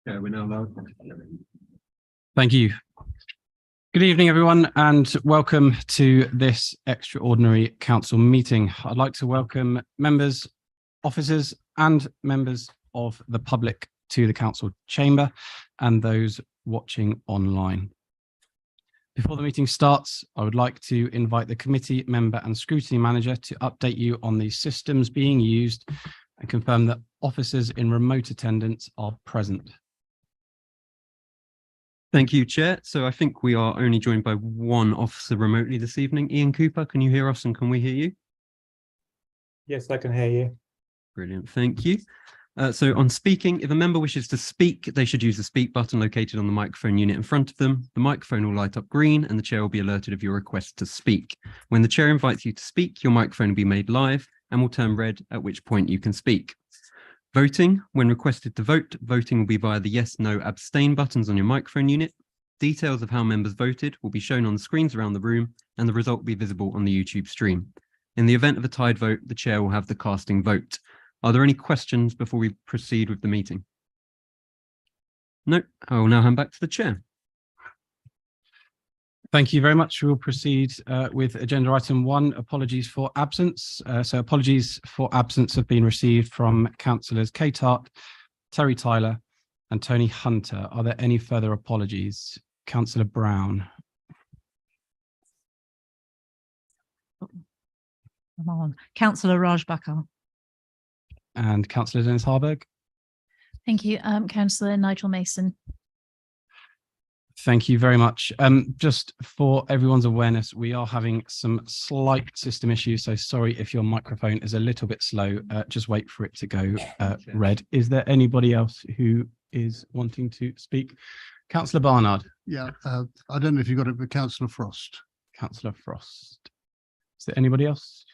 Yeah, we're now live. Thank you. Good evening, everyone, and welcome to this extraordinary council meeting. I'd like to welcome members, officers, and members of the public to the council chamber and those watching online. Before the meeting starts, I would like to invite the committee member and scrutiny manager to update you on the systems being used and confirm that officers in remote attendance are present. Thank you, Chair. So I think we are only joined by one officer remotely this evening. Ian Cooper, can you hear us and can we hear you? Yes, I can hear you. Brilliant, thank you. So on speaking, if a member wishes to speak, they should use the speak button located on the microphone unit in front of them. The microphone will light up green and the chair will be alerted of your request to speak. When the chair invites you to speak, your microphone will be made live and will turn red, at which point you can speak. Voting, when requested to vote, voting will be via the yes, no, abstain buttons on your microphone unit. Details of how members voted will be shown on the screens around the room and the result will be visible on the YouTube stream. In the event of a tied vote, the chair will have the casting vote. Are there any questions before we proceed with the meeting? No, I will now hand back to the chair. Thank you very much. We will proceed with agenda item 1, apologies for absence. So apologies for absence have been received from councillors Kate Hart, Terry Tyler and Tony Hunter. Are there any further apologies? Councillor Brown. Come on. Councillor Raj Bakal. And Councillor Dennis Harburg. Thank you. Councillor Nigel Mason. Thank you very much. Just for everyone's awareness, we are having some slight system issues. So sorry if your microphone is a little bit slow. Just wait for it to go red. Is there anybody else who is wanting to speak? Councillor Barnard. Yeah, I don't know if you got it, but Councillor Frost. Councillor Frost. Is there anybody else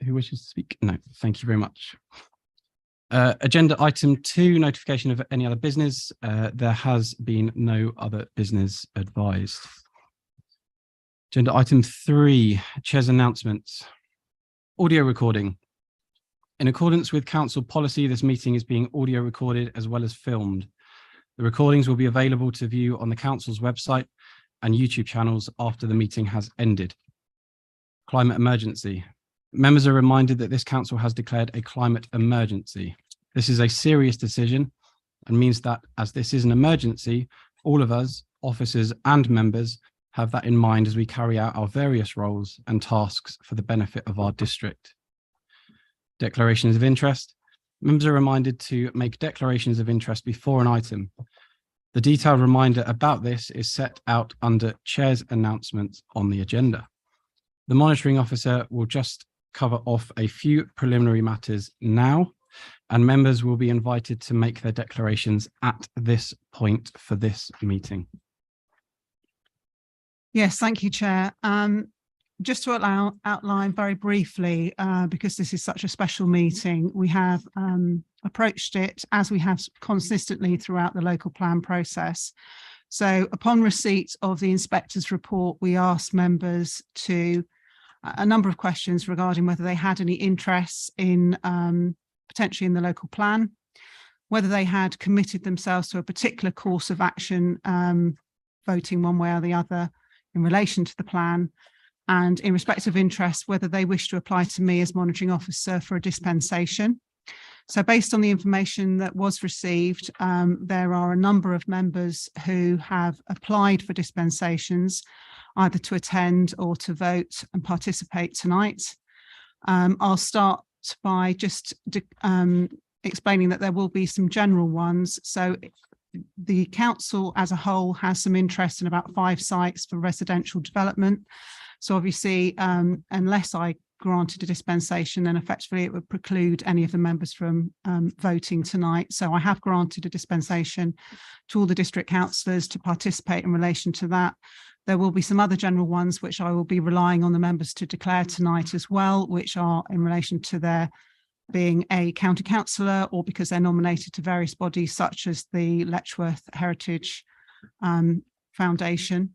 who wishes to speak? No, thank you very much. Agenda item 2, notification of any other business. There has been no other business advised. Agenda item 3, chair's announcements. Audio recording. In accordance with council policy, this meeting is being audio recorded as well as filmed. The recordings will be available to view on the council's website and YouTube channels after the meeting has ended. Climate emergency. Members are reminded that this council has declared a climate emergency. This is a serious decision and means that as this is an emergency, all of us, officers and members, have that in mind as we carry out our various roles and tasks for the benefit of our district. Declarations of interest. Members are reminded to make declarations of interest before an item. The detailed reminder about this is set out under Chair's announcements on the agenda. The monitoring officer will just cover off a few preliminary matters now, and members will be invited to make their declarations at this point for this meeting. Yes, thank you, Chair. Just to outline very briefly, because this is such a special meeting, we have approached it as we have consistently throughout the local plan process. So upon receipt of the inspector's report, we asked members to a number of questions regarding whether they had any interests in potentially in the local plan, whether they had committed themselves to a particular course of action, voting one way or the other in relation to the plan, and in respect of interest, whether they wish to apply to me as monitoring officer for a dispensation. So based on the information that was received, there are a number of members who have applied for dispensations, either to attend or to vote and participate tonight. I'll start by just explaining that there will be some general ones. So the council as a whole has some interest in about 5 sites for residential development. So obviously, unless I granted a dispensation, then effectively it would preclude any of the members from voting tonight. So I have granted a dispensation to all the district councillors to participate in relation to that. There will be some other general ones which I will be relying on the members to declare tonight as well, which are in relation to their being a county councillor or because they're nominated to various bodies such as the Letchworth Heritage Foundation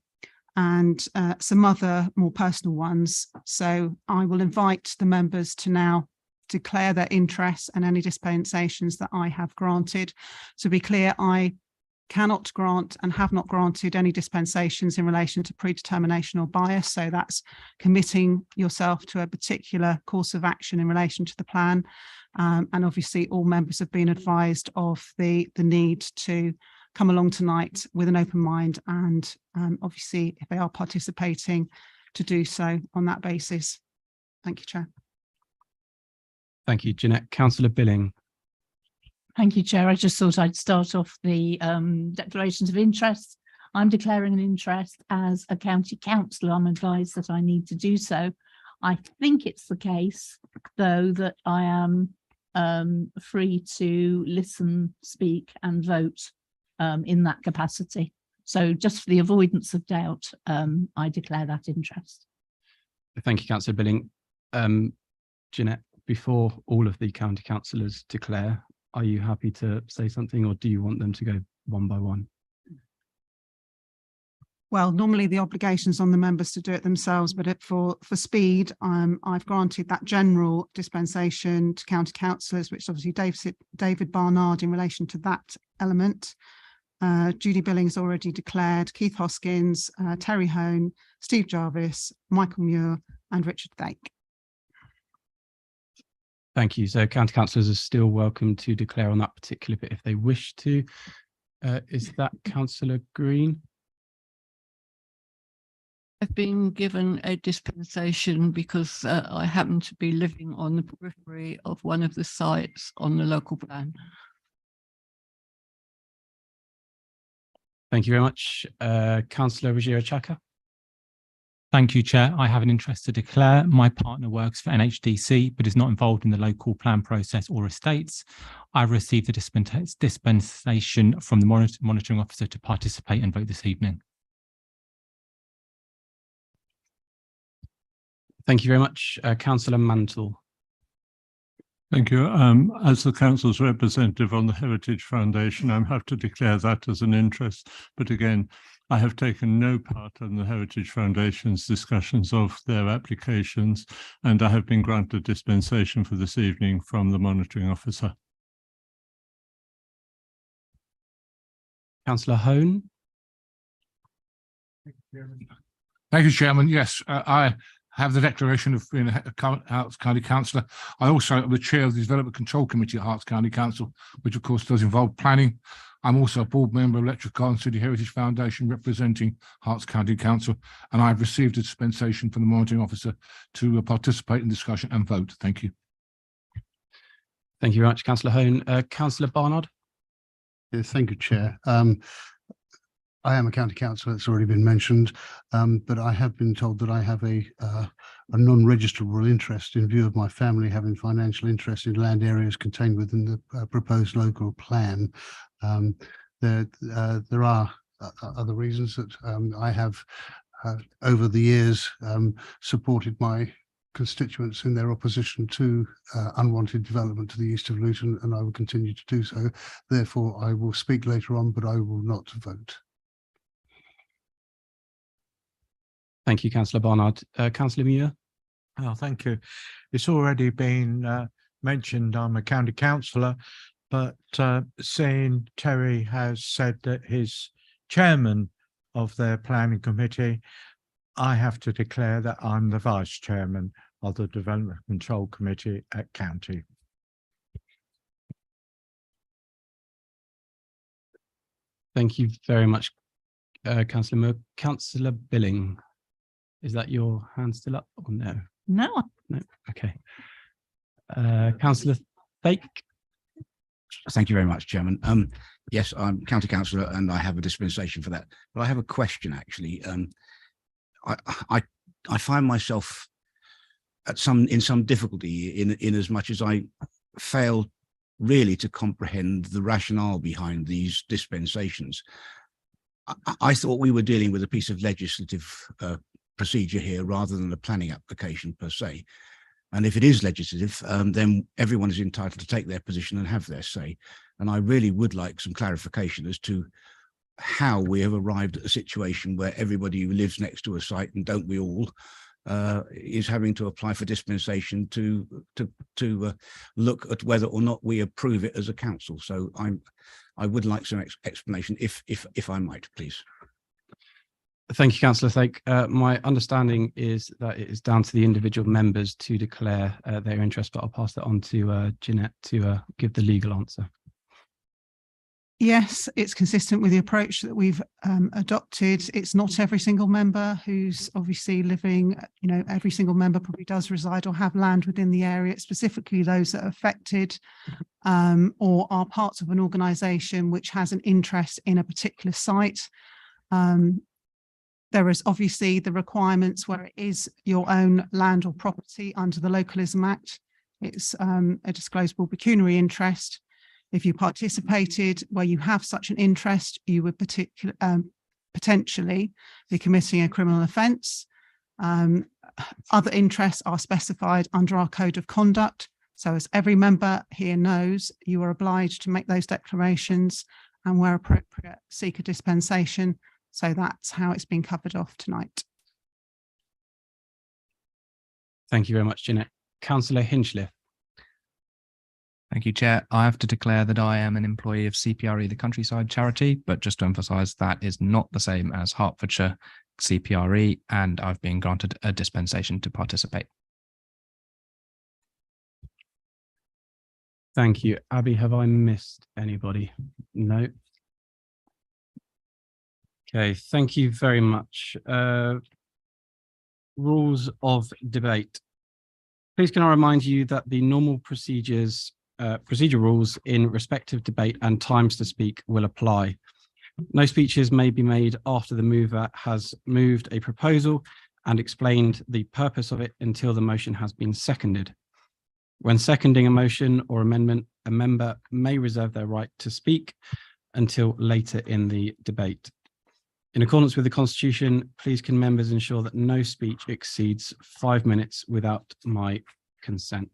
and some other more personal ones. So I will invite the members to now declare their interests and any dispensations that I have granted. To be clear, I cannot grant and have not granted any dispensations in relation to predetermination or bias. So that's committing yourself to a particular course of action in relation to the plan. And obviously all members have been advised of the need to come along tonight with an open mind, and obviously if they are participating, to do so on that basis. Thank you, Chair. Thank you, Jeanette. Councillor Billing. Thank you, Chair. I just thought I'd start off the declarations of interest. I'm declaring an interest as a county councillor. I'm advised that I need to do so. I think it's the case, though, that I am free to listen, speak and vote in that capacity. So just for the avoidance of doubt, I declare that interest. Thank you, Councillor Billing. Jeanette, before all of the county councillors declare, are you happy to say something, or do you want them to go one by one? Well, normally the obligation's on the members to do it themselves, but for speed, I've granted that general dispensation to county councillors, which obviously David Barnard in relation to that element. Judy Billings already declared, Keith Hoskins, Terry Hone, Steve Jarvis, Michael Muir and Richard Thake. Thank you. So county councillors are still welcome to declare on that particular bit if they wish to. Is that Councillor Green? I've been given a dispensation because I happen to be living on the periphery of one of the sites on the local plan. Thank you very much. Councillor Ruggiero Chaka. Thank you, Chair. I have an interest to declare. My partner works for NHDC, but is not involved in the local plan process or estates. I've received a dispensation from the monitoring officer to participate and vote this evening. Thank you very much. Councillor Mantle. Thank you. As the council's representative on the Heritage Foundation, I have to declare that as an interest. But again, I have taken no part in the Heritage Foundation's discussions of their applications, and I have been granted dispensation for this evening from the monitoring officer. Councillor Hone. Thank you, Chairman. Yes, I have the declaration of being a Herts County Councillor. I also am the chair of the Development Control Committee at Herts County Council, which of course does involve planning. I'm also a board member of Electric Garden City Heritage Foundation representing Herts County Council, and I've received a dispensation from the monitoring officer to participate in discussion and vote. Thank you. Thank you very much, Councillor Hone. Councillor Barnard. Yes, thank you, Chair. I am a county councillor, it's already been mentioned, but I have been told that I have a non-registrable interest in view of my family having financial interest in land areas contained within the proposed local plan. There are other reasons that I have over the years supported my constituents in their opposition to unwanted development to the east of Luton, and I will continue to do so. Therefore, I will speak later on, but I will not vote. Thank you, Councillor Barnard. Councillor Muir. Oh, thank you. It's already been mentioned I'm a county councillor, but seeing Terry has said that he's chairman of their planning committee, I have to declare that I'm the vice chairman of the Development Control Committee at County. Thank you very much, Councillor Muir. Councillor Billing. Is that your hand still up or no? No. No. Okay. Councillor Thake. Thank you very much, Chairman. Yes, I'm county councillor and I have a dispensation for that. But I have a question, actually. I find myself in some difficulty in as much as I fail really to comprehend the rationale behind these dispensations. I thought we were dealing with a piece of legislative procedure here rather than a planning application per se. And if it is legislative, then everyone is entitled to take their position and have their say. And I really would like some clarification as to how we have arrived at a situation where everybody who lives next to a site, and don't we all, is having to apply for dispensation to look at whether or not we approve it as a council. So I would like some explanation, if I might, please. Thank you, Councillor Thake. My understanding is that it is down to the individual members to declare their interest, but I'll pass that on to Jeanette to give the legal answer. Yes, it's consistent with the approach that we've adopted. It's not every single member who's obviously living, every single member probably does reside or have land within the area, specifically those that are affected or are parts of an organisation which has an interest in a particular site. There is obviously the requirements where it is your own land or property under the Localism Act. It's a disclosable pecuniary interest. If you participated where you have such an interest, you would potentially be committing a criminal offence. Other interests are specified under our code of conduct. So as every member here knows, you are obliged to make those declarations and where appropriate, seek a dispensation. So that's how it's been covered off tonight. Thank you very much, Jeanette. Councillor Hinchliffe. Thank you, Chair. I have to declare that I am an employee of CPRE, the Countryside Charity, but just to emphasise, that is not the same as Hertfordshire CPRE, and I've been granted a dispensation to participate. Thank you. Abby, have I missed anybody? No. Okay, thank you very much. Rules of debate. Please can I remind you that the normal procedure rules in respective debate and times to speak will apply. No speeches may be made after the mover has moved a proposal and explained the purpose of it until the motion has been seconded. When seconding a motion or amendment, a member may reserve their right to speak until later in the debate. In accordance with the Constitution, please can members ensure that no speech exceeds 5 minutes without my consent.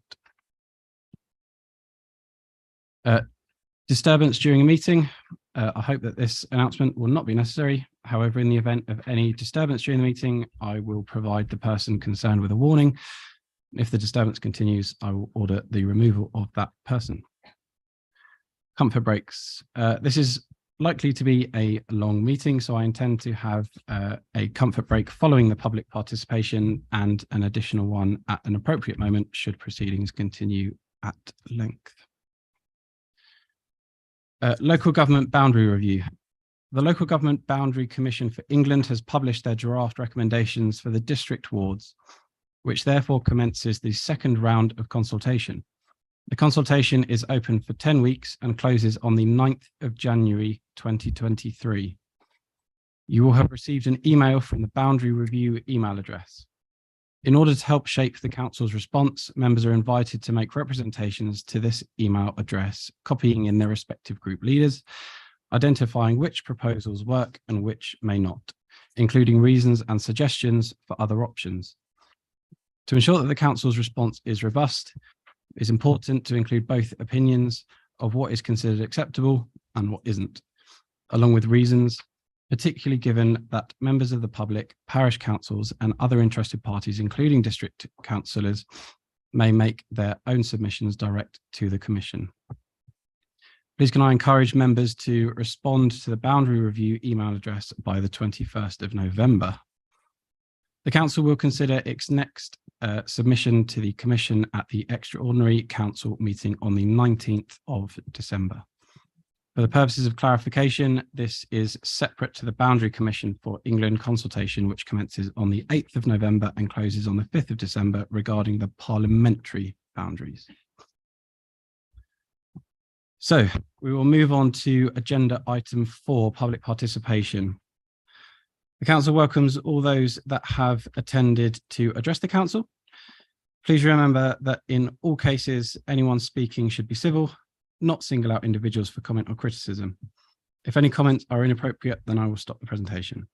Disturbance during a meeting. I hope that this announcement will not be necessary. However, in the event of any disturbance during the meeting, I will provide the person concerned with a warning. If the disturbance continues, I will order the removal of that person. Comfort breaks. This is likely to be a long meeting, so I intend to have a comfort break following the public participation and an additional one at an appropriate moment should proceedings continue at length. Local government boundary review. The Local Government Boundary Commission for England has published their draft recommendations for the district wards, which therefore commences the second round of consultation. The consultation is open for 10 weeks and closes on the 9th of January 2023. You will have received an email from the Boundary Review email address. In order to help shape the Council's response, members are invited to make representations to this email address, copying in their respective group leaders, identifying which proposals work and which may not, including reasons and suggestions for other options. To ensure that the Council's response is robust, it is important to include both opinions of what is considered acceptable and what isn't, along with reasons, particularly given that members of the public, parish councils and other interested parties, including district councillors, may make their own submissions direct to the Commission. Please can I encourage members to respond to the Boundary Review email address by the 21st of November. The Council will consider its next submission to the Commission at the Extraordinary Council meeting on the 19th of December. For the purposes of clarification, this is separate to the Boundary Commission for England consultation, which commences on the 8th of November and closes on the 5th of December regarding the parliamentary boundaries. So we will move on to agenda item 4, public participation. The Council welcomes all those that have attended to address the Council. Please remember that in all cases, anyone speaking should be civil, not single out individuals for comment or criticism. If any comments are inappropriate, then I will stop the presentation.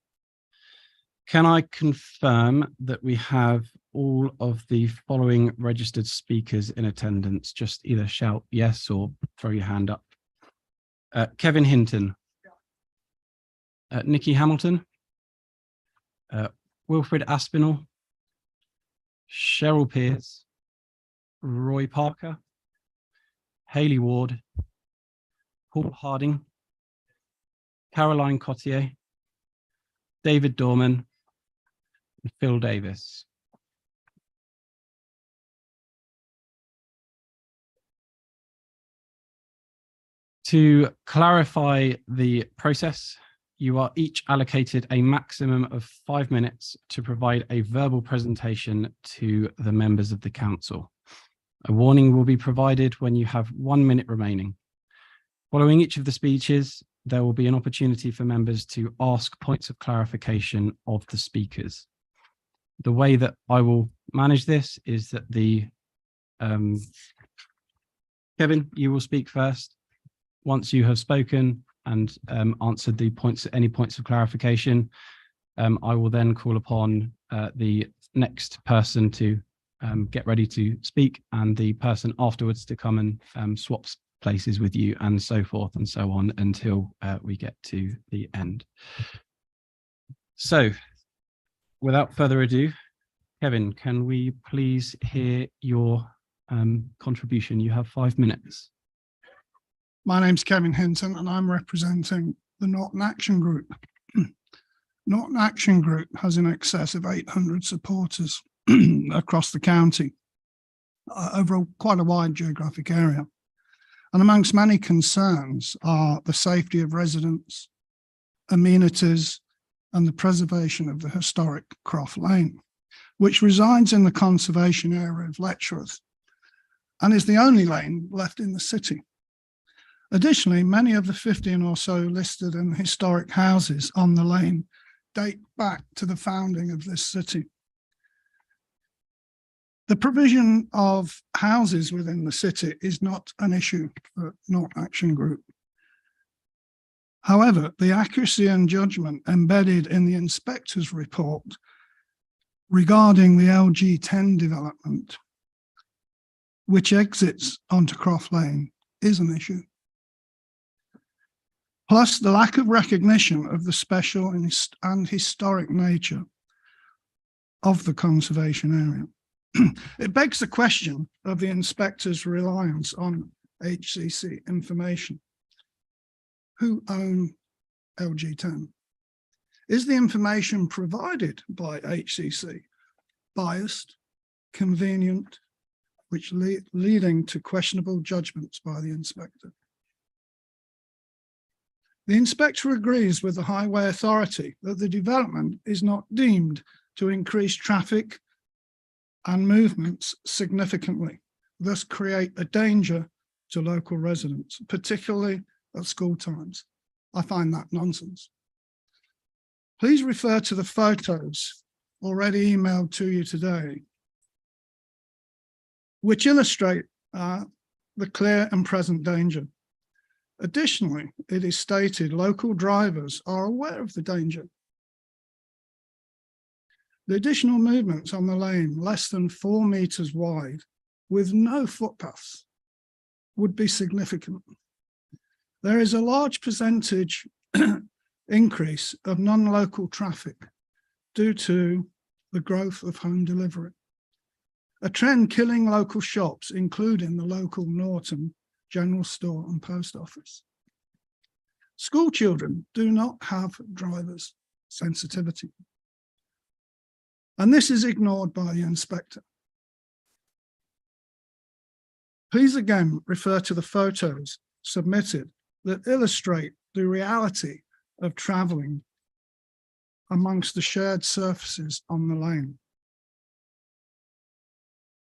Can I confirm that we have all of the following registered speakers in attendance? Just either shout yes or throw your hand up. Kevin Hinton. Nikki Hamilton. Wilfred Aspinall. Cheryl Pearce, Roy Parker, Hayley Ward, Paul Harding, Caroline Cottier, David Dorman, and Phil Davis. To clarify the process, you are each allocated a maximum of 5 minutes to provide a verbal presentation to the members of the council. A warning will be provided when you have 1 minute remaining. Following each of the speeches, there will be an opportunity for members to ask points of clarification of the speakers. The way that I will manage this is that Kevin, you will speak first. Once you have spoken and answered any points of clarification, I will then call upon the next person to get ready to speak, and the person afterwards to come and swap places with you, and so forth and so on until we get to the end. So without further ado, Kevin, can we please hear your contribution? You have 5 minutes. My name's Kevin Hinton and I'm representing the Norton Action Group. Norton Action Group has in excess of 800 supporters across the county over quite a wide geographic area. And amongst many concerns are the safety of residents, amenities, and the preservation of the historic Croft Lane, which resides in the conservation area of Letchworth and is the only lane left in the city. Additionally, many of the 15 or so listed and historic houses on the lane date back to the founding of this city. The provision of houses within the city is not an issue for Norton Action Group. However, the accuracy and judgment embedded in the inspector's report regarding the LG10 development, which exits onto Croft Lane, is an issue. Plus, the lack of recognition of the special and historic nature of the conservation area. It begs the question of the inspector's reliance on HCC information. Who own LG10? Is the information provided by HCC biased, convenient, which leading to questionable judgments by the inspector? The inspector agrees with the Highway Authority that the development is not deemed to increase traffic and movements significantly, thus create a danger to local residents, particularly at school times. I find that nonsense. Please refer to the photos already emailed to you today, which illustrate the clear and present danger. Additionally, it is stated local drivers are aware of the danger. The additional movements on the lane less than 4 meters wide with no footpaths would be significant. There is a large percentage increase of non-local traffic due to the growth of home delivery, a trend killing local shops, including the local Norton General Store and Post Office. School children do not have driver's sensitivity. And this is ignored by the inspector. Please again refer to the photos submitted that illustrate the reality of travelling amongst the shared surfaces on the lane.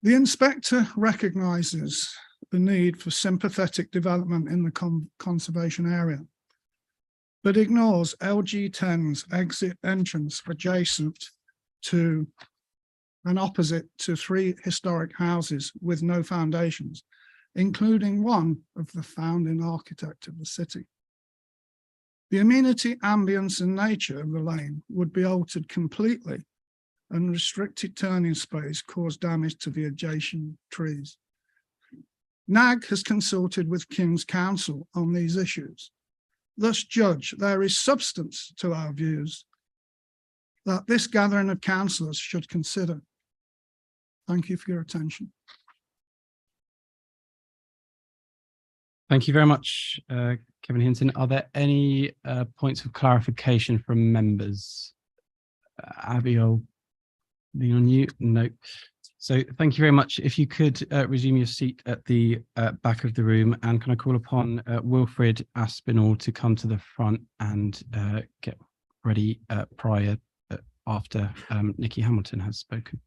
The inspector recognises the need for sympathetic development in the conservation area, but ignores LG10's exit entrance adjacent to and opposite to 3 historic houses with no foundations, including one of the founding architect of the city. The amenity, ambience and nature of the lane would be altered completely, and restricted turning space cause damage to the adjacent trees. NAG has consulted with King's Council on these issues. Thus, Judge, there is substance to our views that this gathering of councillors should consider. Thank you for your attention. Thank you very much, Kevin Hinton. Are there any points of clarification from members? Abby, I'll lean on you. No. So thank you very much. If you could resume your seat at the back of the room, and can I call upon Wilfred Aspinall to come to the front and get ready after Nikki Hamilton has spoken.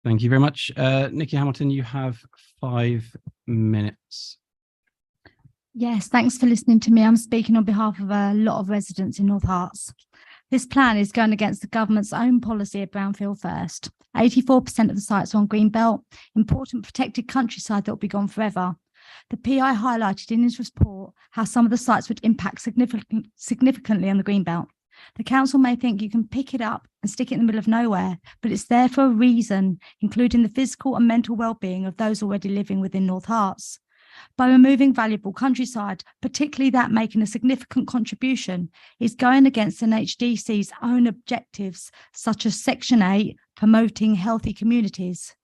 Thank you very much. Nikki Hamilton, you have 5 minutes. Yes, thanks for listening to me. I'm speaking on behalf of a lot of residents in North Herts. This plan is going against the government's own policy of brownfield first. 84% of the sites are on Greenbelt, important protected countryside that will be gone forever. The PI highlighted in his report how some of the sites would impact significantly on the Greenbelt. The council may think you can pick it up and stick it in the middle of nowhere, but it's there for a reason, including the physical and mental well-being of those already living within North Herts. By removing valuable countryside, particularly that making a significant contribution, is going against NHDC's own objectives, such as Section 8, promoting healthy communities.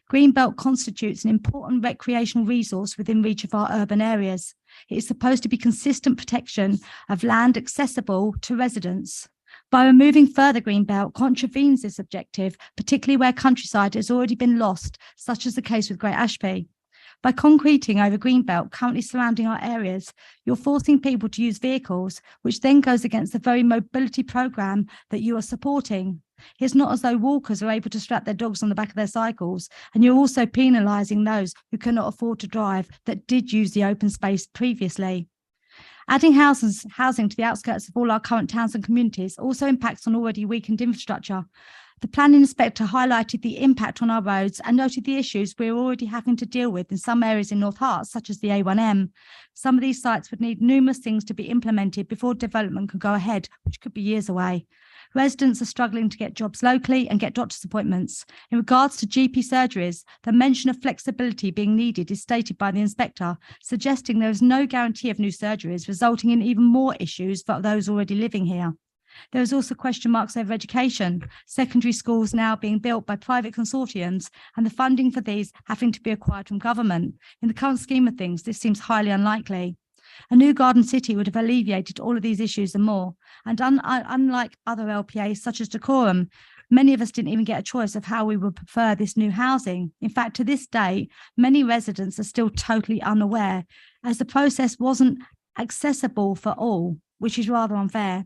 Greenbelt constitutes an important recreational resource within reach of our urban areas. It is supposed to be consistent protection of land accessible to residents. By removing further Greenbelt contravenes this objective, particularly where countryside has already been lost, such as the case with Great Ashby. By concreting over Greenbelt currently surrounding our areas, you're forcing people to use vehicles, which then goes against the very mobility programme that you are supporting. It's not as though walkers are able to strap their dogs on the back of their cycles, and you're also penalising those who cannot afford to drive that did use the open space previously. Adding housing to the outskirts of all our current towns and communities also impacts on already weakened infrastructure. The planning inspector highlighted the impact on our roads and noted the issues we're already having to deal with in some areas in North Herts, such as the A1M. Some of these sites would need numerous things to be implemented before development could go ahead, which could be years away. Residents are struggling to get jobs locally and get doctor's appointments. In regards to GP surgeries, the mention of flexibility being needed is stated by the inspector, suggesting there is no guarantee of new surgeries, resulting in even more issues for those already living here. There is also question marks over education, secondary schools now being built by private consortiums and the funding for these having to be acquired from government. In the current scheme of things, this seems highly unlikely. A new garden city would have alleviated all of these issues and more. And unlike other LPAs such as Decorum, many of us didn't even get a choice of how we would prefer this new housing. In fact, to this day, many residents are still totally unaware, as the process wasn't accessible for all, which is rather unfair.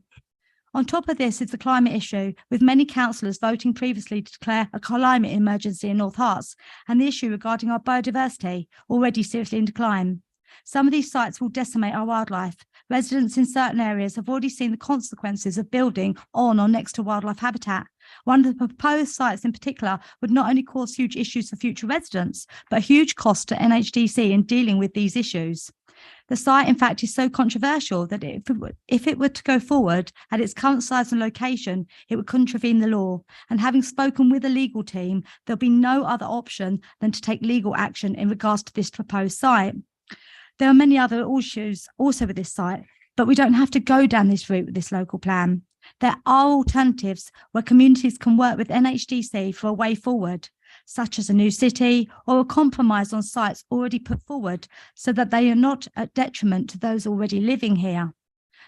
On top of this is the climate issue, with many councillors voting previously to declare a climate emergency in North Herts, and the issue regarding our biodiversity, already seriously in decline. Some of these sites will decimate our wildlife. Residents in certain areas have already seen the consequences of building on or next to wildlife habitat. One of the proposed sites in particular would not only cause huge issues for future residents, but a huge cost to NHDC in dealing with these issues. The site, in fact, is so controversial that if it were to go forward at its current size and location, it would contravene the law. And having spoken with a legal team, there'll be no other option than to take legal action in regards to this proposed site. There are many other issues also with this site, but we don't have to go down this route with this local plan. There are alternatives where communities can work with NHDC for a way forward, such as a new city or a compromise on sites already put forward so that they are not at detriment to those already living here.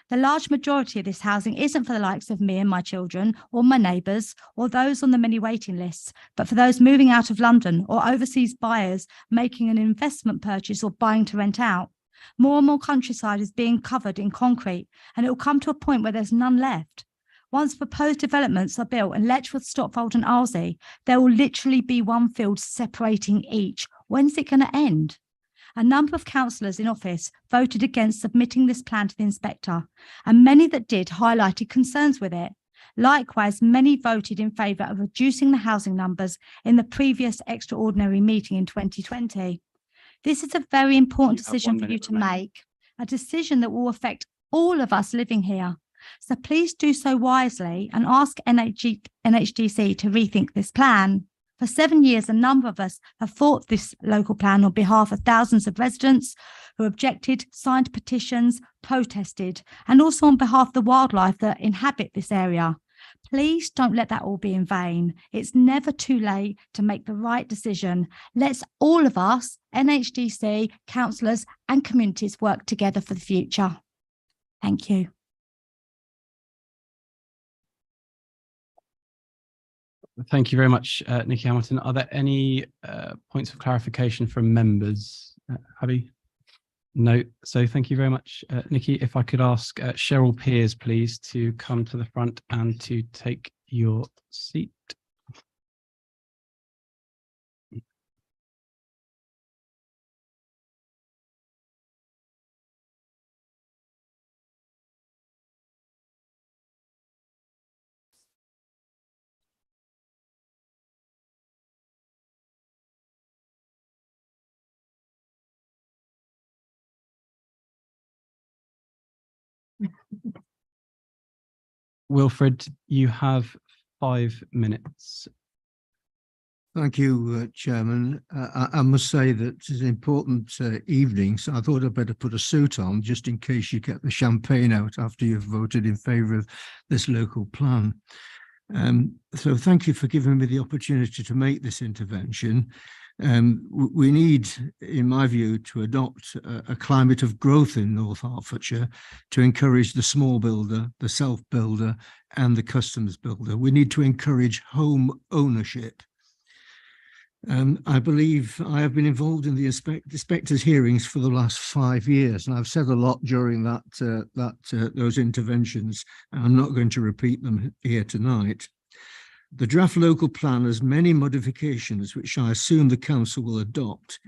The large majority of this housing isn't for the likes of me and my children or my neighbours or those on the many waiting lists, but for those moving out of London or overseas buyers making an investment purchase or buying to rent out. More and more countryside is being covered in concrete, and it will come to a point where there's none left. Once proposed developments are built in Letchworth, Stotfold and Arlesey, there will literally be one field separating each. When's it going to end? A number of councillors in office voted against submitting this plan to the inspector, and many that did highlighted concerns with it. Likewise, many voted in favour of reducing the housing numbers in the previous extraordinary meeting in 2020. This is a very important decision for you to make, a decision that will affect all of us living here. So please do so wisely and ask NHDC to rethink this plan. For 7 years, a number of us have fought this local plan on behalf of thousands of residents who objected, signed petitions, protested, and also on behalf of the wildlife that inhabit this area. Please don't let that all be in vain. It's never too late to make the right decision. Let's all of us, NHDC, councillors and communities, work together for the future. Thank you. Thank you very much, Nikki Hamilton. Are there any points of clarification from members? Abby? No. So thank you very much, Nikki. If I could ask Cheryl Peers, please, to come to the front and to take your seat. Wilfred, you have 5 minutes. Thank you, Chairman. I must say that it's an important evening, so I thought I'd better put a suit on just in case you get the champagne out after you've voted in favour of this local plan. So thank you for giving me the opportunity to make this intervention. We need, in my view, to adopt a climate of growth in North Hertfordshire to encourage the small builder, the self-builder and the customs builder. We need to encourage home ownership. I believe I have been involved in the inspectors' hearings for the last 5 years, and I've said a lot during those interventions, and I'm not going to repeat them here tonight. The draft local plan has many modifications, which I assume the council will adopt.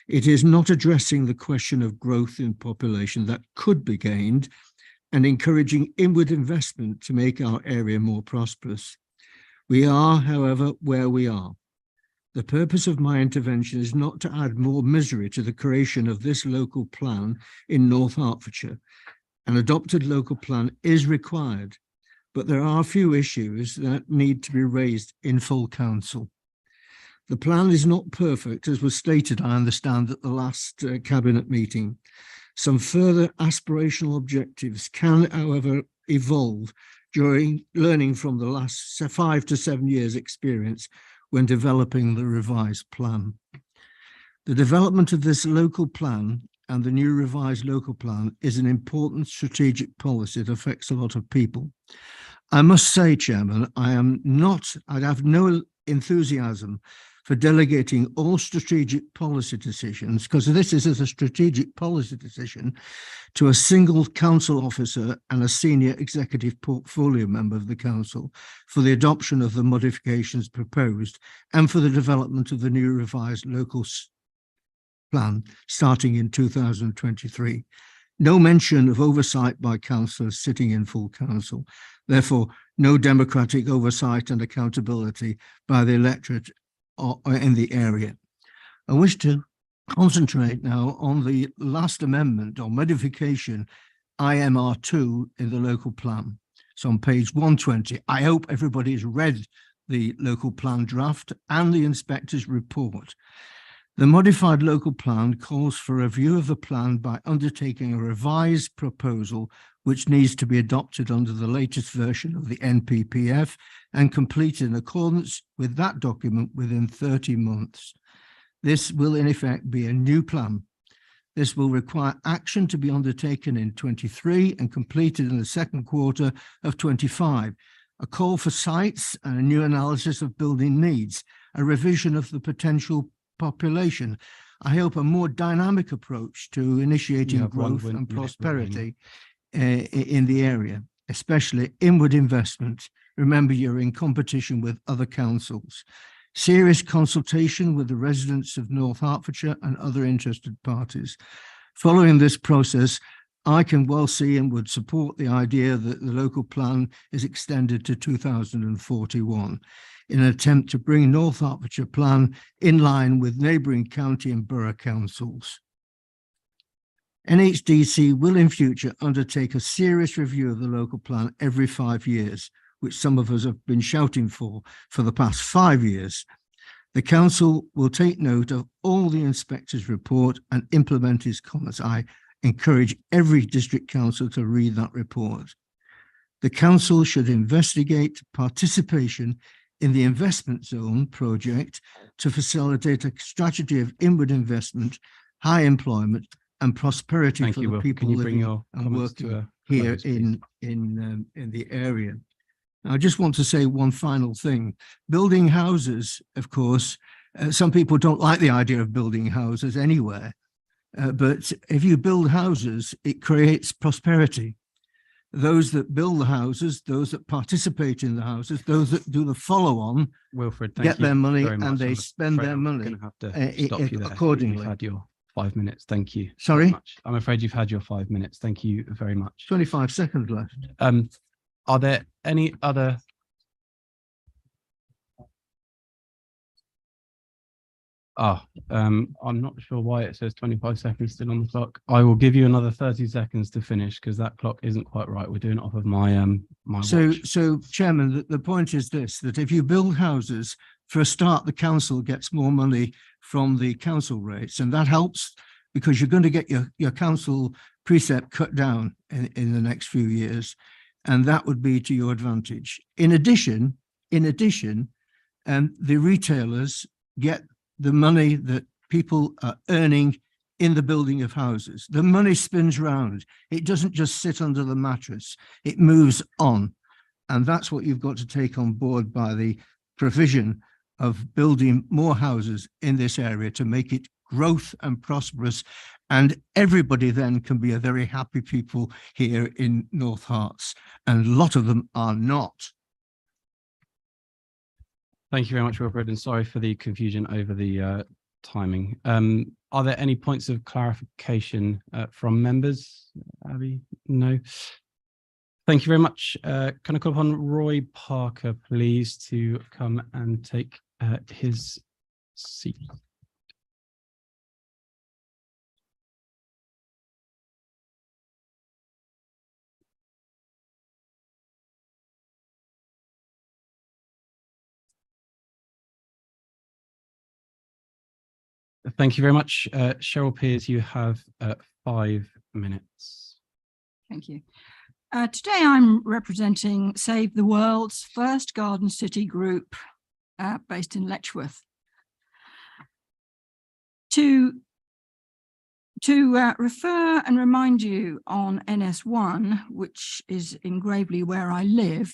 It is not addressing the question of growth in population that could be gained and encouraging inward investment to make our area more prosperous. We are, however, where we are. The purpose of my intervention is not to add more misery to the creation of this local plan in North Hertfordshire. An adopted local plan is required, but there are a few issues that need to be raised in full council. The plan is not perfect, as was stated, I understand, at the last cabinet meeting. Some further aspirational objectives can, however, evolve during learning from the last 5 to 7 years experience when developing the revised plan. The development of this local plan and the new revised local plan is an important strategic policy that affects a lot of people. I must say, Chairman, I have no enthusiasm for delegating all strategic policy decisions, because this is a strategic policy decision, to a single council officer and a senior executive portfolio member of the council for the adoption of the modifications proposed and for the development of the new revised local plan starting in 2023. No mention of oversight by councillors sitting in full council. Therefore, no democratic oversight and accountability by the electorate or in the area. I wish to concentrate now on the last amendment or modification, IMR2, in the local plan. So on page 120, I hope everybody's read the local plan draft and the inspector's report. The modified local plan calls for a review of the plan by undertaking a revised proposal which needs to be adopted under the latest version of the NPPF and completed in accordance with that document within 30 months. This will in effect be a new plan. This will require action to be undertaken in 23 and completed in the second quarter of 25. A call for sites and a new analysis of building needs, a revision of the potential population. I hope a more dynamic approach to initiating growth and prosperity in the area, especially inward investment. Remember, you're in competition with other councils. Serious consultation with the residents of North Hertfordshire and other interested parties. Following this process, I can well see and would support the idea that the local plan is extended to 2041 in an attempt to bring North Hertfordshire plan in line with neighbouring county and borough councils. NHDC will in future undertake a serious review of the local plan every 5 years, which some of us have been shouting for the past 5 years. The council will take note of all the inspector's report and implement his comments. I encourage every district council to read that report. The council should investigate participation in the investment zone project to facilitate a strategy of inward investment, high employment and prosperity Thank for you, the Will. people Can you bring living your and comments to working a here close, please? in the area. I just want to say one final thing. Building houses, of course, some people don't like the idea of building houses anywhere, but if you build houses, it creates prosperity. Those that build the houses, those that participate in the houses, those that do the follow-on, Wilfred, thank get you their money very and much. they I'm spend afraid their I'm money gonna have to stop you there. accordingly. You've had your 5 minutes. Thank you. Sorry? very much. I'm afraid you've had your 5 minutes. Thank you very much. 25 seconds left. Are there any other? I'm not sure why it says 25 seconds still on the clock. I will give you another 30 seconds to finish because that clock isn't quite right. We're doing it off of my my watch. So Chairman, the point is this, that if you build houses, for a start, the council gets more money from the council rates, and that helps because you're going to get your council precept cut down in the next few years, and that would be to your advantage. In addition, the retailers get the money that people are earning in the building of houses. The money spins round. It doesn't just sit under the mattress. It moves on. And that's what you've got to take on board by the provision of building more houses in this area to make it growth and prosperous. And everybody then can be a very happy people here in North Herts. And a lot of them are not. Thank you very much, Wilfred, and sorry for the confusion over the timing. Are there any points of clarification from members? Abby? No. Thank you very much. Can I call upon Roy Parker, please, to come and take his seat? Thank you very much. Cheryl Peers, you have 5 minutes. Thank you. Today I'm representing Save the World's first Garden City group based in Letchworth. To refer and remind you on NS1, which is in Gravely where I live,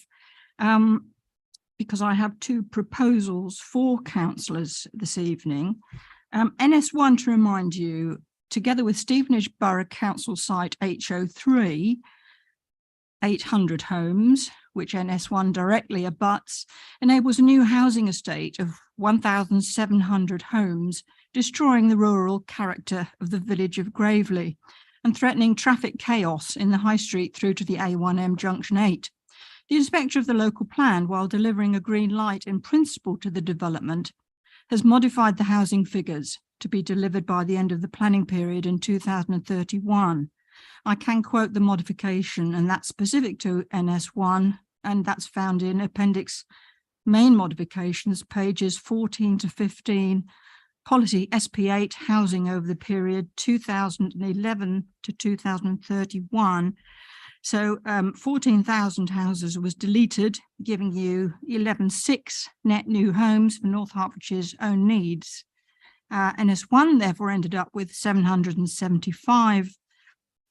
because I have 2 proposals for councillors this evening. NS1, to remind you, together with Stevenage Borough Council site HO3, 800 homes, which NS1 directly abuts, enables a new housing estate of 1,700 homes, destroying the rural character of the village of Gravely and threatening traffic chaos in the High Street through to the A1M Junction 8. The inspector of the local plan, while delivering a green light in principle to the development, has modified the housing figures to be delivered by the end of the planning period in 2031. I can quote the modification, and that's specific to NS1, and that's found in Appendix Main Modifications, pages 14 to 15, Policy SP8 Housing over the period 2011 to 2031. So 14,000 houses was deleted, giving you 11,600 net new homes for North Hertfordshire's own needs. NS1 therefore ended up with 775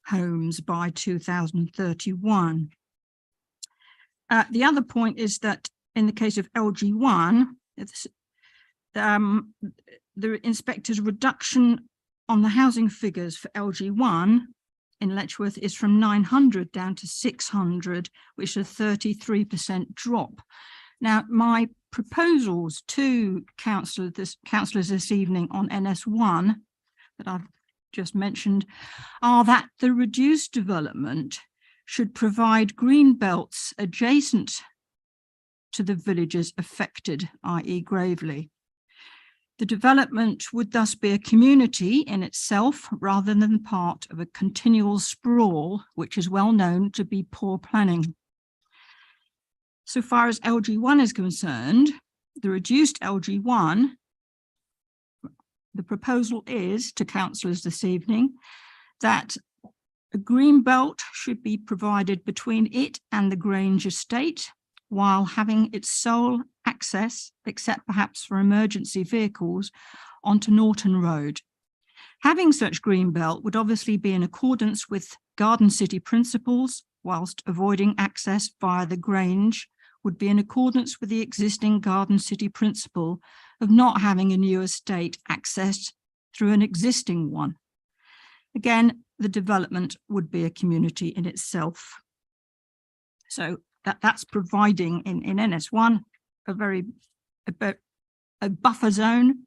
homes by 2031. The other point is that in the case of LG1, the inspector's reduction on the housing figures for LG1 in Letchworth is from 900 down to 600, which is a 33% drop. Now, my proposals to councillors this evening on NS1 that I've just mentioned are that the reduced development should provide green belts adjacent to the villages affected, i.e. Gravely. The development would thus be a community in itself rather than part of a continual sprawl, which is well known to be poor planning. So far as LG1 is concerned, the reduced LG1 the proposal is to councillors this evening that a green belt should be provided between it and the Grange estate, while having its sole access, except perhaps for emergency vehicles, onto Norton Road. Having such green belt would obviously be in accordance with Garden City principles, whilst avoiding access via the Grange would be in accordance with the existing Garden City principle of not having a new estate accessed through an existing one. Again, the development would be a community in itself. So that's providing in NS1 a buffer zone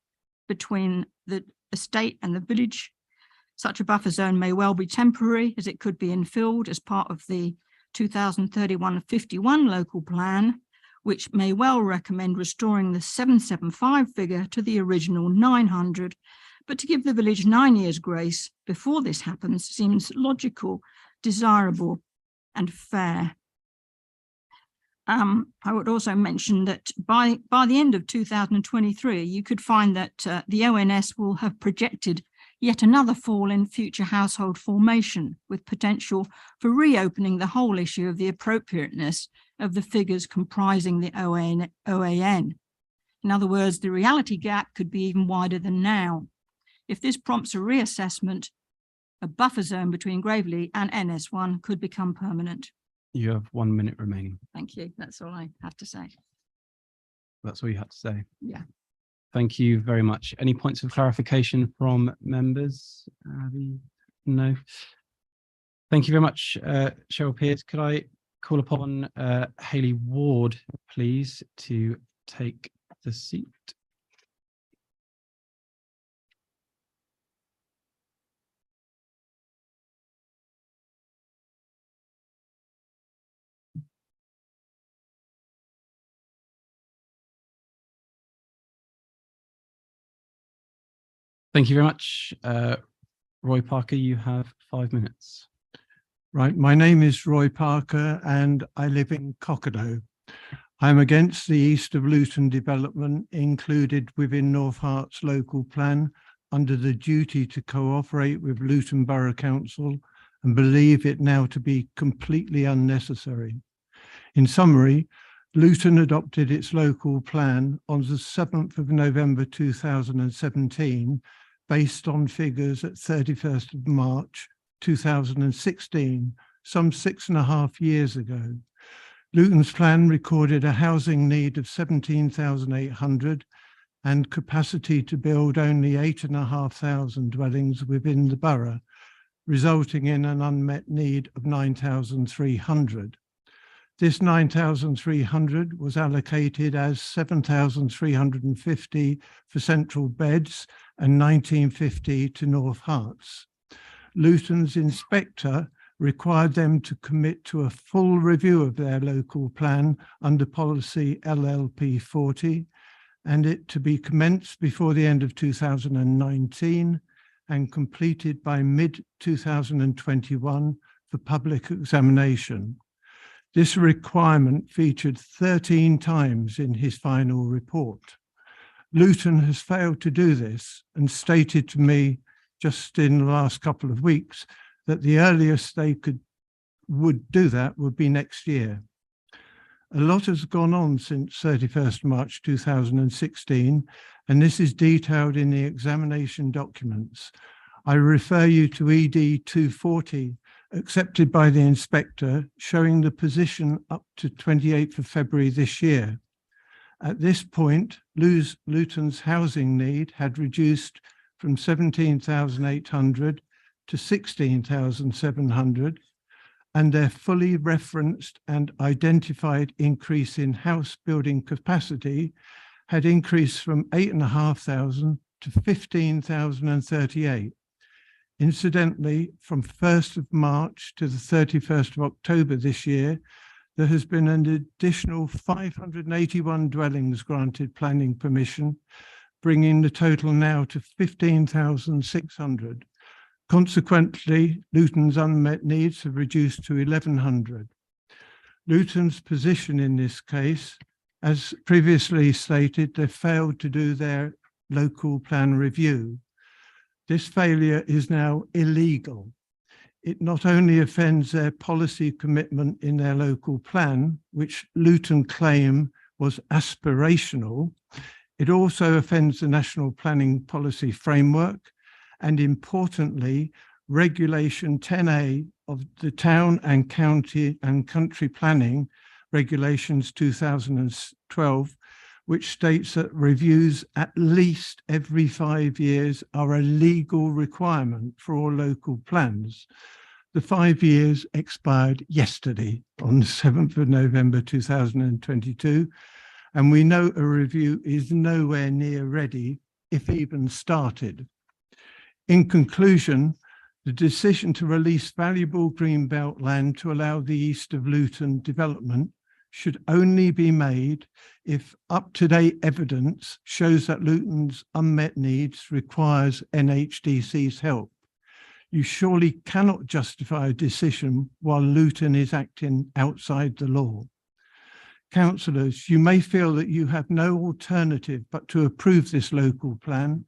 between the estate and the village. Such a buffer zone may well be temporary, as it could be infilled as part of the 2031-51 local plan, which may well recommend restoring the 775 figure to the original 900, but to give the village 9 years grace before this happens seems logical, desirable, and fair. I would also mention that by the end of 2023, you could find that the ONS will have projected yet another fall in future household formation, with potential for reopening the whole issue of the appropriateness of the figures comprising the OAN. In other words, the reality gap could be even wider than now. If this prompts a reassessment, a buffer zone between Gravely and NS1 could become permanent. You have 1 minute remaining. Thank you. That's all I have to say. That's all you had to say. Yeah. Thank you very much. Any points of clarification from members? No. Thank you very much, Cheryl Pearce. Could I call upon Hayley Ward, please, to take the seat? Thank you very much. Roy Parker, you have 5 minutes. Right, my name is Roy Parker and I live in Cockerdoe. I'm against the east of Luton development included within North Herts local plan under the duty to cooperate with Luton Borough Council and believe it now to be completely unnecessary. In summary, Luton adopted its local plan on the 7th of November 2017 based on figures at 31st of March 2016, some 6.5 years ago. Luton's plan recorded a housing need of 17,800 and capacity to build only 8,500 dwellings within the borough, resulting in an unmet need of 9,300. This 9,300 was allocated as 7,350 for central beds and 1,950 to North Herts. Luton's inspector required them to commit to a full review of their local plan under policy LLP 40 and it to be commenced before the end of 2019 and completed by mid-2021 for public examination. This requirement featured 13 times in his final report. Luton has failed to do this and stated to me just in the last couple of weeks that the earliest they would do that would be next year. A lot has gone on since 31st March 2016, and this is detailed in the examination documents. I refer you to ED 240, accepted by the inspector, showing the position up to 28th of February this year. At this point, Luton's housing need had reduced from 17,800 to 16,700, and their fully referenced and identified increase in house building capacity had increased from 8,500 to 15,038. Incidentally, from 1st of March to the 31st of October this year, there has been an additional 581 dwellings granted planning permission, bringing the total now to 15,600. Consequently, Luton's unmet needs have reduced to 1,100. Luton's position in this case, as previously stated, they failed to do their local plan review. This failure is now illegal. It not only offends their policy commitment in their local plan, which Luton claim was aspirational, it also offends the National Planning Policy Framework and, importantly, Regulation 10A of the Town and County and Country Planning Regulations 2012, which states that reviews at least every 5 years are a legal requirement for all local plans. The 5 years expired yesterday on the 7th of November 2022, and we know a review is nowhere near ready, if even started. In conclusion, the decision to release valuable greenbelt land to allow the east of Luton development should only be made if up-to-date evidence shows that Luton's unmet needs requires NHDC's help. You surely cannot justify a decision while Luton is acting outside the law. Councillors, you may feel that you have no alternative but to approve this local plan,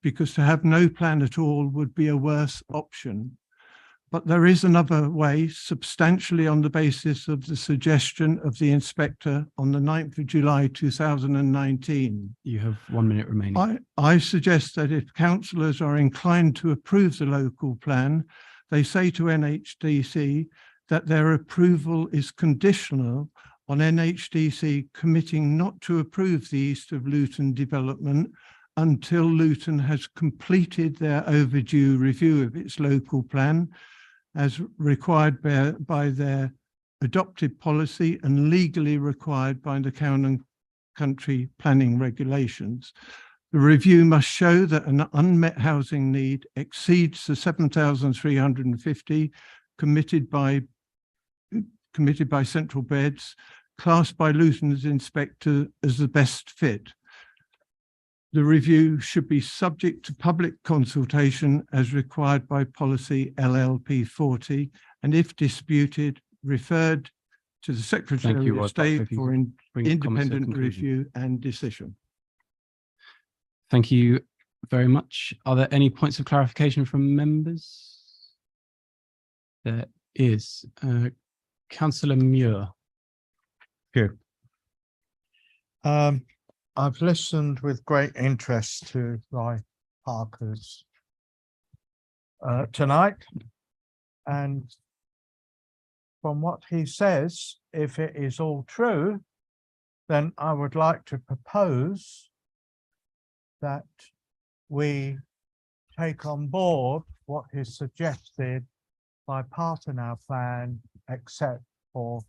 because to have no plan at all would be a worse option. But there is another way, substantially on the basis of the suggestion of the inspector on the 9th of July 2019. You have 1 minute remaining. I suggest that if councillors are inclined to approve the local plan, they say to NHDC that their approval is conditional on NHDC committing not to approve the East of Luton development until Luton has completed their overdue review of its local plan as required by their adopted policy and legally required by the Town and Country Planning Regulations. The review must show that an unmet housing need exceeds the 7,350 committed by Central Beds, classed by Luton's inspector as the best fit. The review should be subject to public consultation as required by policy LLP 40, and if disputed, referred to the Secretary of State for independent review and decision. Thank you very much. Are there any points of clarification from members? There is. Councillor Muir. Here. I've listened with great interest to Roy Parker's tonight, and from what he says, if it is all true, then I would like to propose that we take on board what is suggested by part in our plan, except for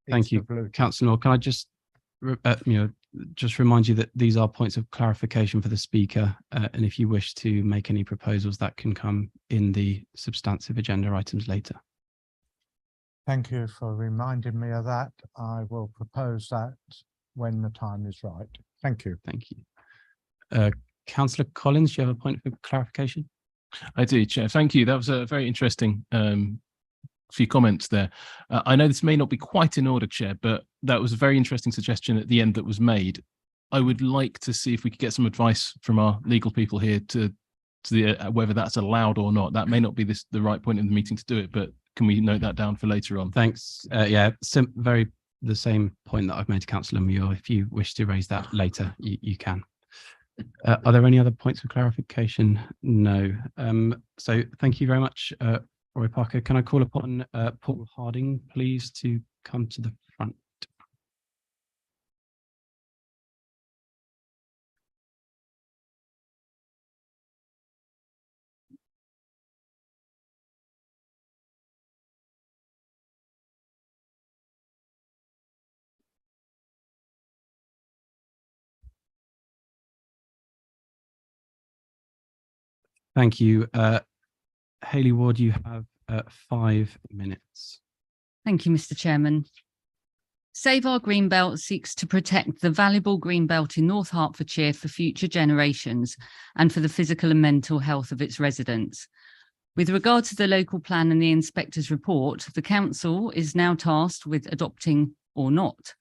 Thank you, Councillor. Can I just just remind you that these are points of clarification for the speaker, and if you wish to make any proposals, that can come in the substantive agenda items later. Thank you for reminding me of that. I will propose that when the time is right. Thank you. Thank you. Councillor Collins, do you have a point of clarification? I do, Chair. Thank you. That was a very interesting few comments there. I know this may not be quite in order, Chair, but that was a very interesting suggestion at the end that was made. I would like to see if we could get some advice from our legal people here to the whether that's allowed or not. That may not be the right point in the meeting to do it, but can we note that down for later on? Thanks. Yeah, the same point that I've made to Councillor Muir. If you wish to raise that later, you can. Are there any other points of clarification? No. So thank you very much, Roy Parker. Can I call upon Paul Harding, please, to come to the front? Thank you. Hayley Ward, you have 5 minutes. Thank you, Mr. Chairman. Save Our Greenbelt seeks to protect the valuable greenbelt in North Hertfordshire for future generations and for the physical and mental health of its residents. With regard to the local plan and the inspector's report, the council is now tasked with adopting or not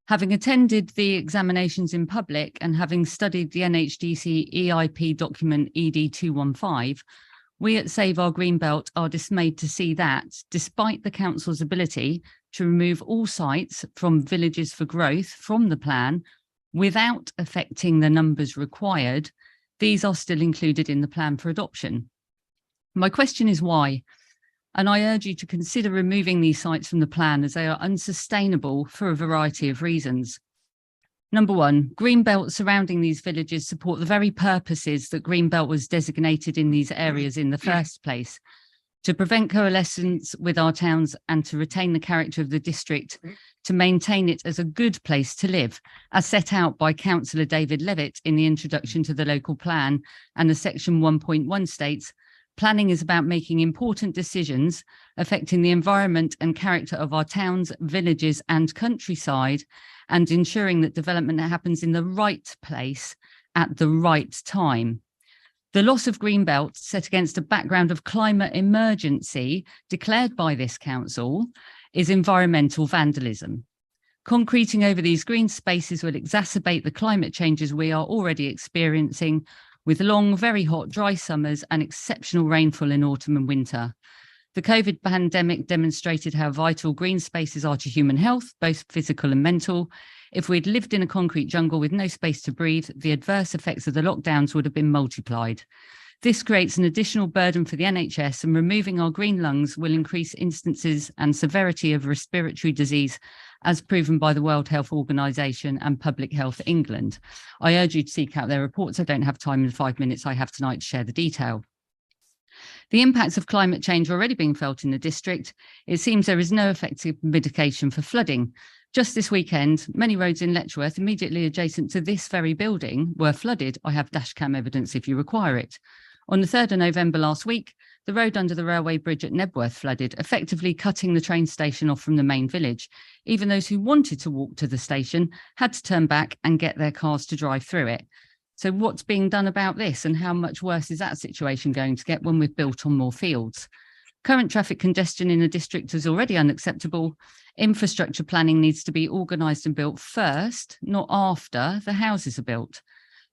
Having attended the examinations in public and having studied the NHDC EIP document ED215, we at Save Our Greenbelt are dismayed to see that, despite the council's ability to remove all sites from villages for growth from the plan without affecting the numbers required, these are still included in the plan for adoption. My question is why? And I urge you to consider removing these sites from the plan as they are unsustainable for a variety of reasons. Number one, Greenbelt surrounding these villages support the very purposes that Greenbelt was designated in these areas in the first place, to prevent coalescence with our towns and to retain the character of the district, to maintain it as a good place to live, as set out by Councillor David Levitt in the introduction to the local plan, and the section 1.1 states, planning is about making important decisions affecting the environment and character of our towns, villages and countryside, and ensuring that development happens in the right place at the right time. The loss of Greenbelt, set against a background of climate emergency declared by this council, is environmental vandalism. Concreting over these green spaces will exacerbate the climate changes we are already experiencing, with long, very hot, dry summers and exceptional rainfall in autumn and winter. The COVID pandemic demonstrated how vital green spaces are to human health, both physical and mental. If we'd lived in a concrete jungle with no space to breathe, the adverse effects of the lockdowns would have been multiplied. This creates an additional burden for the NHS, and removing our green lungs will increase instances and severity of respiratory disease, as proven by the World Health Organization and Public Health England. I urge you to seek out their reports. I don't have time in the 5 minutes I have tonight to share the detail. The impacts of climate change are already being felt in the district. It seems there is no effective mitigation for flooding. Just this weekend, many roads in Letchworth, immediately adjacent to this very building, were flooded. I have dashcam evidence if you require it. On the 3rd of November last week, the road under the railway bridge at Nebworth flooded, effectively cutting the train station off from the main village. Even those who wanted to walk to the station had to turn back and get their cars to drive through it. So what's being done about this, and how much worse is that situation going to get when we've built on more fields? Current traffic congestion in the district is already unacceptable. Infrastructure planning needs to be organised and built first, not after the houses are built.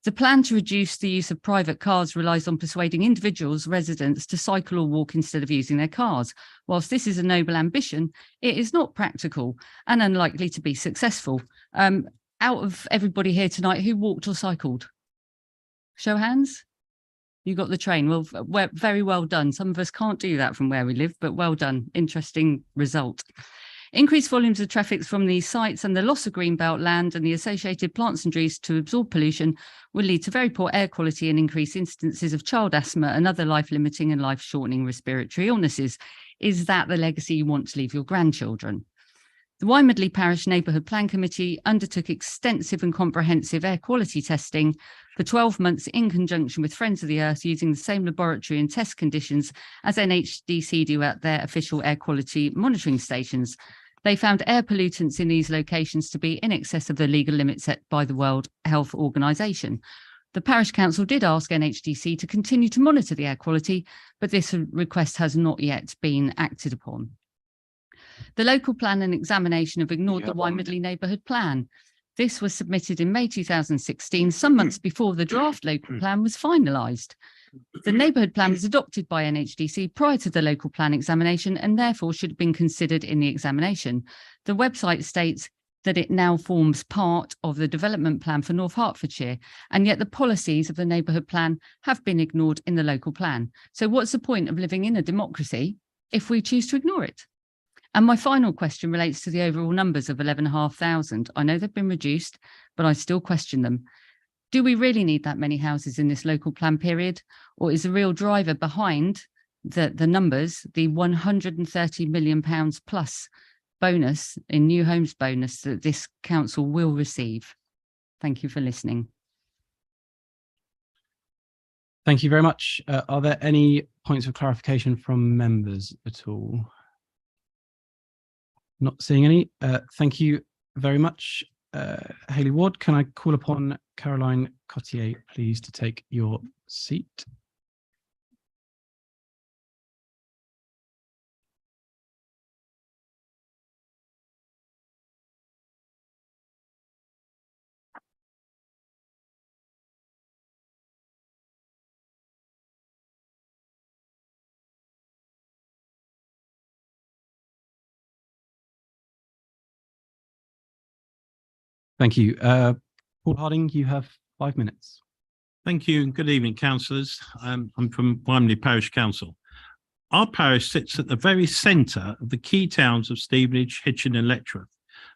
The plan to reduce the use of private cars relies on persuading individuals, residents, to cycle or walk instead of using their cars. Whilst this is a noble ambition, it is not practical and unlikely to be successful. Out of everybody here tonight, who walked or cycled? Show of hands. You got the train. Well, very well done. Some of us can't do that from where we live, but well done. Interesting result. Increased volumes of traffic from these sites and the loss of greenbelt land and the associated plants and trees to absorb pollution will lead to very poor air quality and increased instances of child asthma and other life-limiting and life-shortening respiratory illnesses. Is that the legacy you want to leave your grandchildren? The Wymedley Parish Neighbourhood Plan Committee undertook extensive and comprehensive air quality testing for 12 months in conjunction with Friends of the Earth, using the same laboratory and test conditions as NHDC do at their official air quality monitoring stations. They found air pollutants in these locations to be in excess of the legal limit set by the World Health Organization. The Parish Council did ask NHDC to continue to monitor the air quality, but this request has not yet been acted upon. The local plan and examination have ignored the Wymedley Neighbourhood Plan. This was submitted in May 2016, some months before the draft local plan was finalised. The neighbourhood plan was adopted by NHDC prior to the local plan examination and therefore should have been considered in the examination. The website states that it now forms part of the development plan for North Hertfordshire, and yet the policies of the neighbourhood plan have been ignored in the local plan. So what's the point of living in a democracy if we choose to ignore it? And my final question relates to the overall numbers of 11,500. I know they've been reduced, but I still question them. Do we really need that many houses in this local plan period? Or is the real driver behind the numbers, the £130 million plus bonus in new homes bonus that this council will receive? Thank you for listening. Thank you very much. Are there any points of clarification from members at all? Not seeing any. Thank you very much. Hayley Ward, can I call upon Caroline Cottier, please, to take your seat? Thank you. Paul Harding, you have 5 minutes. Thank you. Good evening, councillors. I'm from Wymondley Parish Council. Our parish sits at the very centre of the key towns of Stevenage, Hitchin and Letchworth,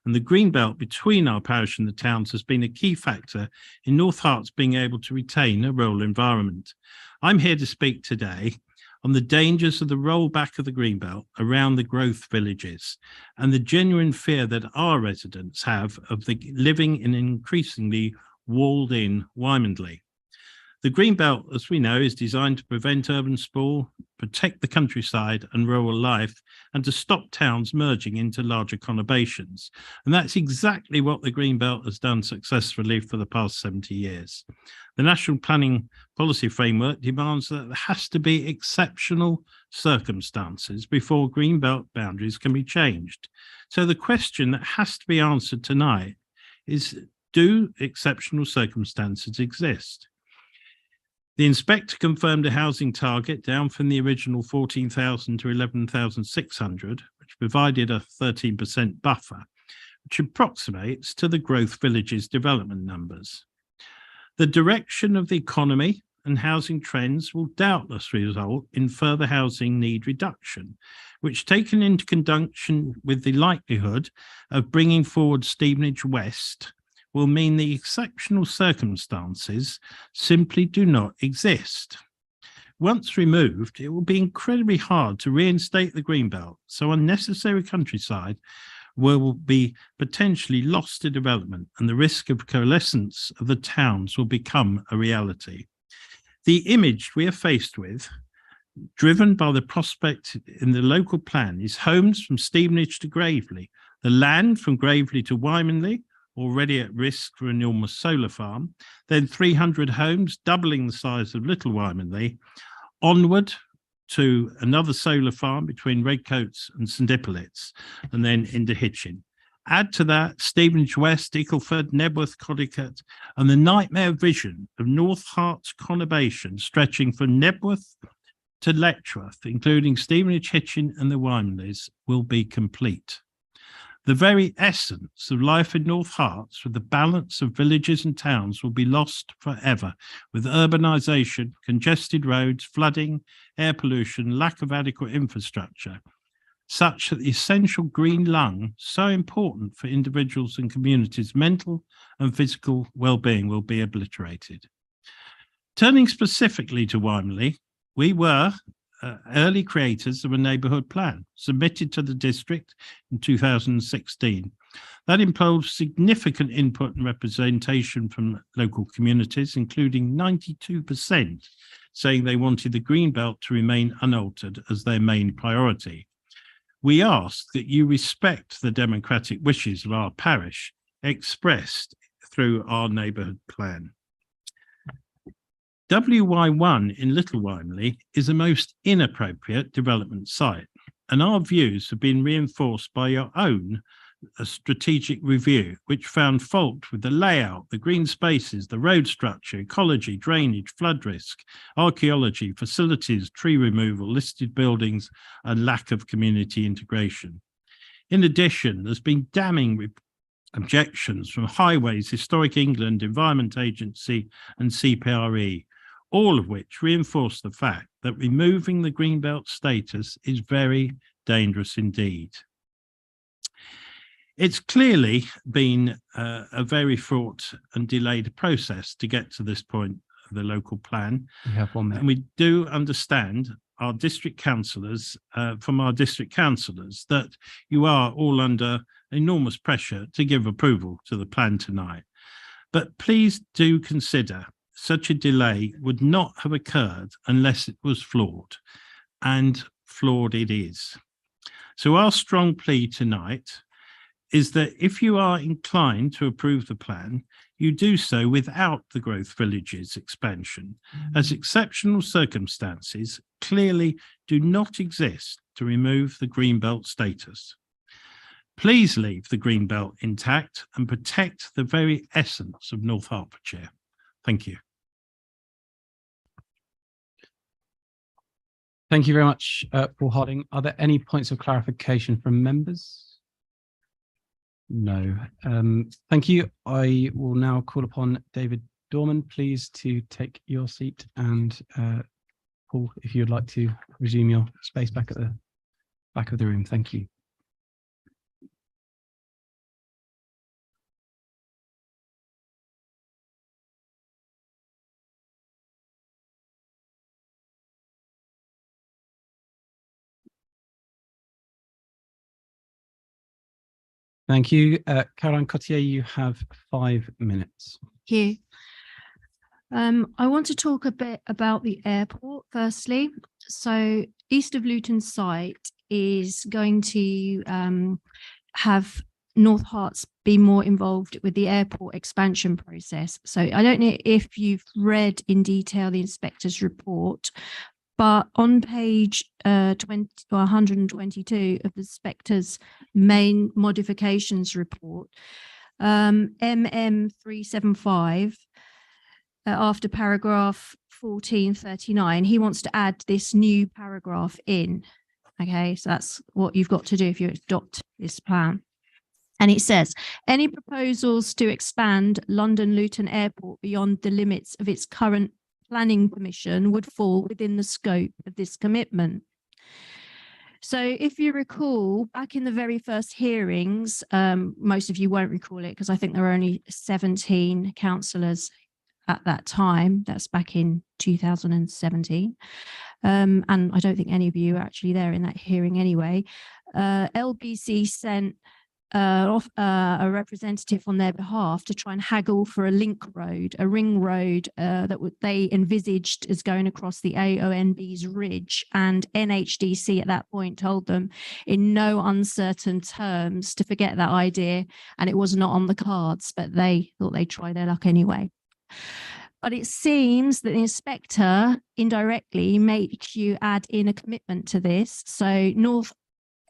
and the green belt between our parish and the towns has been a key factor in North Herts being able to retain a rural environment. I'm here to speak today on the dangers of the rollback of the green belt around the growth villages and the genuine fear that our residents have of living in increasingly walled-in Wymondley. The green belt, as we know, is designed to prevent urban sprawl, protect the countryside and rural life, and to stop towns merging into larger conurbations. And that's exactly what the green belt has done successfully for the past 70 years. The National Planning Policy Framework demands that there has to be exceptional circumstances before green belt boundaries can be changed. So the question that has to be answered tonight is, do exceptional circumstances exist? The inspector confirmed a housing target down from the original 14,000 to 11,600, which provided a 13% buffer, which approximates to the growth villages development numbers. The direction of the economy and housing trends will doubtless result in further housing need reduction, which, taken into conjunction with the likelihood of bringing forward Stevenage West, will mean the exceptional circumstances simply do not exist. Once removed, it will be incredibly hard to reinstate the green belt, so unnecessary countryside will be potentially lost to development and the risk of coalescence of the towns will become a reality. The image we are faced with, driven by the prospect in the local plan, is homes from Stevenage to Gravely, the land from Gravely to Wymondley, already at risk for an enormous solar farm, then 300 homes, doubling the size of Little Wymondley, onward to another solar farm between Redcoats and St Hippolytes, and then into Hitchin. Add to that Stevenage West, Ickleford, Nebworth, Codicat, and the nightmare vision of North Herts conurbation stretching from Nebworth to Letchworth, including Stevenage, Hitchin and the Wymondleys, will be complete. The very essence of life in North Herts, with the balance of villages and towns, will be lost forever, with urbanisation, congested roads, flooding, air pollution, lack of adequate infrastructure, such that the essential green lung, so important for individuals and communities' mental and physical well-being, will be obliterated. Turning specifically to Wymondley, we were early creators of a neighbourhood plan submitted to the district in 2016. That involved significant input and representation from local communities, including 92% saying they wanted the green belt to remain unaltered as their main priority. We ask that you respect the democratic wishes of our parish expressed through our neighbourhood plan. WY1 in Little Wymondley is a most inappropriate development site, and our views have been reinforced by your own strategic review, which found fault with the layout, the green spaces, the road structure, ecology, drainage, flood risk, archaeology, facilities, tree removal, listed buildings, and lack of community integration. In addition, there's been damning objections from Highways, Historic England, Environment Agency, and CPRE, all of which reinforce the fact that removing the greenbelt status is very dangerous indeed. It's clearly been a very fraught and delayed process to get to this point of the local plan. You have 1 minute. And we do understand our district councillors, from our district councillors, that you are all under enormous pressure to give approval to the plan tonight. But please do consider such a delay would not have occurred unless it was flawed, and flawed it is. So our strong plea tonight is that if you are inclined to approve the plan, you do so without the growth villages expansion, as exceptional circumstances clearly do not exist to remove the greenbelt status. Please leave the greenbelt intact and protect the very essence of North Hertfordshire. Thank you. Thank you very much, Paul Harding. Are there any points of clarification from members? No. Thank you. I will now call upon David Dorman, please, to take your seat, and Paul, if you'd like to resume your space back at the back of the room. Thank you. Thank you. Caroline Cottier, you have 5 minutes. Thank you. I want to talk a bit about the airport firstly. So East of Luton site is going to have North Herts be more involved with the airport expansion process. So I don't know if you've read in detail the inspector's report, but on page 122 of the inspector's main modifications report, MM 375, after paragraph 1439, he wants to add this new paragraph in. Okay, so that's what you've got to do if you adopt this plan. And it says, any proposals to expand London Luton Airport beyond the limits of its current planning permission would fall within the scope of this commitment. So if you recall, back in the very first hearings, most of you won't recall it because I think there were only 17 councillors at that time. That's back in 2017. And I don't think any of you were actually there in that hearing anyway. LBC sent a representative on their behalf to try and haggle for a link road, a ring road that they envisaged as going across the AONB's ridge, and NHDC at that point told them in no uncertain terms to forget that idea, and it was not on the cards, but they thought they'd try their luck anyway. But it seems that the inspector indirectly makes you add in a commitment to this. So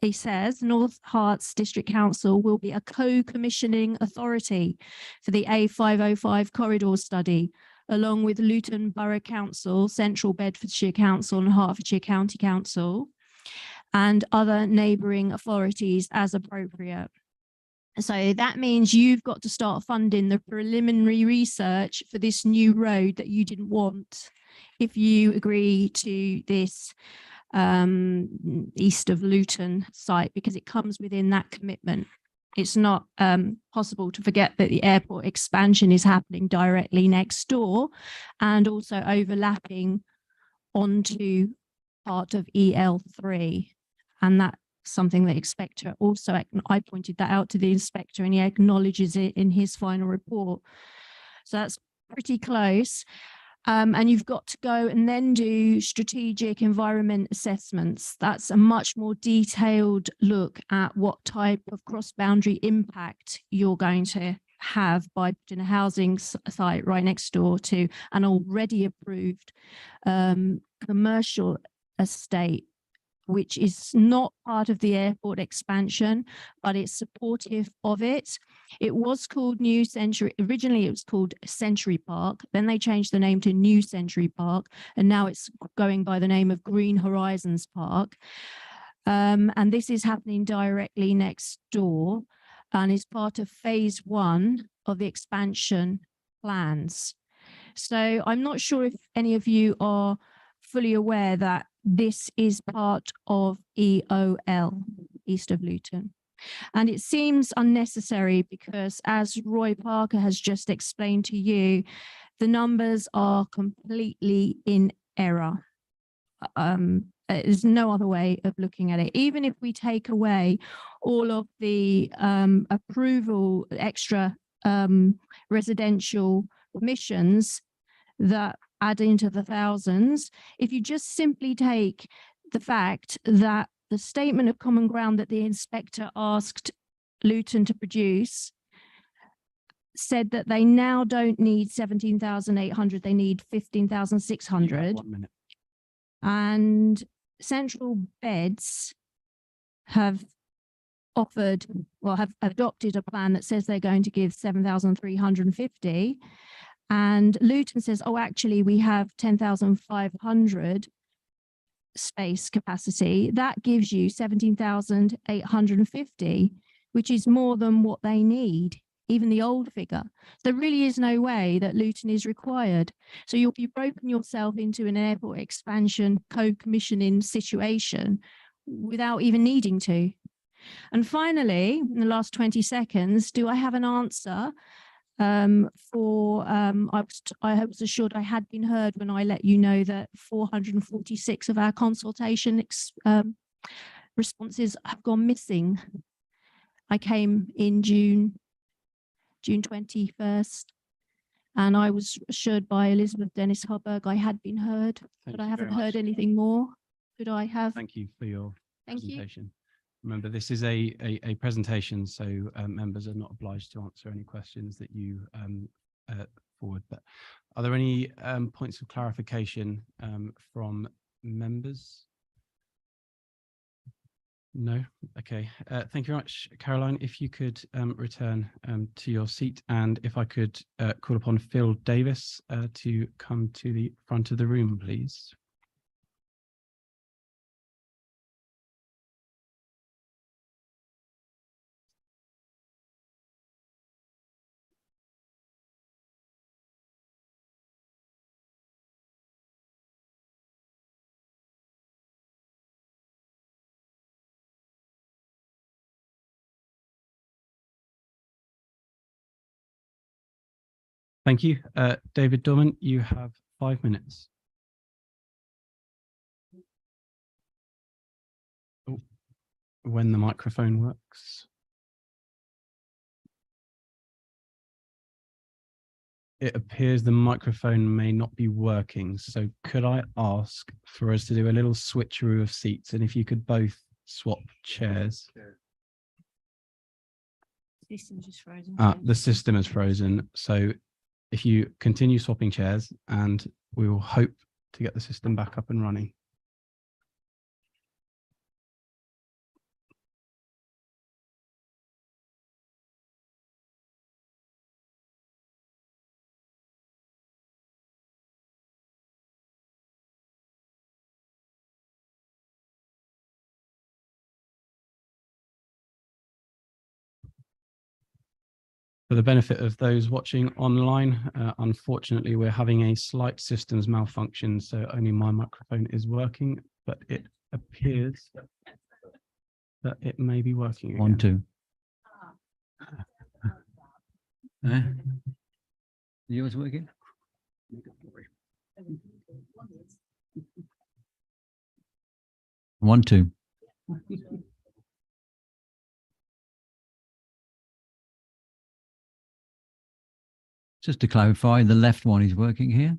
he says North Herts District Council will be a co-commissioning authority for the A505 corridor study, along with Luton Borough Council, Central Bedfordshire Council and Hertfordshire County Council, and other neighbouring authorities as appropriate. So that means you've got to start funding the preliminary research for this new road that you didn't want if you agree to this East of Luton site, because it comes within that commitment. It's not possible to forget that the airport expansion is happening directly next door and also overlapping onto part of EL3. And that's something that inspector also, I pointed that out to the inspector and he acknowledges it in his final report. So that's pretty close. And you've got to go and then do strategic environment assessments. That's a much more detailed look at what type of cross-boundary impact you're going to have by putting a housing site right next door to an already approved commercial estate, which is not part of the airport expansion, but it's supportive of it. It was called New Century. Originally, it was called Century Park. Then they changed the name to New Century Park, and now it's going by the name of Green Horizons Park. And this is happening directly next door and is part of phase 1 of the expansion plans. So I'm not sure if any of you are fully aware that this is part of EOL, East of Luton. And it seems unnecessary because, as Roy Parker has just explained to you, the numbers are completely in error. There's no other way of looking at it. Even if we take away all of the approval, extra residential permissions that add into the thousands, if you just simply take the fact that the statement of common ground that the inspector asked Luton to produce said that they now don't need 17,800, they need 15,600. 1 minute. And Central Beds have offered, well, have adopted a plan that says they're going to give 7,350. And Luton says, oh, actually, we have 10,500 space capacity. That gives you 17,850. which is more than what they need, even the old figure. There really is no way that Luton is required. So you've broken yourself into an airport expansion co-commissioning situation without even needing to. And finally, in the last 20 seconds, do I have an answer I was assured I had been heard when I let you know that 446 of our consultation responses have gone missing. I came in June 21st, and I was assured by Elizabeth Dennis Hobberg I had been heard, but I haven't heard anything more. Could I have? Thank you for your Thank you. presentation. Remember, this is a presentation, so members are not obliged to answer any questions that you forward. But are there any points of clarification from members? No? Okay. Thank you very much, Caroline. If you could return to your seat, and if I could call upon Phil Davis to come to the front of the room, please. Thank you. David Dorman, you have 5 minutes. Oh, when the microphone works. It appears the microphone may not be working, so could I ask for us to do a little switcheroo of seats, and if you could both swap chairs. System just frozen. The system is frozen, so if you continue swapping chairs, and we will hope to get the system back up and running. For the benefit of those watching online, unfortunately, we're having a slight systems malfunction, so only my microphone is working, but it appears that it may be working again. 1, 2. Yours working? 1, 2. Just to clarify, the left one is working here.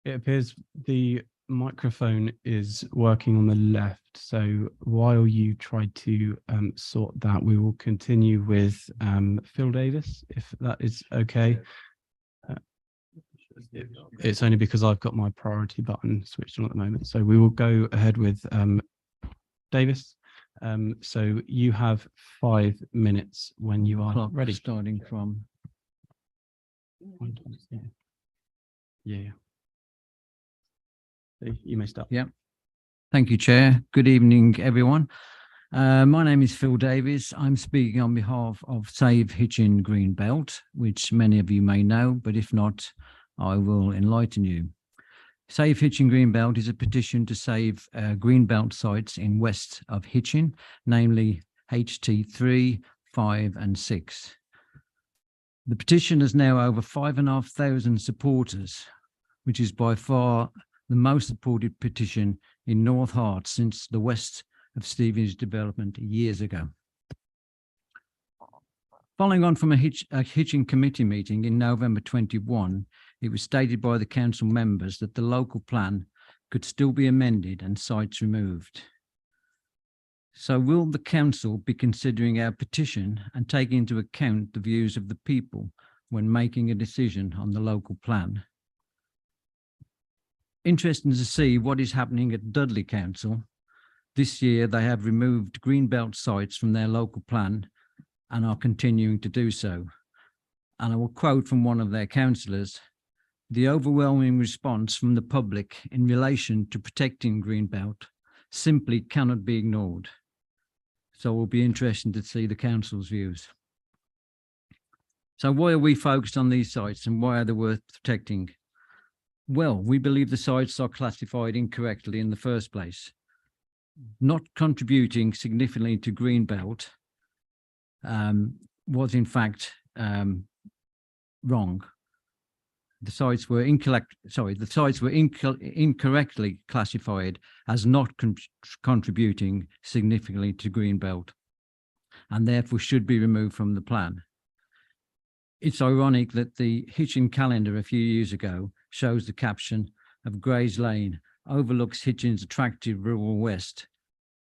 It appears the microphone is working on the left. So while you try to sort that, we will continue with Phil Davis, if that is okay. It's only because I've got my priority button switched on at the moment. So we will go ahead with Davis. So you have 5 minutes when you are Clock ready. starting from. Yeah. You may start. Yeah. Thank you, Chair. Good evening, everyone. My name is Phil Davis. I'm speaking on behalf of Save Hitchin Greenbelt, which many of you may know, but if not, I will enlighten you. Save Hitchin Greenbelt is a petition to save greenbelt sites in west of Hitchin, namely HT3, 5 and 6. The petition has now over 5,500 supporters, which is by far the most supported petition in North Hart since the West of Stevenage development years ago. Following on from a Hitchin committee meeting in November 21, it was stated by the council members that the local plan could still be amended and sites removed. So will the council be considering our petition and taking into account the views of the people when making a decision on the local plan? Interesting to see what is happening at Dudley Council. This year, they have removed greenbelt sites from their local plan and are continuing to do so. And I will quote from one of their councillors: "The overwhelming response from the public in relation to protecting greenbelt simply cannot be ignored." So it will be interesting to see the council's views. So why are we focused on these sites and why are they worth protecting? Well, we believe the sites are classified incorrectly in the first place. Not contributing significantly to greenbelt was in fact wrong. The sites were incorrectly classified as not contributing significantly to greenbelt, and therefore should be removed from the plan. It's ironic that the Hitchin calendar a few years ago shows the caption of Grays Lane overlooks Hitchin's attractive rural west.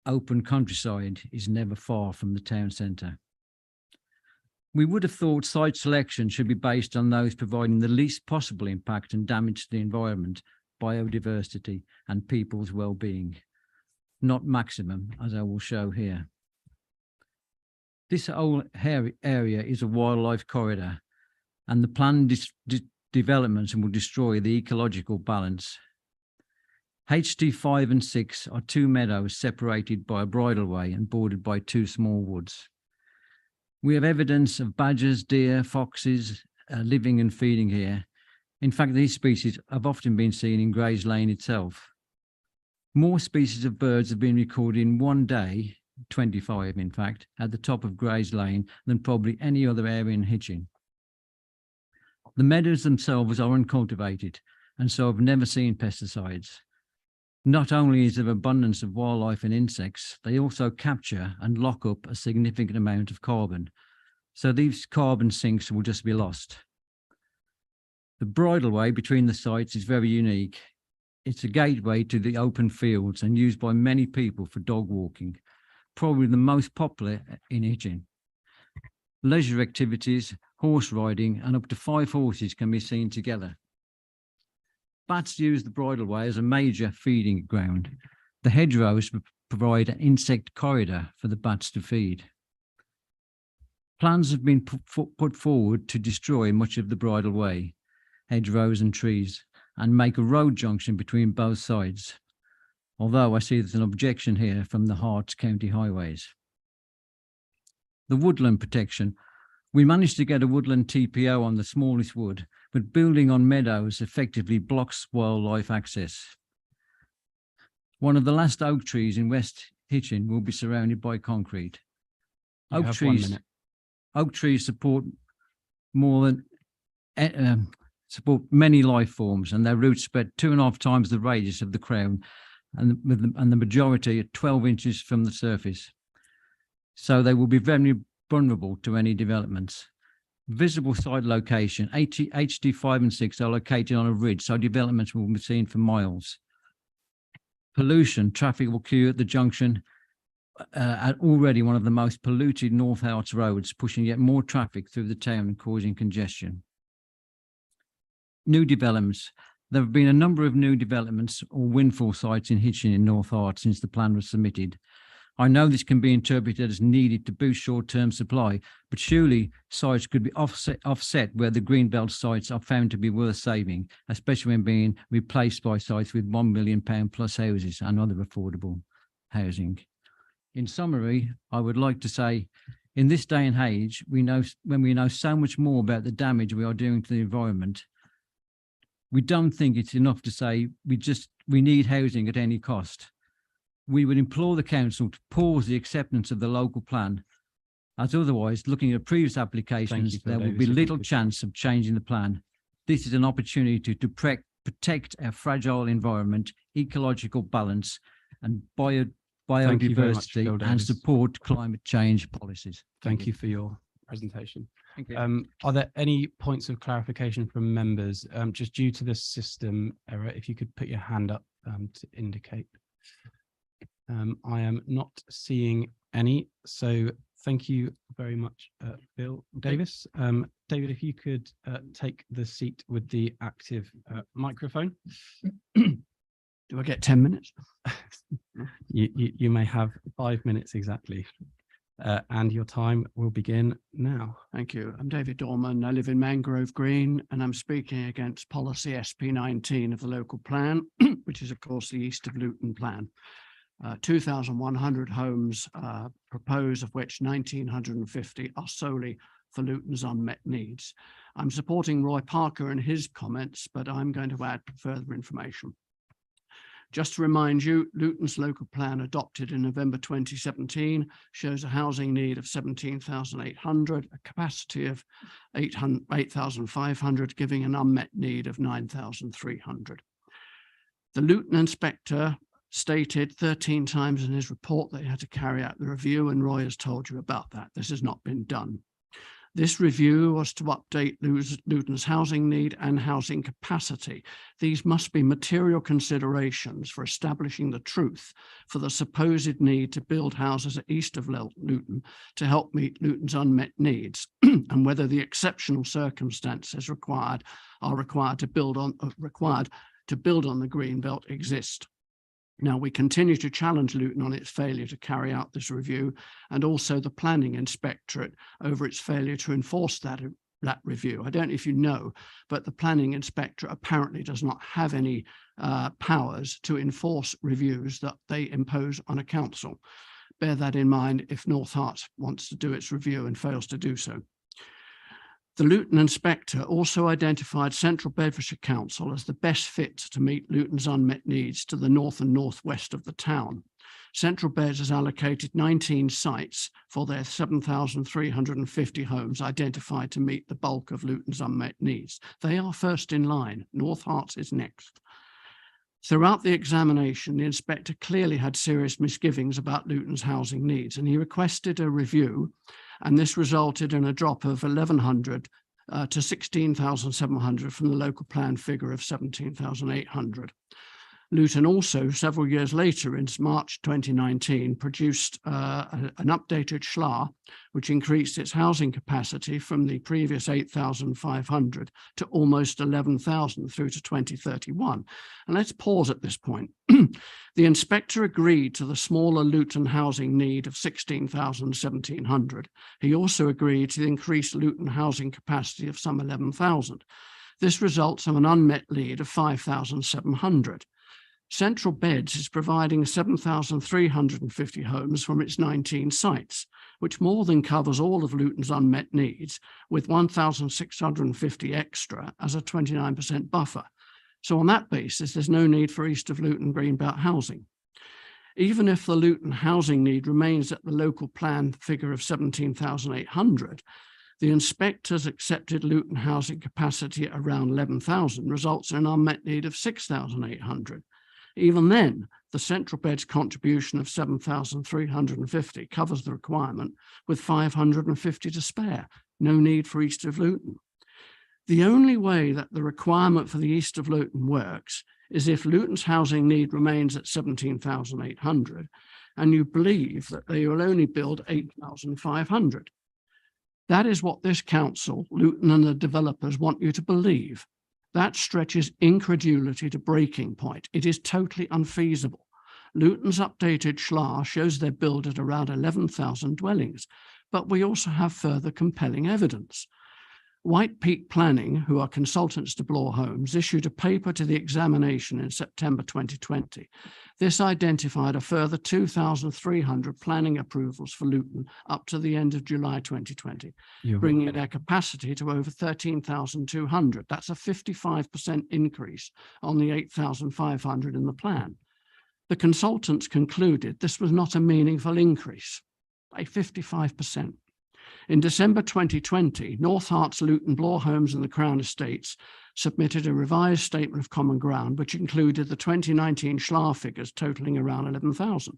Open countryside is never far from the town centre. We would have thought site selection should be based on those providing the least possible impact and damage to the environment, biodiversity, and people's well-being, not maximum, as I will show here. This whole area is a wildlife corridor, and the planned developments will destroy the ecological balance. HT 5 and 6 are two meadows separated by a bridleway and bordered by two small woods. We have evidence of badgers, deer, foxes living and feeding here. In fact, these species have often been seen in Grays Lane itself. More species of birds have been recorded in one day, 25 in fact, at the top of Grays Lane than probably any other area in Hitchin. The meadows themselves are uncultivated and so have never seen pesticides. Not only is there abundance of wildlife and insects, they also capture and lock up a significant amount of carbon. So these carbon sinks will just be lost. The bridleway between the sites is very unique. It's a gateway to the open fields and used by many people for dog walking, probably the most popular in Hitchin. Leisure activities, horse riding, and up to 5 horses can be seen together. Bats use the bridleway as a major feeding ground. The hedgerows provide an insect corridor for the bats to feed. Plans have been put forward to destroy much of the bridleway, hedgerows and trees, and make a road junction between both sides. Although I see there's an objection here from the Herts County Highways. The woodland protection. We managed to get a woodland TPO on the smallest wood, but building on meadows effectively blocks wildlife access. One of the last oak trees in West Hitchin will be surrounded by concrete. Oak trees support support many life forms, and their roots spread 2.5 times the radius of the crown, and the majority at 12 inches from the surface. So they will be very vulnerable to any developments. Visible site location, HT 5 and 6 are located on a ridge, so developments will be seen for miles. Pollution, traffic will queue at the junction at already one of the most polluted North Herts roads, pushing yet more traffic through the town and causing congestion. New developments. There have been a number of new developments or windfall sites in Hitchin in North Herts since the plan was submitted. I know this can be interpreted as needed to boost short-term supply, but surely sites could be offset where the greenbelt sites are found to be worth saving, especially when being replaced by sites with £1 million plus houses and other affordable housing. In summary, I would like to say, in this day and age, when we know so much more about the damage we are doing to the environment, we don't think it's enough to say we need housing at any cost. We would implore the council to pause the acceptance of the local plan, as otherwise, looking at previous applications, there will be little chance of changing the plan. This is an opportunity to protect our fragile environment, ecological balance, and Thank you very much, biodiversity Phil and Davis. support climate change policies. Thank you for your presentation. Thank you. Are there any points of clarification from members? Just due to the system error, if you could put your hand up to indicate. I am not seeing any, so thank you very much, Bill Davis. David, if you could take the seat with the active microphone. Do I get 10 minutes? You may have 5 minutes exactly. And your time will begin now. Thank you. I'm David Dorman. I live in Mangrove Green, and I'm speaking against policy SP19 of the local plan, which is, of course, the East of Luton plan. 2,100 homes proposed, of which 1,950 are solely for Luton's unmet needs. I'm supporting Roy Parker in his comments, but I'm going to add further information. Just to remind you, Luton's local plan adopted in November 2017 shows a housing need of 17,800, a capacity of 8,500, giving an unmet need of 9,300. The Luton inspector stated 13 times in his report that he had to carry out the review, and Roy has told you about that. This has not been done. This review was to update Luton's housing need and housing capacity. These must be material considerations for establishing the truth for the supposed need to build houses at east of Luton to help meet Luton's unmet needs, and whether the exceptional circumstances are required to build on the green belt exist. Now, we continue to challenge Luton on its failure to carry out this review, and also the planning inspectorate over its failure to enforce that review. I don't know if you know, but the planning inspectorate apparently does not have any powers to enforce reviews that they impose on a council. Bear that in mind if North Herts wants to do its review and fails to do so. The Luton inspector also identified Central Bedfordshire Council as the best fit to meet Luton's unmet needs to the north and northwest of the town. Central Beds has allocated 19 sites for their 7,350 homes identified to meet the bulk of Luton's unmet needs. They are first in line. North Herts is next. Throughout the examination, the inspector clearly had serious misgivings about Luton's housing needs, and he requested a review, and this resulted in a drop of 1,100 to 16,700 from the local plan figure of 17,800. Luton also, several years later, in March 2019, produced an updated SHLA, which increased its housing capacity from the previous 8,500 to almost 11,000 through to 2031. And let's pause at this point. The inspector agreed to the smaller Luton housing need of 16,1700. He also agreed to the increased Luton housing capacity of some 11,000. This results in an unmet need of 5,700. Central Beds is providing 7,350 homes from its 19 sites, which more than covers all of Luton's unmet needs, with 1,650 extra as a 29% buffer. So on that basis, there's no need for east of Luton Greenbelt housing. Even if the Luton housing need remains at the local plan figure of 17,800, the inspectors accepted Luton housing capacity at around 11,000 results in an unmet need of 6,800. Even then, the Central Beds contribution of 7,350 covers the requirement with 550 to spare. No need for east of Luton. The only way that the requirement for the east of Luton works is if Luton's housing need remains at 17,800 and you believe that they will only build 8,500. That is what this council, Luton and the developers, want you to believe. That stretches incredulity to breaking point. It is totally unfeasible. Luton's updated SHLA shows their build at around 11,000 dwellings, but we also have further compelling evidence. White Peak Planning, who are consultants to Bloor Homes, issued a paper to the examination in September 2020. This identified a further 2,300 planning approvals for Luton up to the end of July 2020, bringing their capacity to over 13,200. That's a 55% increase on the 8,500 in the plan. The consultants concluded this was not a meaningful increase, by 55%. In December 2020, North Herts, Luton, Bloor Homes and the Crown Estates submitted a revised statement of common ground, which included the 2019 SHLA figures totaling around 11,000.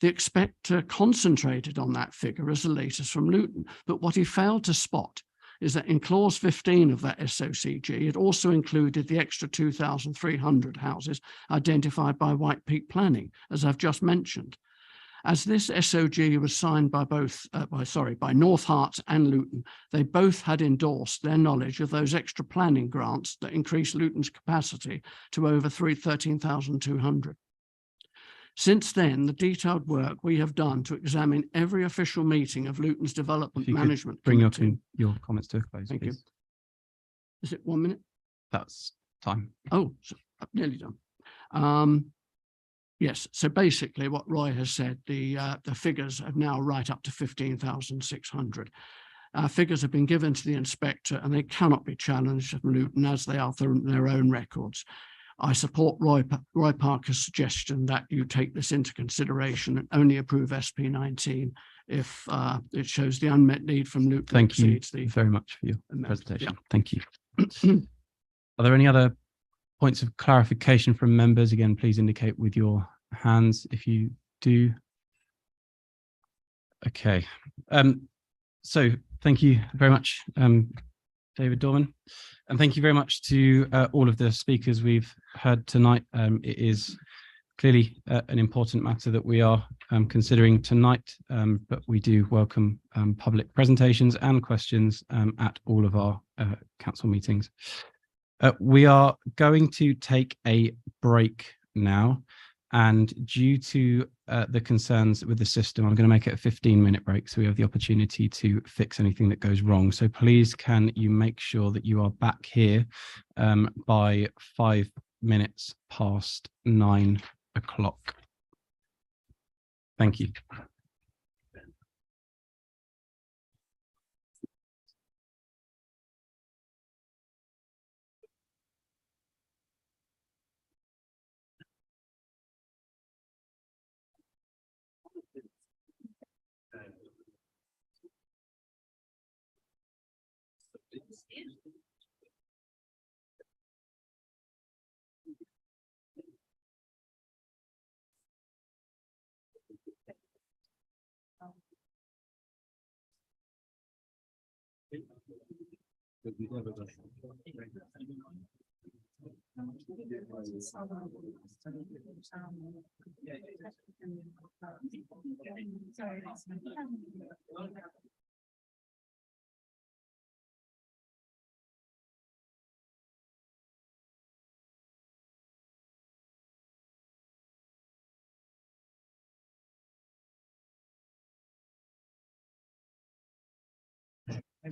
The inspector concentrated on that figure as the latest from Luton, but what he failed to spot is that in clause 15 of that SOCG, it also included the extra 2,300 houses identified by White Peak Planning, as I've just mentioned. As this SOG was signed by by North Herts and Luton, they both had endorsed their knowledge of those extra planning grants that increased Luton's capacity to over 13,200. Since then, the detailed work we have done to examine every official meeting of Luton's Development If you could Management bring Committee. your comments to a close, Thank you. please. Is it 1 minute? That's time. Oh, so I'm nearly done. Yes, so basically what Roy has said, the figures are now right up to 15,600. Figures have been given to the inspector and they cannot be challenged from Luton as they are from their own records. I support Roy Parker's suggestion that you take this into consideration and only approve SP19 if it shows the unmet need from Luton. Thank you exceeds the very much for your amount. presentation. Thank you. Are there any other points of clarification from members? Again, please indicate with your hands if you do. Okay. So thank you very much, David Dorman. And thank you very much to all of the speakers we've heard tonight. It is clearly an important matter that we are considering tonight, but we do welcome public presentations and questions at all of our council meetings. We are going to take a break now, and due to the concerns with the system, I'm going to make it a 15-minute break so we have the opportunity to fix anything that goes wrong. So please can you make sure that you are back here by 5 minutes past 9 o'clock. Thank you.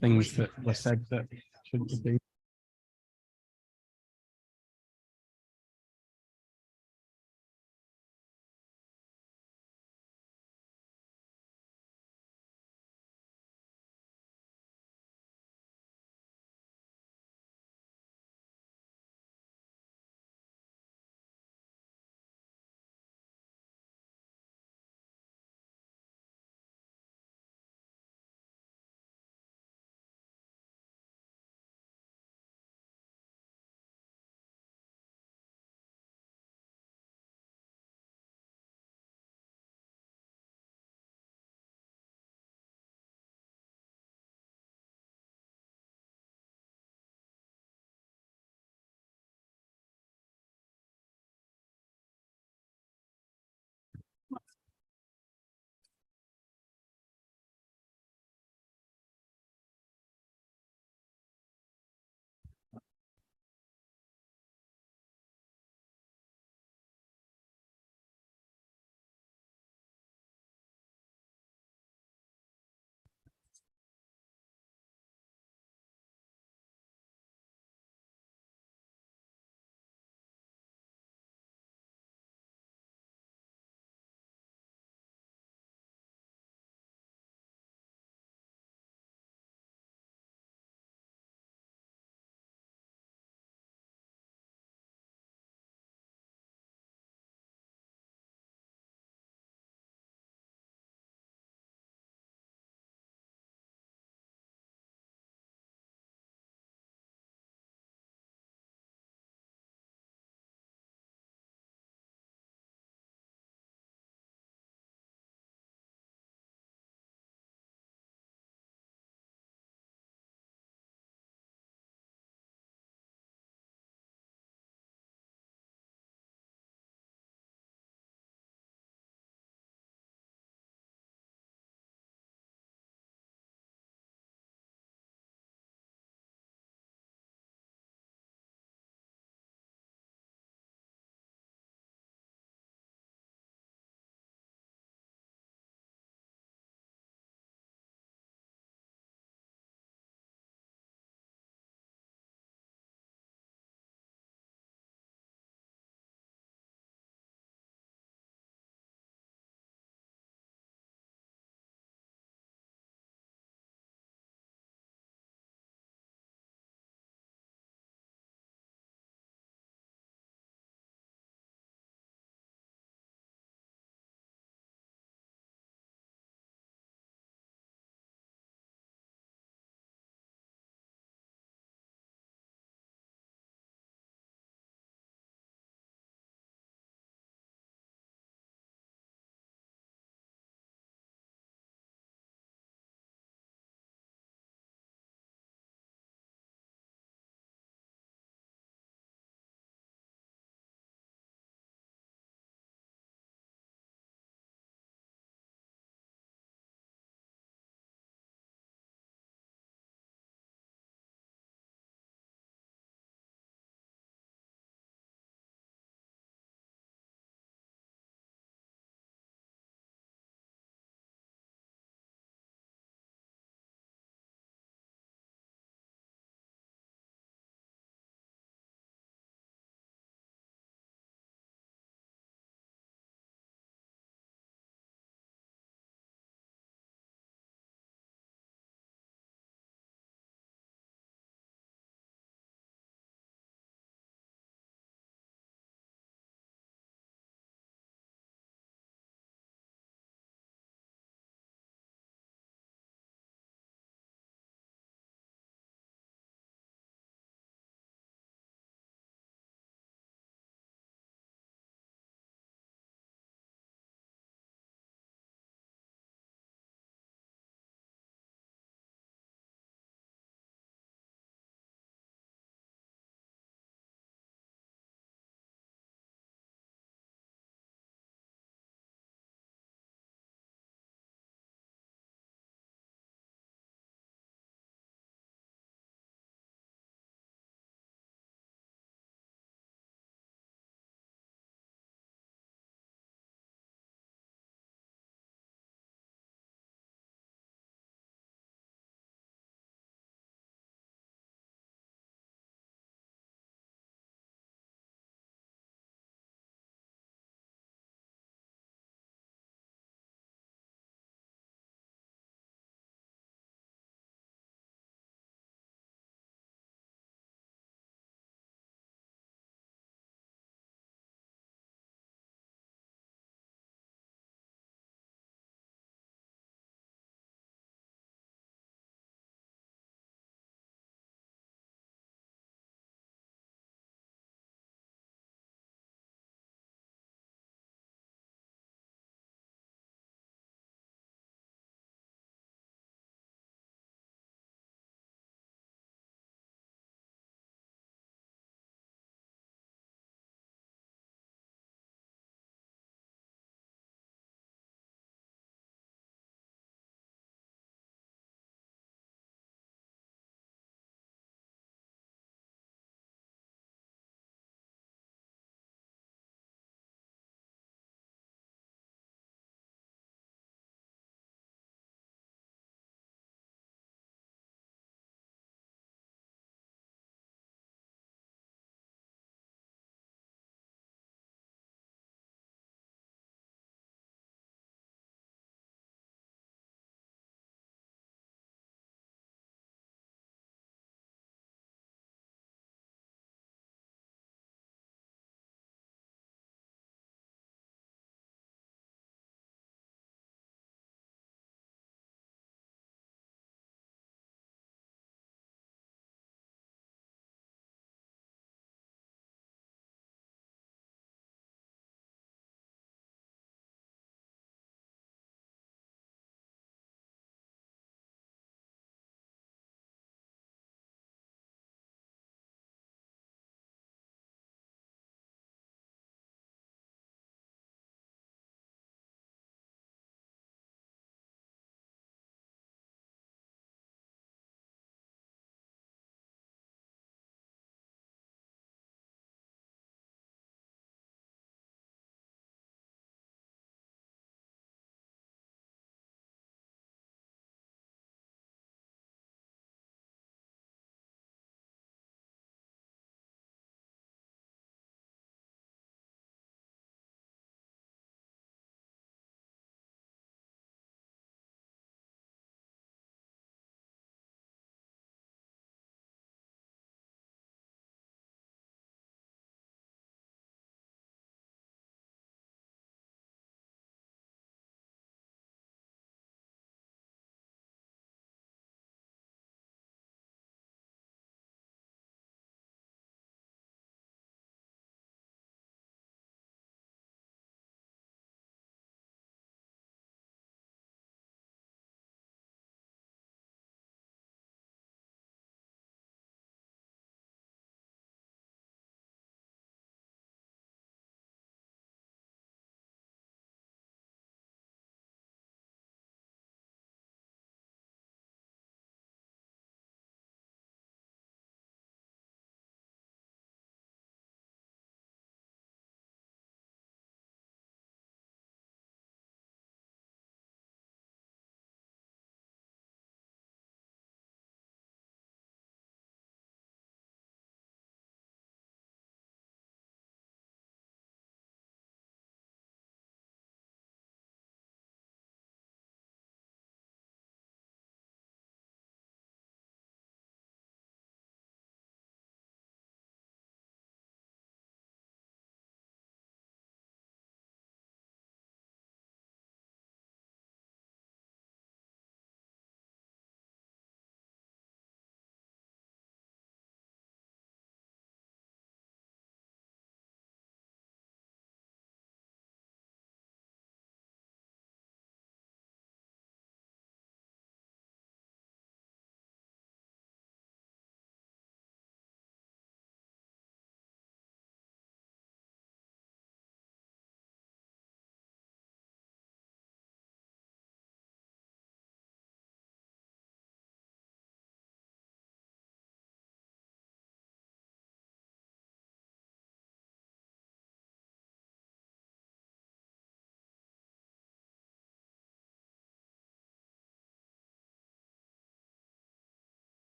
Things that were said that shouldn't be.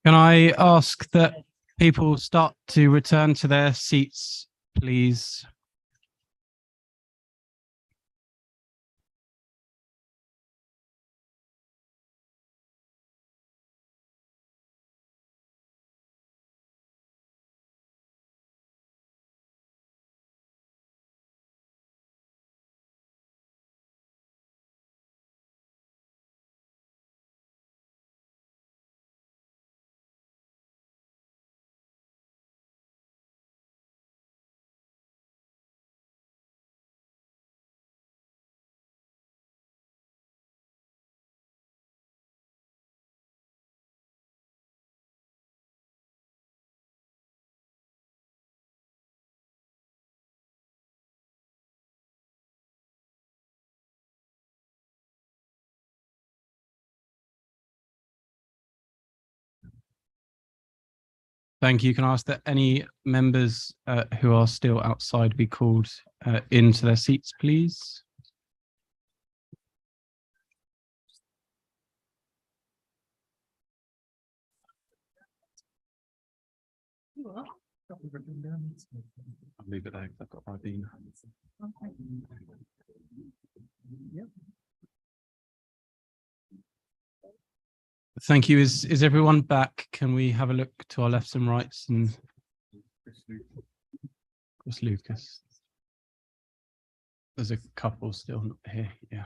Can I ask that people start to return to their seats, please? Thank you. Can I ask that any members who are still outside be called into their seats, please? I'll leave it there because I've got my bean. Thank you. Is everyone back? Can we have a look to our lefts and rights and Chris Lucas? There's a couple still not here. Yeah.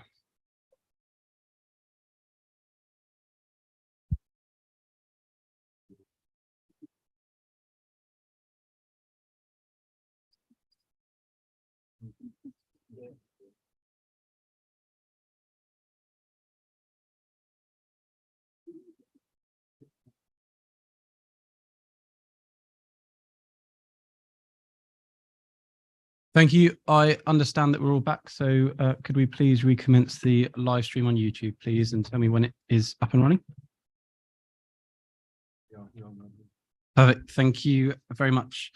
Thank you. I understand that we're all back. So could we please recommence the live stream on YouTube, please, and tell me when it is up and running? Perfect. Thank you very much.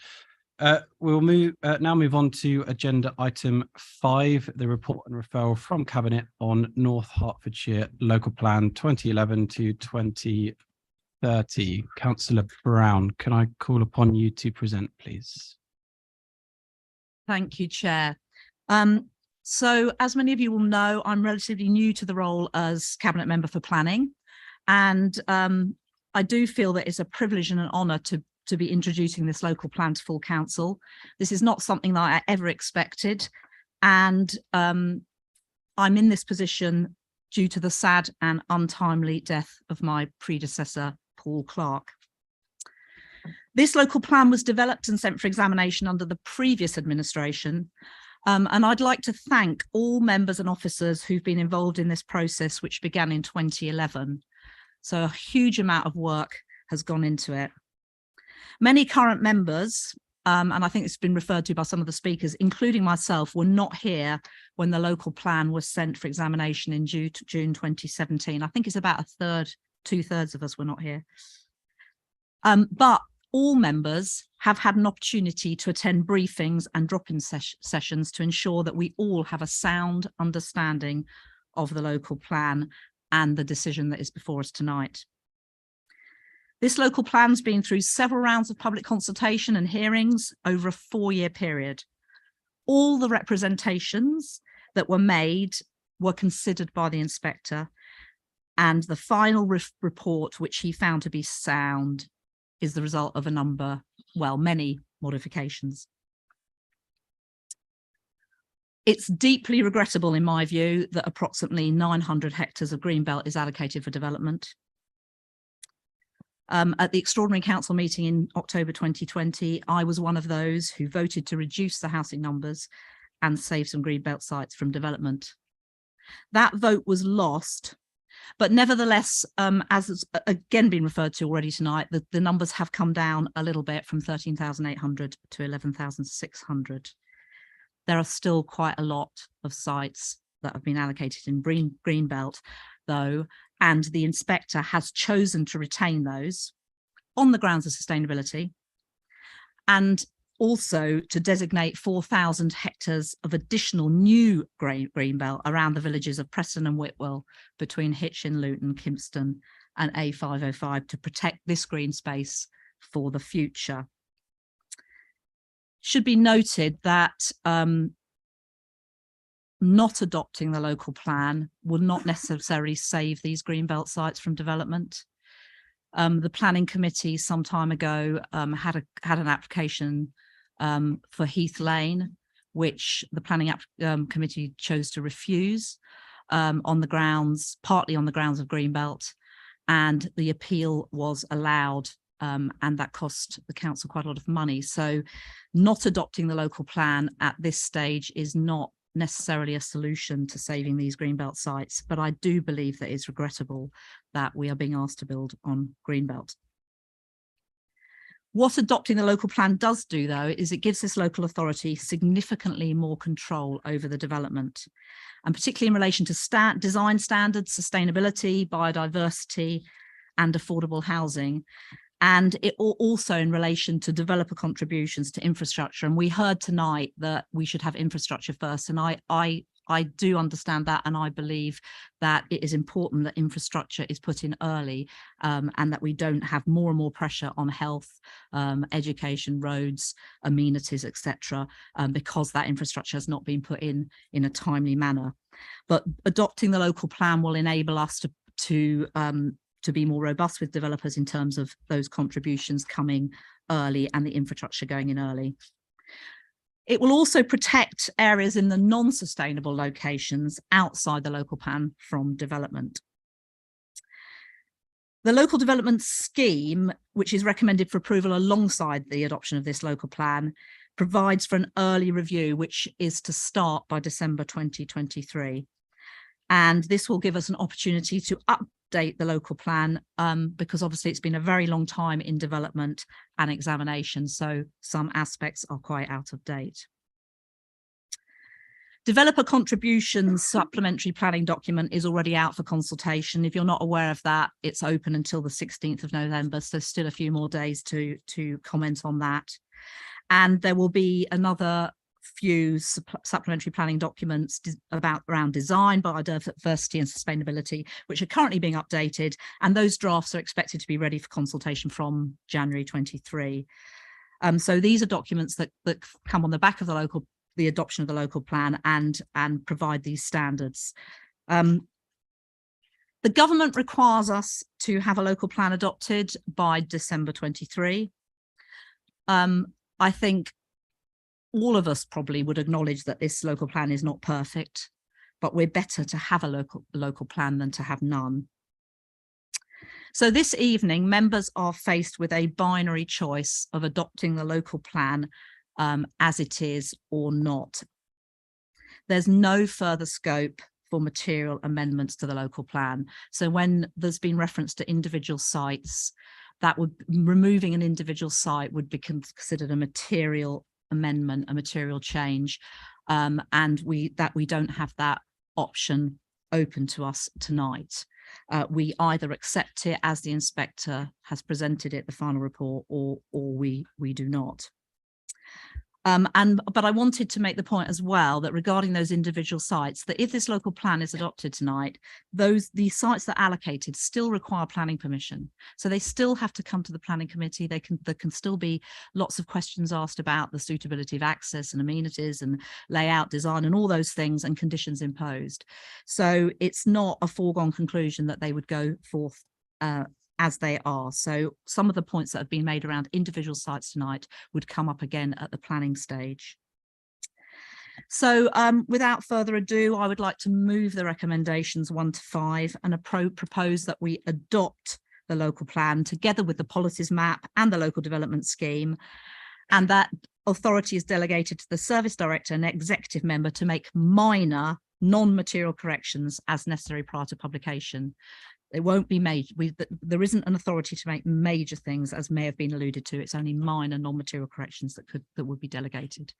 We'll now move on to agenda item 5, the report and referral from Cabinet on North Hertfordshire Local Plan 2011 to 2030. Councillor Brown, can I call upon you to present, please? Thank you, Chair. So as many of you will know, I'm relatively new to the role as Cabinet Member for Planning, and I do feel that it's a privilege and an honour to be introducing this local plan to full council. This is not something that I ever expected, and I'm in this position due to the sad and untimely death of my predecessor, Paul Clark. This local plan was developed and sent for examination under the previous administration, and I'd like to thank all members and officers who've been involved in this process, which began in 2011. So a huge amount of work has gone into it. Many current members, and I think it's been referred to by some of the speakers, including myself, were not here when the local plan was sent for examination in June 2017. I think it's about two-thirds of us were not here. But all members have had an opportunity to attend briefings and drop-in sessions to ensure that we all have a sound understanding of the local plan and the decision that is before us tonight. This local plan's been through several rounds of public consultation and hearings over a 4-year period. All the representations that were made were considered by the inspector, and the final report, which he found to be sound, is the result of many modifications. It's deeply regrettable, in my view, that approximately 900 hectares of greenbelt is allocated for development. At the extraordinary council meeting in October 2020, I was one of those who voted to reduce the housing numbers and save some greenbelt sites from development. That vote was lost, but nevertheless, as has again been referred to already tonight, the numbers have come down a little bit from 13,800 to 11,600. There are still quite a lot of sites that have been allocated in greenbelt, though, and the inspector has chosen to retain those on the grounds of sustainability, and also to designate 4,000 hectares of additional new greenbelt around the villages of Preston and Whitwell, between Hitchin, Luton, Kimpston and A505 to protect this green space for the future. Should be noted that not adopting the local plan would not necessarily save these greenbelt sites from development. The planning committee some time ago had an application for Heath Lane, which the planning committee chose to refuse on the grounds, partly on the grounds of greenbelt, and the appeal was allowed, and that cost the council quite a lot of money. So not adopting the local plan at this stage is not necessarily a solution to saving these greenbelt sites, but I do believe that it's regrettable that we are being asked to build on greenbelt. What adopting the local plan does do, though, is it gives this local authority significantly more control over the development, and particularly in relation to design standards, sustainability, biodiversity, and affordable housing. And it also in relation to developer contributions to infrastructure. And we heard tonight that we should have infrastructure first. And I do understand that. And I believe that it is important that infrastructure is put in early, and that we don't have more and more pressure on health, education, roads, amenities, etc., because that infrastructure has not been put in a timely manner. But adopting the local plan will enable us to be more robust with developers in terms of those contributions coming early and the infrastructure going in early. It will also protect areas in the non-sustainable locations outside the local plan from development. The local development scheme, which is recommended for approval alongside the adoption of this local plan, provides for an early review, which is to start by December 2023. And this will give us an opportunity to update the local plan, because obviously it's been a very long time in development and examination, so some aspects are quite out of date. Developer contributions supplementary planning document is already out for consultation. If you're not aware of that, it's open until the 16th of November, so there's still a few more days to comment on that. And there will be another few supplementary planning documents around design, biodiversity and sustainability, which are currently being updated, and those drafts are expected to be ready for consultation from January 23. So these are documents that come on the back of the adoption of the local plan and provide these standards. The government requires us to have a local plan adopted by December 23. I think all of us probably would acknowledge that this local plan is not perfect, but we're better to have a local plan than to have none. So this evening, members are faced with a binary choice of adopting the local plan as it is or not. There's no further scope for material amendments to the local plan. So when there's been reference to individual sites, removing an individual site would be considered a material amendment, a material change, and we don't have that option open to us tonight. We either accept it as the inspector has presented it, the final report, or we do not. But I wanted to make the point as well that regarding those individual sites, that if this local plan is adopted tonight, these sites that are allocated still require planning permission. So they still have to come to the planning committee. There can still be lots of questions asked about the suitability of access and amenities and layout design and all those things and conditions imposed. So it's not a foregone conclusion that they would go forth as they are. So some of the points that have been made around individual sites tonight would come up again at the planning stage. So without further ado, I would like to move the recommendations 1 to 5 and propose that we adopt the local plan together with the policies map and the local development scheme, and that authority is delegated to the service director and executive member to make minor non-material corrections as necessary prior to publication. It won't be major. There isn't an authority to make major things, as may have been alluded to. It's only minor non-material corrections that would be delegated.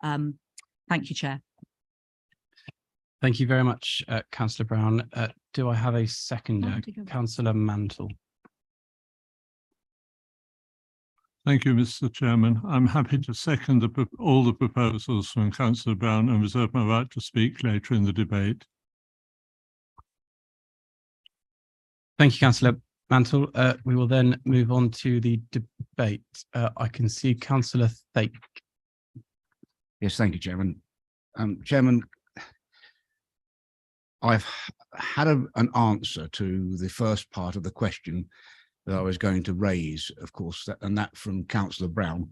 Thank you, Chair. Thank you very much, Councillor Brown. Do I have a seconder? Councillor Mantle. Thank you, Mr. Chairman. I'm happy to second all the proposals from Councillor Brown and reserve my right to speak later in the debate. Thank you, Councillor. Mantle. We will then move on to the debate. I can see Councillor Thake. Yes, thank you, Chairman. Chairman, I've had an answer to the first part of the question that I was going to raise, of course, and that from Councillor Brown,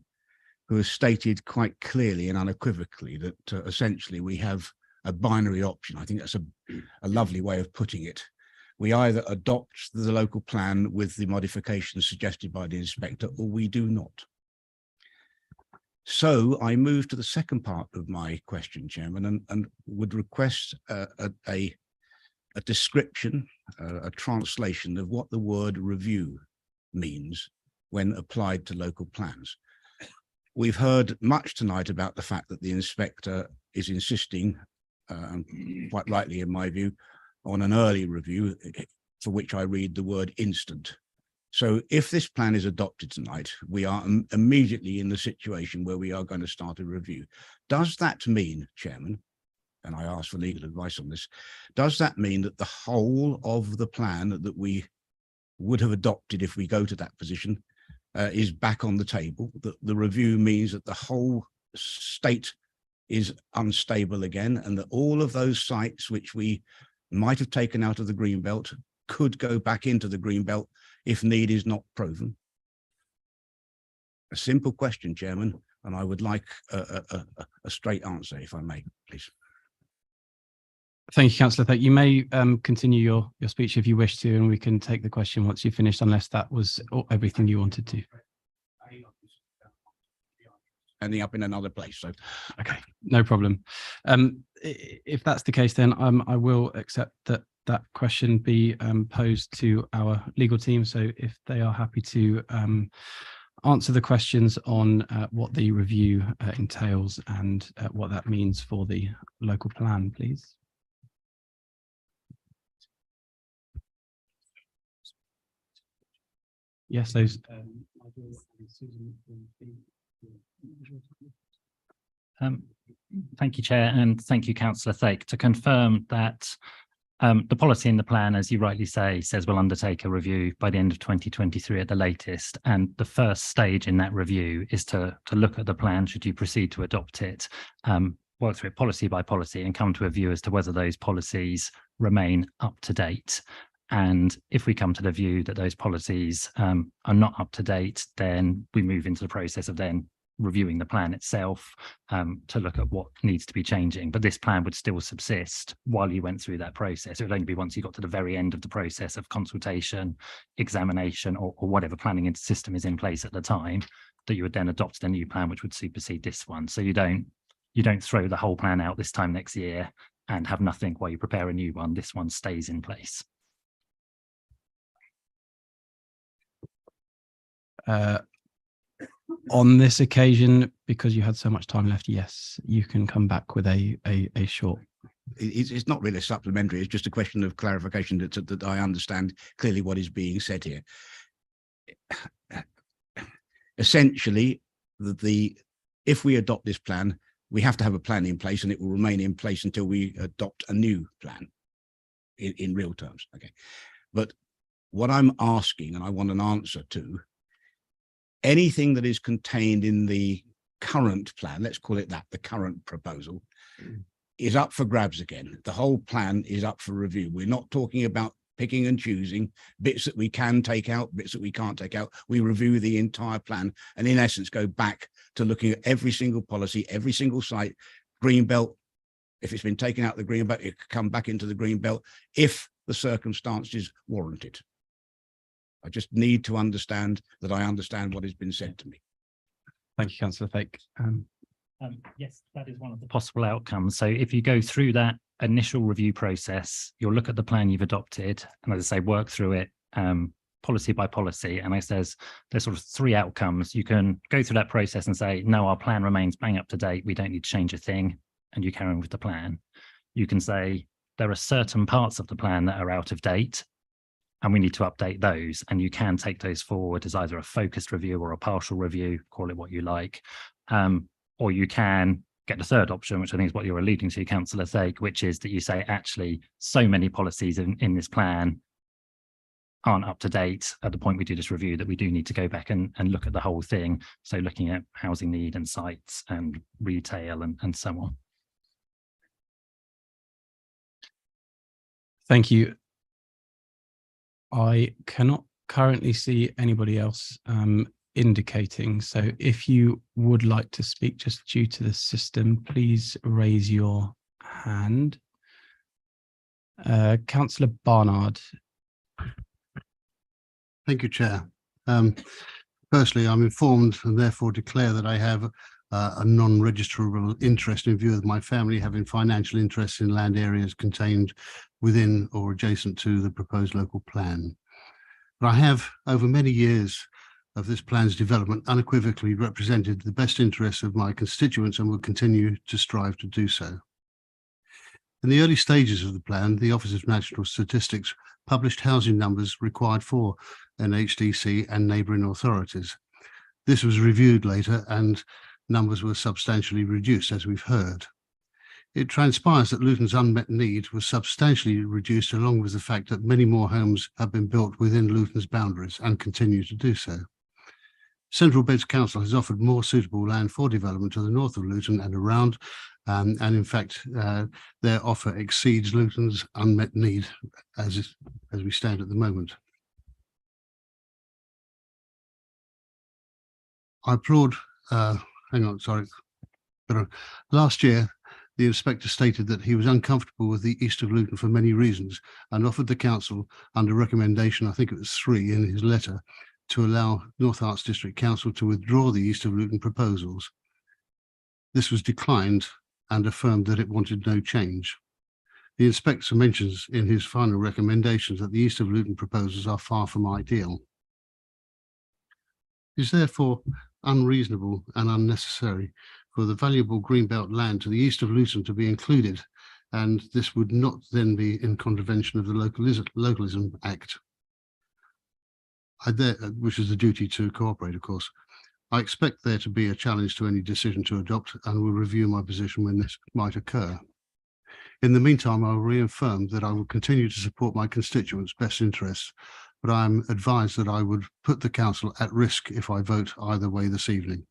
who has stated quite clearly and unequivocally that essentially we have a binary option. I think that's a lovely way of putting it. We either adopt the local plan with the modifications suggested by the inspector, or we do not. So I move to the second part of my question, Chairman, and would request a description, a translation of what the word review means when applied to local plans. We've heard much tonight about the fact that the inspector is insisting, quite rightly in my view, on an early review, for which I read the word instant. So if this plan is adopted tonight, we are immediately in the situation where we are going to start a review. Does that mean, Chairman, and I ask for legal advice on this, does that mean that the whole of the plan that we would have adopted if we go to that position is back on the table? That the review means that the whole state is unstable again, and that all of those sites which we might have taken out of the Greenbelt could go back into the Greenbelt if need is not proven? A simple question, Chairman, and I would like a straight answer, if I may, please. Thank you, Councillor Thake. You may continue your speech if you wish to, and we can take the question once you've finished, unless that was everything you wanted to. Ending up in another place. So, okay, no problem. If that's the case, then I will accept that question be posed to our legal team. So if they are happy to answer the questions on what the review entails and what that means for the local plan, please. Yes, those. Thank you, Chair, and thank you, Councillor Thake. To confirm that the policy in the plan, as you rightly say, says we'll undertake a review by the end of 2023 at the latest. And the first stage in that review is to look at the plan, should you proceed to adopt it, work through it policy by policy and come to a view as to whether those policies remain up to date. And if we come to the view that those policies are not up to date, then we move into the process of then reviewing the plan itself to look at what needs to be changing. But this plan would still subsist while you went through that process. It would only be once you got to the very end of the process of consultation, examination, or whatever planning system is in place at the time, that you would then adopt a new plan which would supersede this one. So you don't throw the whole plan out this time next year and have nothing while you prepare a new one. This one stays in place. On this occasion, because you had so much time left, yes, you can come back with a short. It's not really a supplementary, it's just a question of clarification that I understand clearly what is being said here. Essentially, if we adopt this plan, we have to have a plan in place, and it will remain in place until we adopt a new plan in real terms. Okay, but what I'm asking, and I want an answer to, anything that is contained in the current plan, let's call it that, the current proposal, is up for grabs again. The whole plan is up for review. We're not talking about picking and choosing bits that we can take out, bits that we can't take out. We review the entire plan and in essence go back to looking at every single policy, every single site, Greenbelt. If it's been taken out of the Greenbelt, it could come back into the Greenbelt if the circumstances warrant it. I just need to understand that I understand what has been said to me. Thank you, Councillor Thake. Yes, that is one of the possible outcomes. So if you go through that initial review process, you'll look at the plan you've adopted, and as I say, work through it policy by policy. And I says there's sort of three outcomes. You can go through that process and say, no, our plan remains bang up to date. We don't need to change a thing, and you carry on with the plan. You can say there are certain parts of the plan that are out of date, and we need to update those, and you can take those forward as either a focused review or a partial review, call it what you like. Or you can get the third option, which I think is what you're alluding to, Councillor Thake, which is that you say, actually, so many policies in this plan aren't up to date at the point we do this review, that we do need to go back and look at the whole thing. So looking at housing need and sites and retail and so on. Thank you. I cannot currently see anybody else indicating. So if you would like to speak just due to the system, please raise your hand. Councillor Barnard. Thank you, Chair. Firstly, I'm informed and therefore declare that I have a non-registrable interest in view of my family having financial interests in land areas contained within or adjacent to the proposed local plan. But I have, over many years of this plan's development, unequivocally represented the best interests of my constituents and will continue to strive to do so. In the early stages of the plan, the Office of National Statistics published housing numbers required for NHDC and neighbouring authorities. This was reviewed later and numbers were substantially reduced, as we've heard. It transpires that Luton's unmet need was substantially reduced, along with the fact that many more homes have been built within Luton's boundaries and continue to do so. Central Beds Council has offered more suitable land for development to the north of Luton and around, and in fact, their offer exceeds Luton's unmet need as we stand at the moment. I applaud, last year, the inspector stated that he was uncomfortable with the east of Luton for many reasons and offered the council, under recommendation, I think it was 3 in his letter, to allow North Herts District Council to withdraw the east of Luton proposals. This was declined and affirmed that it wanted no change. The inspector mentions in his final recommendations that the east of Luton proposals are far from ideal. It is therefore unreasonable and unnecessary for the valuable greenbelt land to the east of Luton to be included, and this would not then be in contravention of the Localism Act, which is the duty to cooperate, of course. I expect there to be a challenge to any decision to adopt and will review my position when this might occur. In the meantime, I will reaffirm that I will continue to support my constituents' best interests, but I am advised that I would put the council at risk if I vote either way this evening.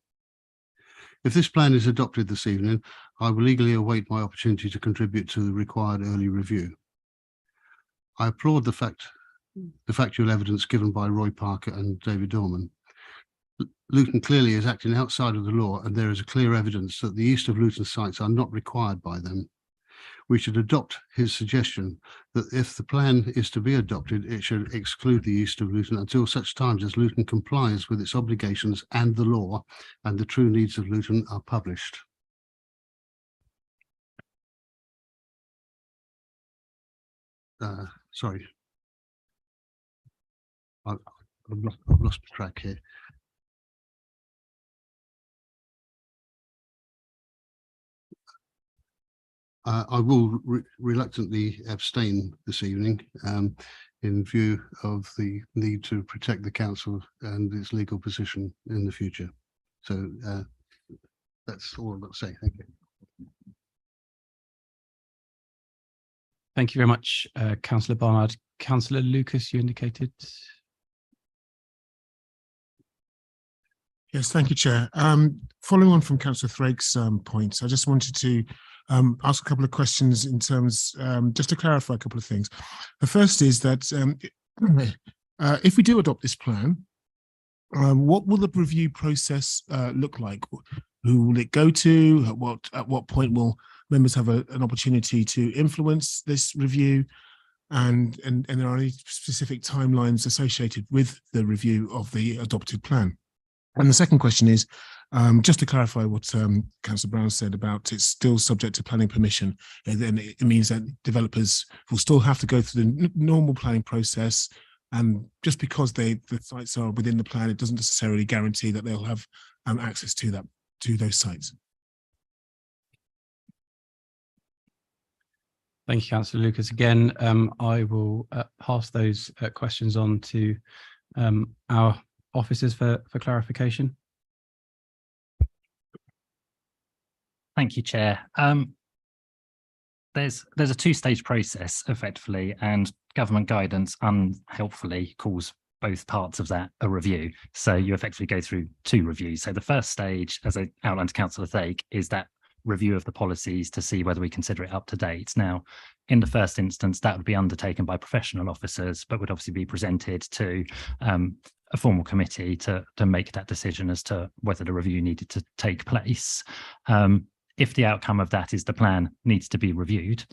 If this plan is adopted this evening, I will eagerly await my opportunity to contribute to the required early review. I applaud the factual evidence given by Roy Parker and David Dorman. Luton clearly is acting outside of the law, and there is clear evidence that the east of Luton sites are not required by them. We should adopt his suggestion that if the plan is to be adopted, it should exclude the east of Luton until such times as Luton complies with its obligations and the law, and the true needs of Luton are published. Sorry. I've lost track here. I will reluctantly abstain this evening in view of the need to protect the council and its legal position in the future. So that's all I've got to say. Thank you. Thank you very much, Councillor Barnard. Councillor Lucas, you indicated. Yes, thank you, Chair. Following on from Councillor Thrake's points, I just wanted to ask a couple of questions in terms, just to clarify a couple of things. The first is that if we do adopt this plan, what will the review process look like? Who will it go to? At what point will members have an opportunity to influence this review? And there are any specific timelines associated with the review of the adopted plan? And the second question is, just to clarify what Councillor Brown said about it's still subject to planning permission, and then it means that developers will still have to go through the normal planning process, and just because the sites are within the plan, it doesn't necessarily guarantee that they'll have access to those sites. Thank you, Councillor Lucas. Again, I will pass those questions on to our officers for clarification. Thank you, Chair. there's a two-stage process effectively, and government guidance unhelpfully calls both parts of that a review. So you effectively go through two reviews. So the first stage, as I outlined to Councillor Thake, is that review of the policies to see whether we consider it up to date. Now, in the first instance, that would be undertaken by professional officers, but would obviously be presented to a formal committee to make that decision as to whether the review needed to take place. If the outcome of that is the plan needs to be reviewed,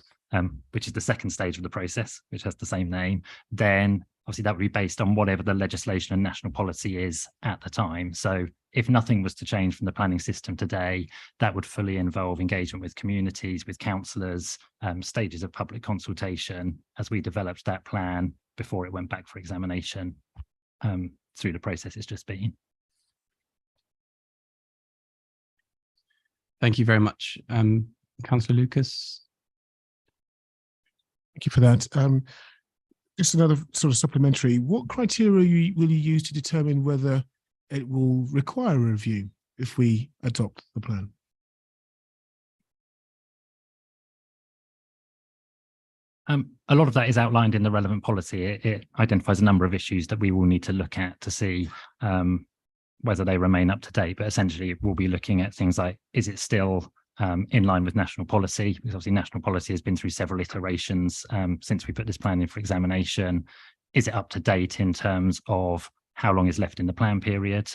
which is the second stage of the process, which has the same name, then obviously that would be based on whatever the legislation and national policy is at the time. So if nothing was to change from the planning system today, that would fully involve engagement with communities, with councillors, stages of public consultation as we developed that plan before it went back for examination through the process it's just been. Thank you very much. Councillor Lucas. Thank you for that. Just another sort of supplementary. What criteria will you use to determine whether it will require a review if we adopt the plan? A lot of that is outlined in the relevant policy. It identifies a number of issues that we will need to look at to see whether they remain up to date. But essentially, we'll be looking at things like, is it still in line with national policy? Because obviously national policy has been through several iterations since we put this plan in for examination. Is it up to date in terms of how long is left in the plan period?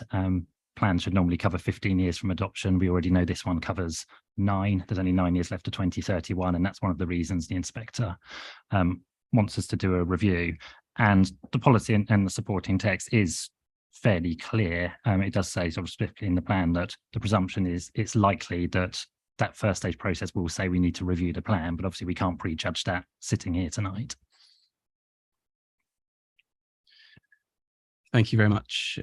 Plans should normally cover 15 years from adoption. We already know this one covers 9. There's only 9 years left to 2031, and that's one of the reasons the inspector wants us to do a review. And the policy and the supporting text is fairly clear. It does say sort of specifically in the plan that the presumption is it's likely that that first stage process will say we need to review the plan, but obviously we can't prejudge that sitting here tonight. Thank you very much.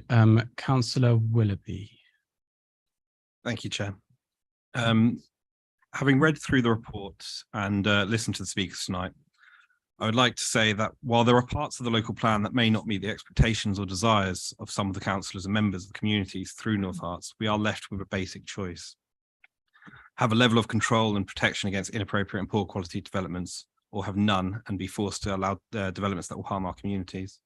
Councillor Willoughby. Thank you, Chair. Having read through the reports and listened to the speakers tonight, I would like to say that while there are parts of the local plan that may not meet the expectations or desires of some of the councillors and members of the communities through North Herts, we are left with a basic choice. Have a level of control and protection against inappropriate and poor quality developments, or have none and be forced to allow developments that will harm our communities.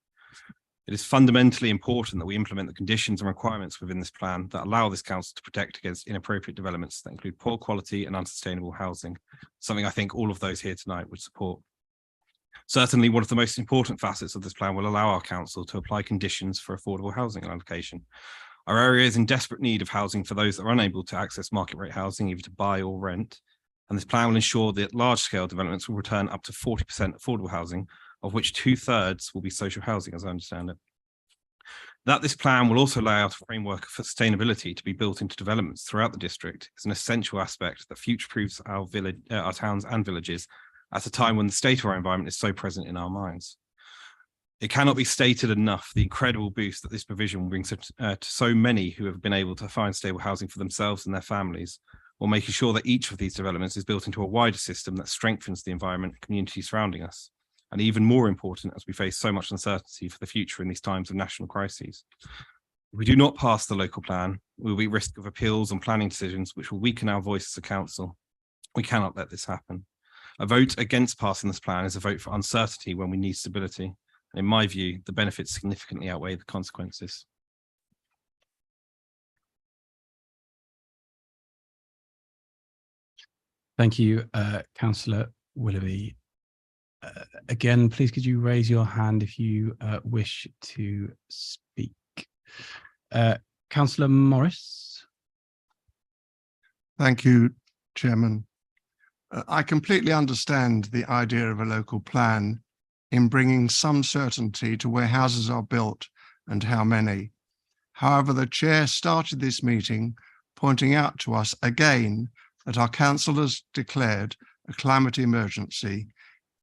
It is fundamentally important that we implement the conditions and requirements within this plan that allow this council to protect against inappropriate developments that include poor quality and unsustainable housing, something I think all of those here tonight would support. Certainly, one of the most important facets of this plan will allow our council to apply conditions for affordable housing allocation. Our area is in desperate need of housing for those that are unable to access market rate housing, either to buy or rent. And this plan will ensure that large-scale developments will return up to 40% affordable housing, of which 2/3 will be social housing, as I understand it. That this plan will also lay out a framework for sustainability to be built into developments throughout the district is an essential aspect that future-proofs our towns and villages at a time when the state of our environment is so present in our minds. It cannot be stated enough the incredible boost that this provision will bring to so many who have been able to find stable housing for themselves and their families, while making sure that each of these developments is built into a wider system that strengthens the environment and community surrounding us. And even more important as we face so much uncertainty for the future in these times of national crises. If we do not pass the local plan, we will be at risk of appeals and planning decisions which will weaken our voice as a council. We cannot let this happen. A vote against passing this plan is a vote for uncertainty when we need stability. And in my view, the benefits significantly outweigh the consequences. Thank you, Councillor Willoughby. Again, please could you raise your hand if you wish to speak. Councillor Morris. Thank you, Chairman. I completely understand the idea of a local plan in bringing some certainty to where houses are built and how many. However, the Chair started this meeting pointing out to us again that our council has declared a climate emergency,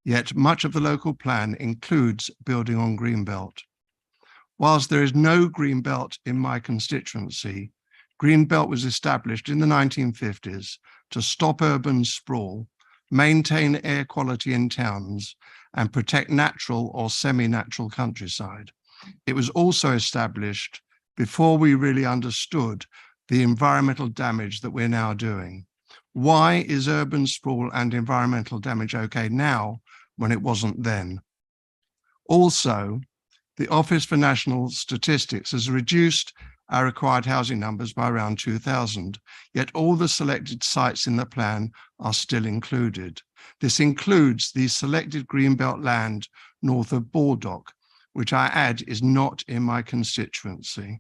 yet much of the local plan includes building on Greenbelt. Whilst there is no Greenbelt in my constituency, Greenbelt was established in the 1950s to stop urban sprawl, maintain air quality in towns, and protect natural or semi-natural countryside. It was also established before we really understood the environmental damage that we're now doing. Why is urban sprawl and environmental damage okay now when it wasn't then? Also, the Office for National Statistics has reduced our required housing numbers by around 2,000, yet all the selected sites in the plan are still included. This includes the selected Greenbelt land north of Baldock, which I add is not in my constituency.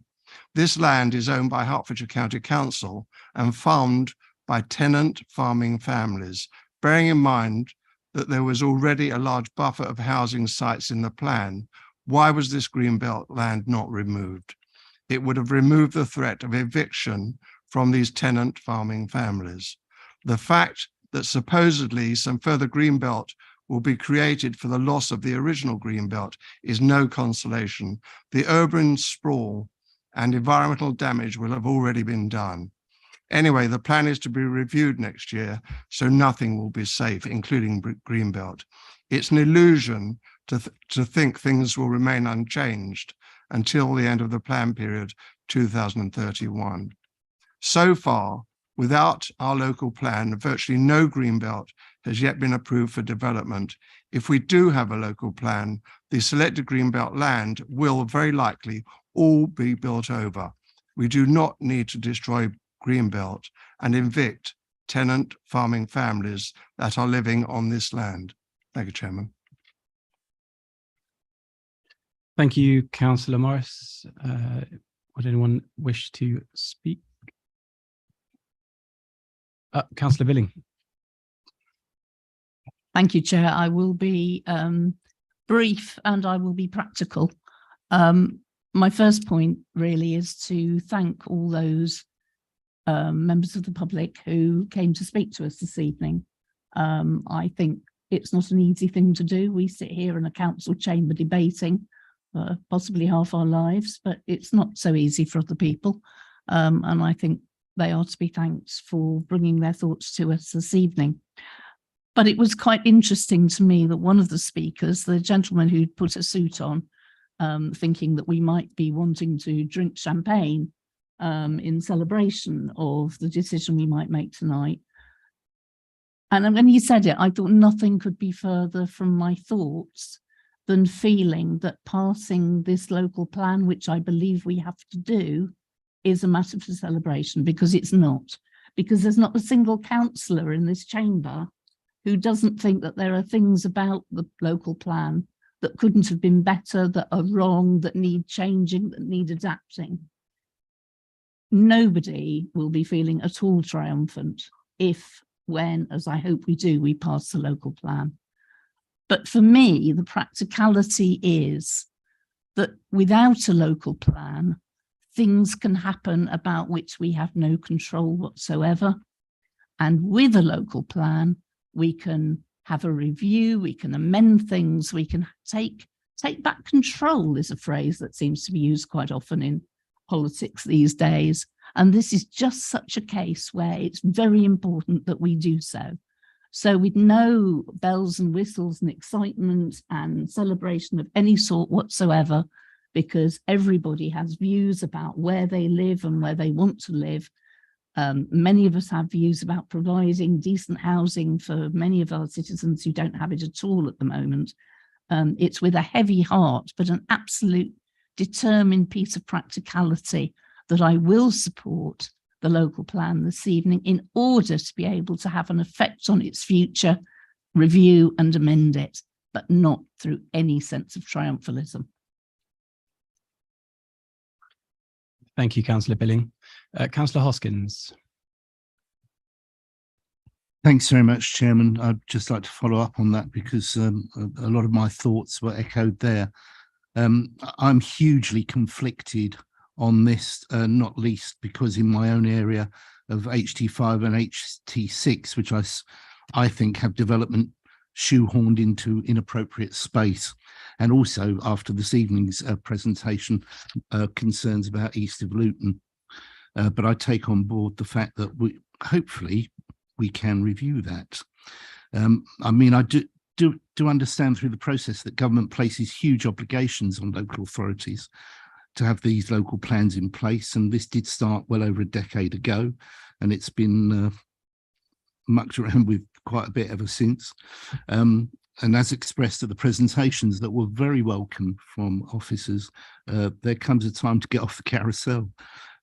This land is owned by Hertfordshire County Council and farmed by tenant farming families, bearing in mind that there was already a large buffer of housing sites in the plan. Why was this Greenbelt land not removed? It would have removed the threat of eviction from these tenant farming families. The fact that supposedly some further Greenbelt will be created for the loss of the original Greenbelt is no consolation. The urban sprawl and environmental damage will have already been done. Anyway, the plan is to be reviewed next year, so nothing will be safe, including Greenbelt. It's an illusion to think things will remain unchanged until the end of the plan period 2031. So far, without our local plan, virtually no Greenbelt has yet been approved for development. If we do have a local plan, the selected Greenbelt land will very likely all be built over. We do not need to destroy Greenbelt and evict tenant farming families that are living on this land. Thank you, Chairman. Thank you, Councillor Morris. Would anyone wish to speak? Councillor Billing. Thank you, Chair. I will be brief and I will be practical. My first point really is to thank all those members of the public who came to speak to us this evening. I think it's not an easy thing to do. We sit here in a council chamber debating possibly half our lives, but it's not so easy for other people. And I think they are to be thanked for bringing their thoughts to us this evening. But it was quite interesting to me that one of the speakers, the gentleman who'd put a suit on, thinking that we might be wanting to drink champagne in celebration of the decision we might make tonight. And when he said it, I thought nothing could be further from my thoughts than feeling that passing this local plan, which I believe we have to do, is a matter for celebration, because it's not. Because there's not a single councillor in this chamber who doesn't think that there are things about the local plan that couldn't have been better, that are wrong, that need changing, that need adapting. Nobody will be feeling at all triumphant if, when, as I hope we do, we pass the local plan. But for me, the practicality is that without a local plan, things can happen about which we have no control whatsoever. And with a local plan, we can have a review, we can amend things, we can take back control is a phrase that seems to be used quite often in politics these days. And this is just such a case where it's very important that we do so. So with no bells and whistles and excitement and celebration of any sort whatsoever, because everybody has views about where they live and where they want to live. Many of us have views about providing decent housing for many of our citizens who don't have it at all at the moment. It's with a heavy heart, but an absolute determined piece of practicality that I will support the local plan this evening in order to be able to have an effect on its future, review and amend it, but not through any sense of triumphalism. Thank you, Councillor Billing. Councillor Hoskins. Thanks very much, Chairman. I'd just like to follow up on that because a lot of my thoughts were echoed there. I'm hugely conflicted on this, not least because in my own area of HT5 and HT6, which I think have development shoehorned into inappropriate space. And also after this evening's presentation, concerns about east of Luton. But I take on board the fact that hopefully we can review that. I mean, I do understand through the process that government places huge obligations on local authorities to have these local plans in place. And this did start well over a decade ago, and it's been mucked around with quite a bit ever since. And as expressed at the presentations that were very welcome from officers, there comes a time to get off the carousel.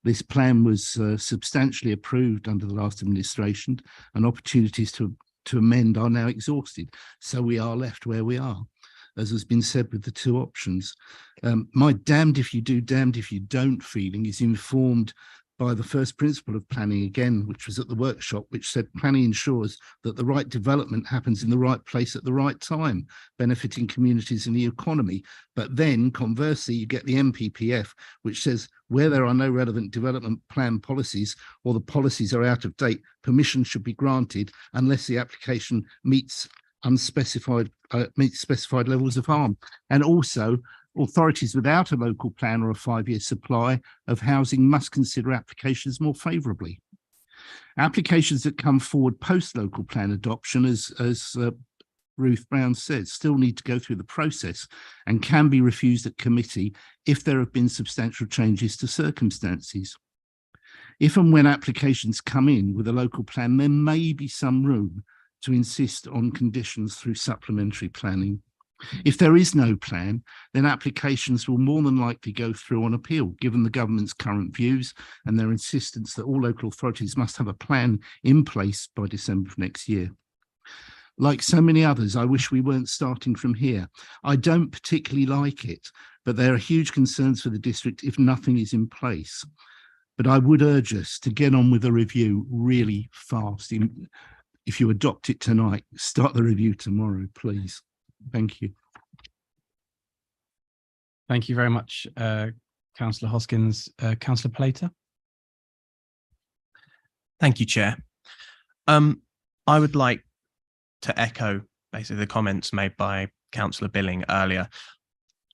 This plan was substantially approved under the last administration, and opportunities to amend are now exhausted. So we are left where we are, as has been said with the two options. My damned if you do, damned if you don't feeling is informed by the first principle of planning again, which was at the workshop, which said planning ensures that the right development happens in the right place at the right time, benefiting communities and the economy. But then conversely, you get the MPPF, which says where there are no relevant development plan policies or the policies are out of date, permission should be granted unless the application meets specified levels of harm. And also, authorities without a local plan or a 5-year supply of housing must consider applications more favourably. Applications that come forward post-local plan adoption, as Ruth Brown said, still need to go through the process and can be refused at committee if there have been substantial changes to circumstances. If and when applications come in with a local plan, there may be some room to insist on conditions through supplementary planning. If there is no plan, then applications will more than likely go through on appeal, given the government's current views and their insistence that all local authorities must have a plan in place by December of next year. Like so many others, I wish we weren't starting from here. I don't particularly like it, but there are huge concerns for the district if nothing is in place. But I would urge us to get on with the review really fast. If you adopt it tonight, start the review tomorrow, please. Thank you. Thank you very much, Councillor Hoskins. Councillor Plater. Thank you, Chair. I would like to echo basically the comments made by Councillor Billing earlier.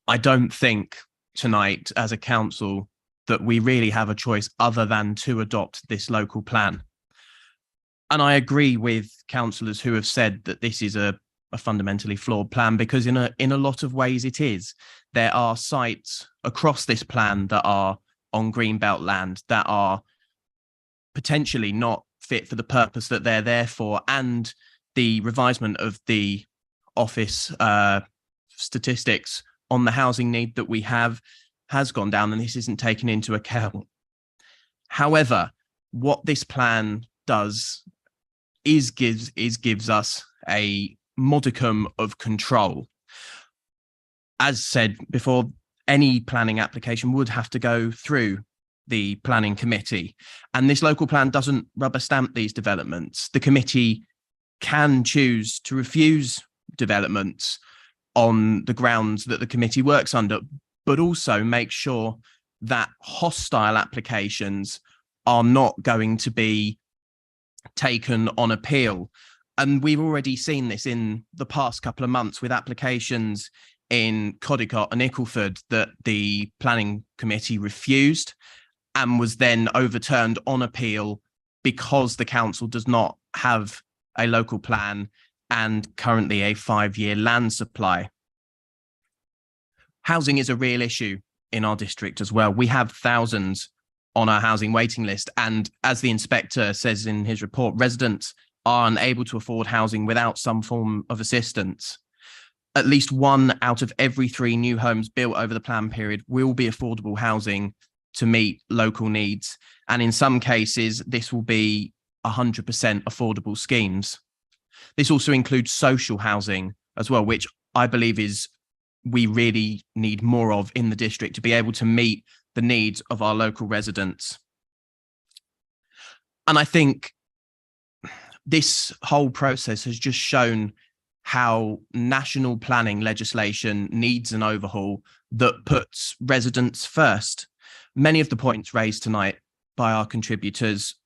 I don't think tonight as a council that we really have a choice other than to adopt this local plan. And I agree with councillors who have said that this is a fundamentally flawed plan, because in a lot of ways it is. There are sites across this plan that are on greenbelt land that are potentially not fit for the purpose that they're there for, and the revisement of the office statistics on the housing need that we have has gone down, and this isn't taken into account. However, what this plan does is gives us a modicum of control. As said before, any planning application would have to go through the planning committee, and this local plan doesn't rubber stamp these developments. The committee can choose to refuse developments on the grounds that the committee works under, but also make sure that hostile applications are not going to be taken on appeal. And we've already seen this in the past couple of months with applications in Codicott and Ickleford that the planning committee refused and was then overturned on appeal because the council does not have a local plan and currently a 5-year land supply. Housing is a real issue in our district as well. We have thousands on our housing waiting list, and as the inspector says in his report, residents are unable to afford housing without some form of assistance. At least 1 out of every 3 new homes built over the plan period will be affordable housing to meet local needs. And in some cases, this will be 100% affordable schemes. This also includes social housing as well, which I believe we really need more of in the district to be able to meet the needs of our local residents. And I think this whole process has just shown how national planning legislation needs an overhaul that puts residents first. Many of the points raised tonight by our contributors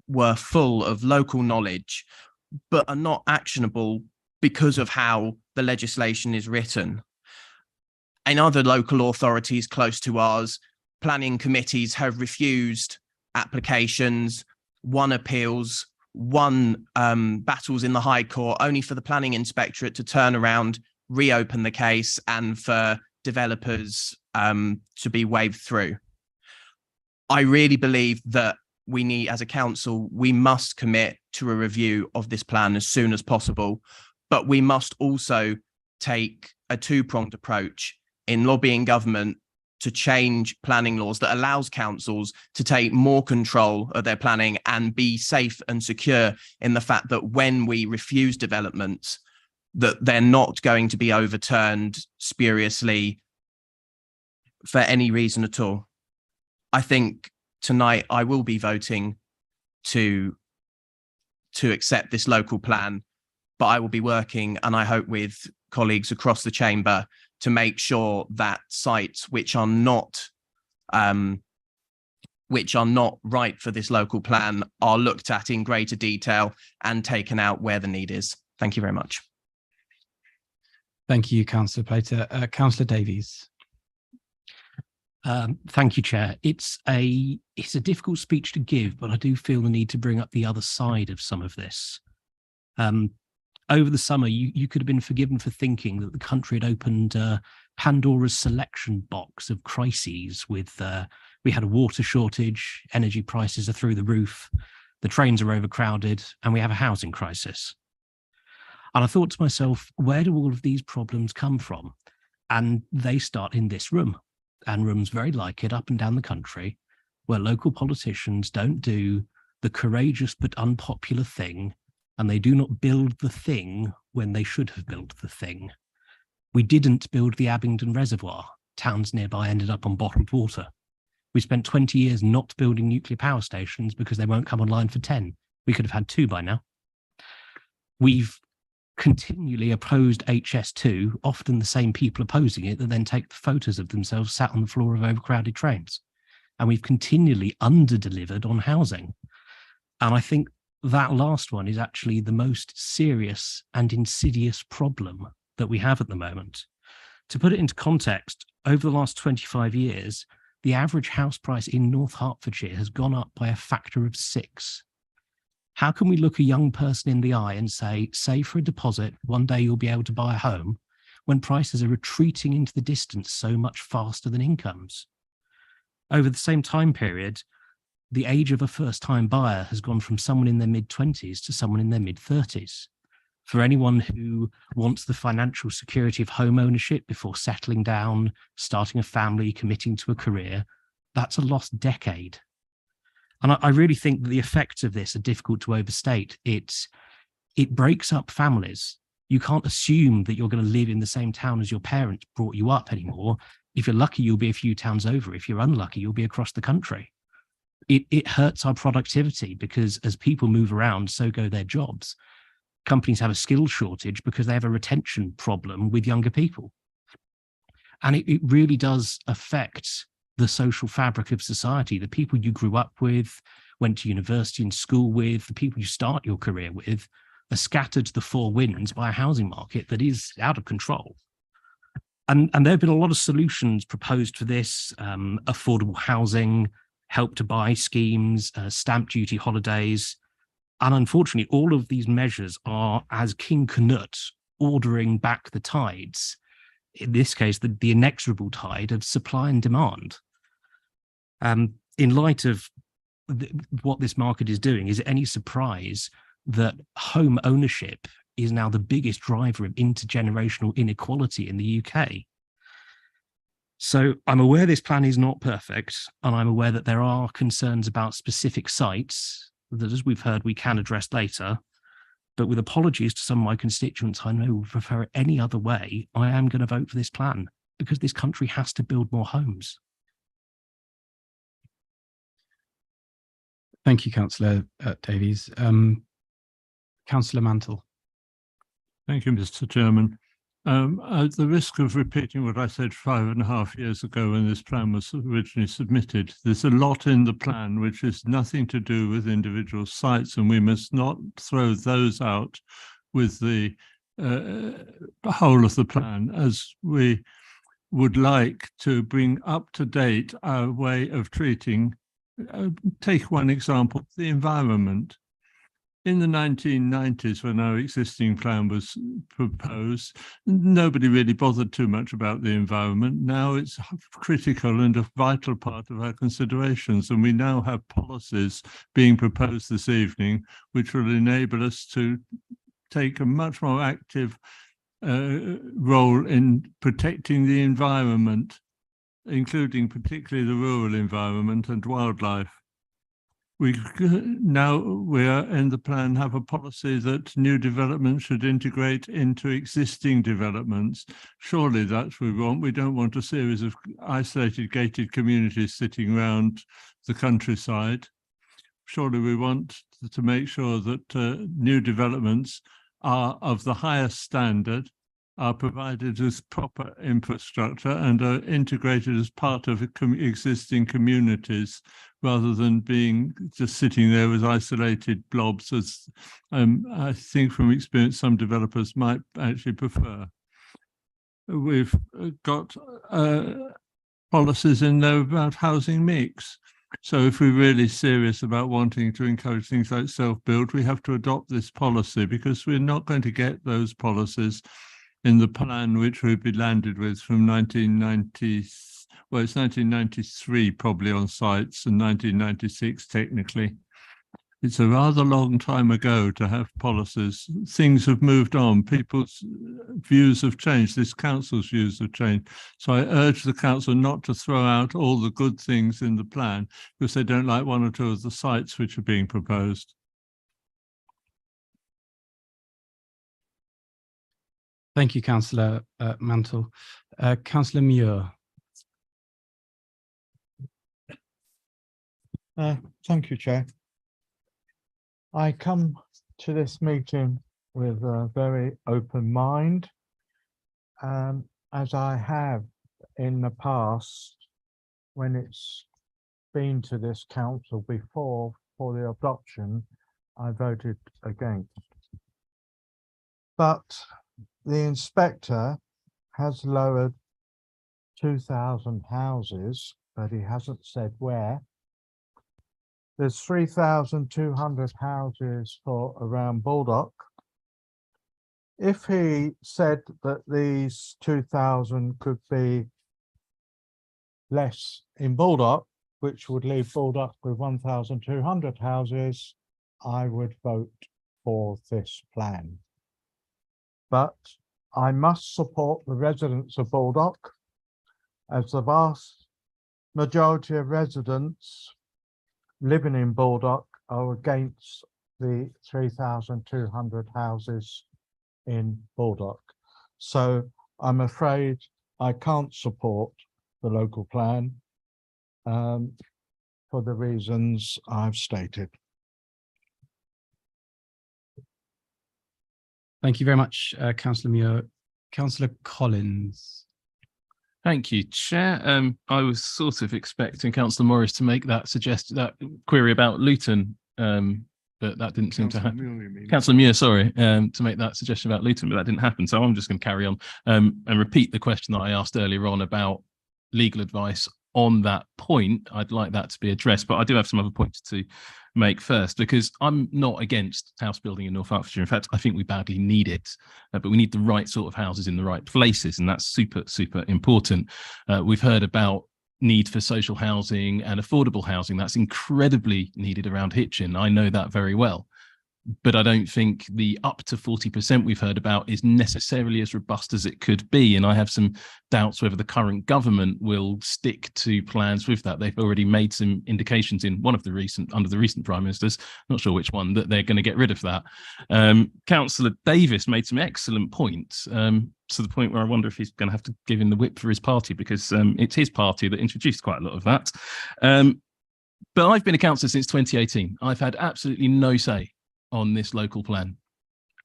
were full of local knowledge, but are not actionable because of how the legislation is written. In other local authorities close to ours, planning committees have refused applications, won appeals, won battles in the High Court, only for the planning inspectorate to turn around, reopen the case, and for developers to be waved through. I really believe that we need, as a council, we must commit to a review of this plan as soon as possible, but we must also take a two-pronged approach in lobbying government to change planning laws that allows councils to take more control of their planning and be safe and secure in the fact that when we refuse developments, that they're not going to be overturned spuriously for any reason at all. I think tonight I will be voting to accept this local plan, but I will be working, and I hope with colleagues across the chamber, to make sure that sites which are not right for this local plan are looked at in greater detail and taken out where the need is. Thank you very much. Thank you, Councillor Plater. Councillor Davies. Thank you, Chair. It's a difficult speech to give, but I do feel the need to bring up the other side of some of this. Over the summer, you could have been forgiven for thinking that the country had opened Pandora's selection box of crises with, we had a water shortage, energy prices are through the roof, the trains are overcrowded, and we have a housing crisis. And I thought to myself, where do all of these problems come from? And they start in this room, and rooms very like it up and down the country, where local politicians don't do the courageous but unpopular thing, and they do not build the thing when they should have built the thing. We didn't build the Abingdon Reservoir. Towns nearby ended up on bottled water. We spent 20 years not building nuclear power stations because they won't come online for 10. We could have had 2 by now. We've continually opposed HS2, often the same people opposing it that then take the photos of themselves sat on the floor of overcrowded trains. And we've continually under-delivered on housing. And I think that last one is actually the most serious and insidious problem that we have at the moment. To put it into context, over the last 25 years, the average house price in North Hertfordshire has gone up by a factor of 6. How can we look a young person in the eye and say, save for a deposit, one day you'll be able to buy a home, when prices are retreating into the distance so much faster than incomes? Over the same time period, the age of a first-time buyer has gone from someone in their mid-20s to someone in their mid-30s. For anyone who wants the financial security of home ownership before settling down, starting a family, committing to a career, that's a lost decade. And I really think that the effects of this are difficult to overstate. It breaks up families. You can't assume that you're going to live in the same town as your parents brought you up anymore. If you're lucky, you'll be a few towns over. If you're unlucky, you'll be across the country. It hurts our productivity because as people move around, so go their jobs. Companies have a skills shortage because they have a retention problem with younger people. And it really does affect the social fabric of society. The people you grew up with, went to university and school with, the people you start your career with, are scattered to the 4 winds by a housing market that is out of control. And there have been a lot of solutions proposed for this, affordable housing, help to buy schemes, stamp duty holidays. And unfortunately, all of these measures are, as King Canute, ordering back the tides. In this case, the inexorable tide of supply and demand. In light of what this market is doing, is it any surprise that home ownership is now the biggest driver of intergenerational inequality in the UK? So I'm aware this plan is not perfect, and I'm aware that there are concerns about specific sites that, as we've heard, we can address later. But with apologies to some of my constituents, I know would prefer it any other way, I am going to vote for this plan because this country has to build more homes. Thank you, Councillor Davies. Councillor Mantle. Thank you, Mr. Chairman. At the risk of repeating what I said 5.5 years ago when this plan was originally submitted, there's a lot in the plan which is nothing to do with individual sites, and we must not throw those out with the whole of the plan, as we would like to bring up to date our way of treating. Take one example, the environment. in the 1990s, when our existing plan was proposed, nobody really bothered too much about the environment. Now it's critical and a vital part of our considerations. And we now have policies being proposed this evening, which will enable us to take a much more active role in protecting the environment, including particularly the rural environment and wildlife. We are in the plan have a policy that new developments should integrate into existing developments. Surely that's what we want. We don't want a series of isolated gated communities sitting around the countryside. Surely we want to make sure that new developments are of the highest standard, are provided as proper infrastructure and are integrated as part of existing communities, rather than being just sitting there as isolated blobs, as I think from experience some developers might actually prefer. We've got policies in there about housing mix. So if we're really serious about wanting to encourage things like self-build, we have to adopt this policy, because we're not going to get those policies in the plan which we've been landed with from 1990. Well, it's 1993 probably on sites, and 1996 technically. It's a rather long time ago to have policies. Things have moved on. People's views have changed. This council's views have changed. So I urge the council not to throw out all the good things in the plan because they don't like one or two of the sites which are being proposed. Thank you, Councillor Mantle. Councillor Muir. Thank you, Chair. I come to this meeting with a very open mind, as I have in the past when it's been to this council before for the adoption, I voted against. But the inspector has lowered 2,000 houses, but he hasn't said where. There's 3,200 houses for around Baldock. If he said that these 2,000 could be less in Baldock, which would leave Baldock with 1,200 houses, I would vote for this plan. But I must support the residents of Baldock, as the vast majority of residents living in Baldock are against the 3,200 houses in Baldock. So I'm afraid I can't support the local plan for the reasons I've stated. Thank you very much, Councillor Muir. Councillor Collins. Thank you, Chair. I was sort of expecting Councillor Morris to make that query about Luton, but that didn't seem to happen. Councillor Muir, sorry, to make that suggestion about Luton, but that didn't happen. So I'm just going to carry on and repeat the question that I asked earlier on about legal advice on that point. I'd like that to be addressed, but I do have some other points to make first, because I'm not against house building in North Hertfordshire. In fact, I think we badly need it, but we need the right sort of houses in the right places, and that's super, super important. We've heard about need for social housing and affordable housing. That's incredibly needed around Hitchin. I know that very well. But I don't think the up to 40% we've heard about is necessarily as robust as it could be. And I have some doubts whether the current government will stick to plans with that. They've already made some indications in under the recent Prime Ministers, not sure which one, that they're going to get rid of that. Councillor Davis made some excellent points, to the point where I wonder if he's going to have to give in the whip for his party, because it's his party that introduced quite a lot of that. But I've been a councillor since 2018. I've had absolutely no say on this local plan,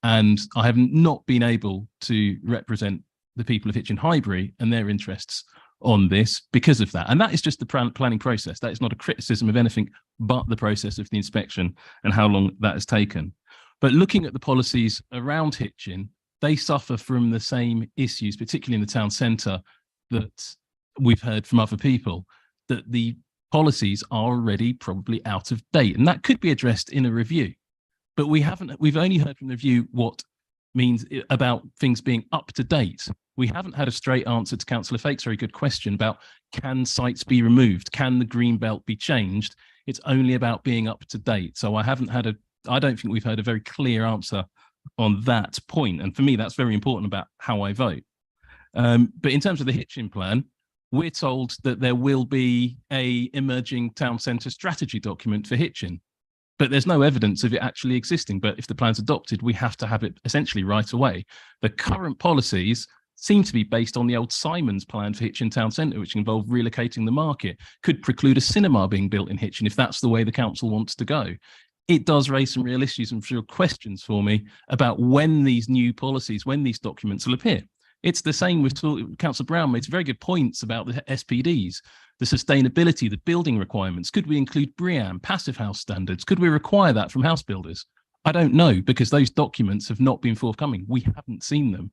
and I have not been able to represent the people of Hitchin Highbury and their interests on this because of that. And that is just the planning process. That is not a criticism of anything but the process of the inspection and how long that has taken. But looking at the policies around Hitchin, they suffer from the same issues, particularly in the town centre, that we've heard from other people, that the policies are already probably out of date, and that could be addressed in a review. but we've only heard from the review what means about things being up to date. We haven't had a straight answer to Councillor Fake's very good question about, can sites be removed? Can the green belt be changed? It's only about being up to date. So I don't think we've heard a very clear answer on that point. And for me, that's very important about how I vote. But in terms of the Hitchin plan, we're told that there will be a emerging town centre strategy document for Hitchin, but there's no evidence of it actually existing. But if the plan's adopted, we have to have it essentially right away. The current policies seem to be based on the old Simons plan for Hitchin Town Centre, which involved relocating the market, could preclude a cinema being built in Hitchin if that's the way the council wants to go. It does raise some real issues and real questions for me about when these new policies, when these documents will appear. It's the same with Councillor Brown made some very good points about the SPDs, the sustainability, the building requirements. Could we include BREEAM, passive house standards? Could we require that from house builders? I don't know, because those documents have not been forthcoming. We haven't seen them.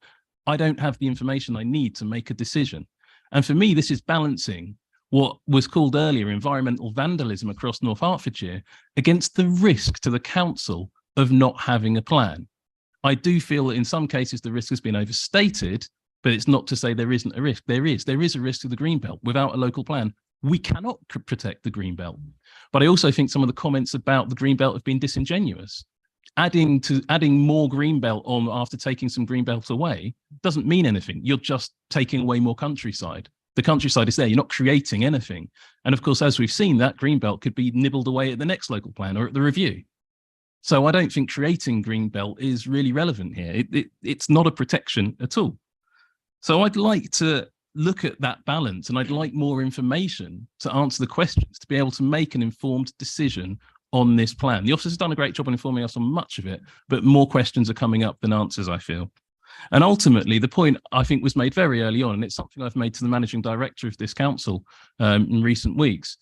I don't have the information I need to make a decision. And for me, this is balancing what was called earlier environmental vandalism across North Hertfordshire against the risk to the council of not having a plan. I do feel that in some cases the risk has been overstated, but it's not to say there isn't a risk. There is a risk to the Greenbelt. Without a local plan, we cannot protect the Greenbelt. But I also think some of the comments about the Greenbelt have been disingenuous. Adding more Greenbelt on after taking some Greenbelt away doesn't mean anything. You're just taking away more countryside. The countryside is there. You're not creating anything. And of course, as we've seen, that Greenbelt could be nibbled away at the next local plan or at the review. So I don't think creating Greenbelt is really relevant here. It's not a protection at all. So I'd like to look at that balance, and I'd like more information to answer the questions, to be able to make an informed decision on this plan. The officers have done a great job on informing us on much of it, but more questions are coming up than answers, I feel. And ultimately, the point I think was made very early on, and it's something I've made to the managing director of this council in recent weeks.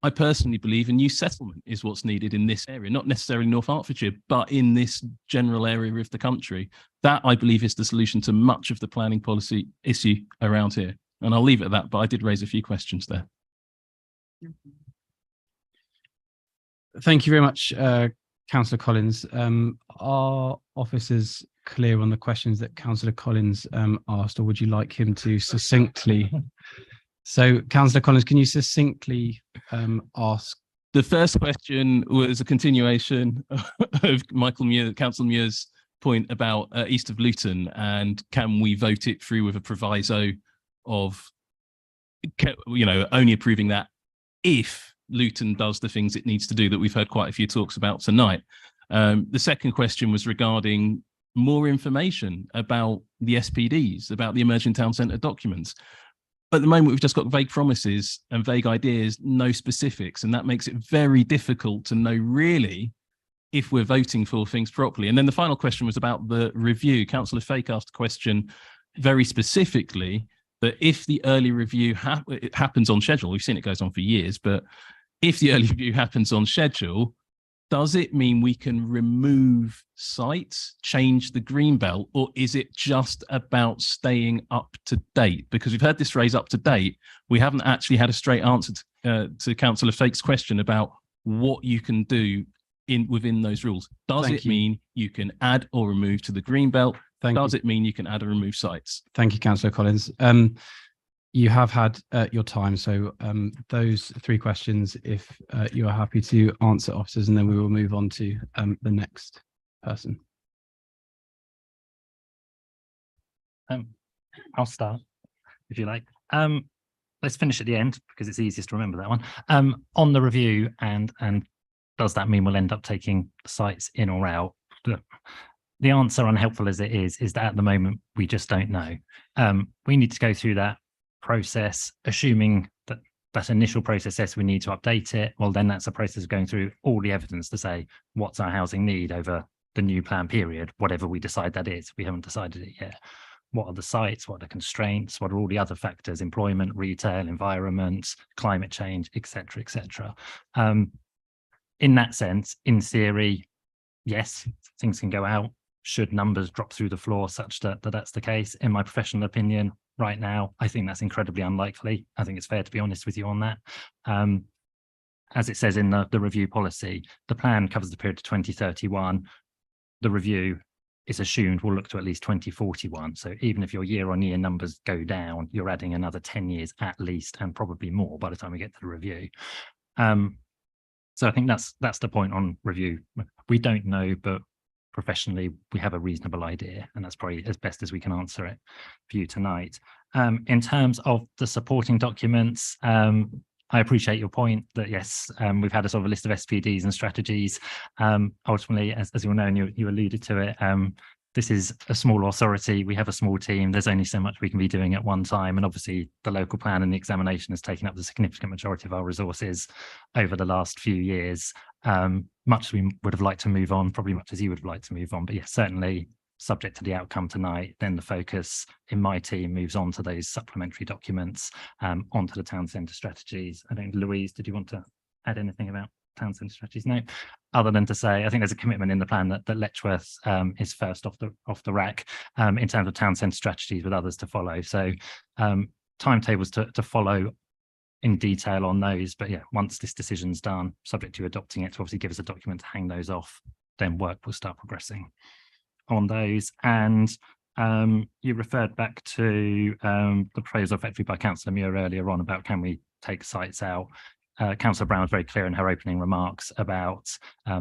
I personally believe a new settlement is what's needed in this area, not necessarily North Hertfordshire, but in this general area of the country. That, I believe, is the solution to much of the planning policy issue around here. And I'll leave it at that, but I did raise a few questions there. Thank you very much, Councillor Collins. Are officers clear on the questions that Councillor Collins asked, or would you like him to succinctly? So, Councillor Collins, can you succinctly ask? The first question was a continuation of Councillor Muir's point about east of Luton, and can we vote it through with a proviso of, only approving that if Luton does the things it needs to do that we've heard quite a few talks about tonight. The second question was regarding more information about the SPDs, about the Emerging Town Centre documents. At the moment, we've just got vague promises and vague ideas, no specifics, and that makes it very difficult to know really if we're voting for things properly. And then the final question was about the review. Councillor Fake asked a question very specifically that if the early review happens on schedule, we've seen it goes on for years, but if the early review happens on schedule, does it mean we can remove sites, change the Greenbelt, or is it just about staying up to date? Because we've heard this phrase up to date. We haven't actually had a straight answer to Councillor Fake's question about what you can do within those rules. Does it mean you can add or remove to the Greenbelt? Does it mean you can add or remove sites? Thank you, Councillor Collins. You have had your time, so those three questions, if you are happy to answer, officers, and then we will move on to the next person. I'll start, if you like. Let's finish at the end because it's easiest to remember that one. On the review, and does that mean we'll end up taking sites in or out? The answer, unhelpful as it is that at the moment we just don't know. We need to go through that process, assuming that that initial process says we need to update it. Well, then that's a process of going through all the evidence to say what's our housing need over the new plan period, whatever we decide that is. We haven't decided it yet. What are the sites? What are the constraints? What are all the other factors? Employment, retail, environment, climate change, etc., etc. In that sense, in theory, yes, things can go out. Should numbers drop through the floor such that that's the case? In my professional opinion, right now, I think that's incredibly unlikely. I think it's fair to be honest with you on that. As it says in the review policy, the plan covers the period to 2031. the review is assumed will look to at least 2041. So even if your year-on-year numbers go down, you're adding another 10 years at least, and probably more by the time we get to the review. So I think that's the point on review. We don't know, but professionally we have a reasonable idea, and that's probably as best as we can answer it for you tonight. In terms of the supporting documents, I appreciate your point that yes, we've had a sort of a list of SPDs and strategies. Ultimately, as you all know, and you alluded to it, this is a small authority. We have a small team. There's only so much we can be doing at one time. And obviously the local plan and the examination has taken up the significant majority of our resources over the last few years. Much as we would have liked to move on, probably much as you would have liked to move on. But yes, certainly subject to the outcome tonight, then the focus in my team moves on to those supplementary documents, onto the town centre strategies. I think, Louise, did you want to add anything about town centre strategies? No, other than to say, I think there's a commitment in the plan that Letchworth is first off the rack in terms of town centre strategies, with others to follow. So timetables to follow in detail on those. But yeah, once this decision's done, subject to adopting it, to obviously give us a document to hang those off, then work will start progressing on those. And you referred back to the proposal effectively by Councillor Muir earlier on about can we take sites out. Councillor Brown was very clear in her opening remarks about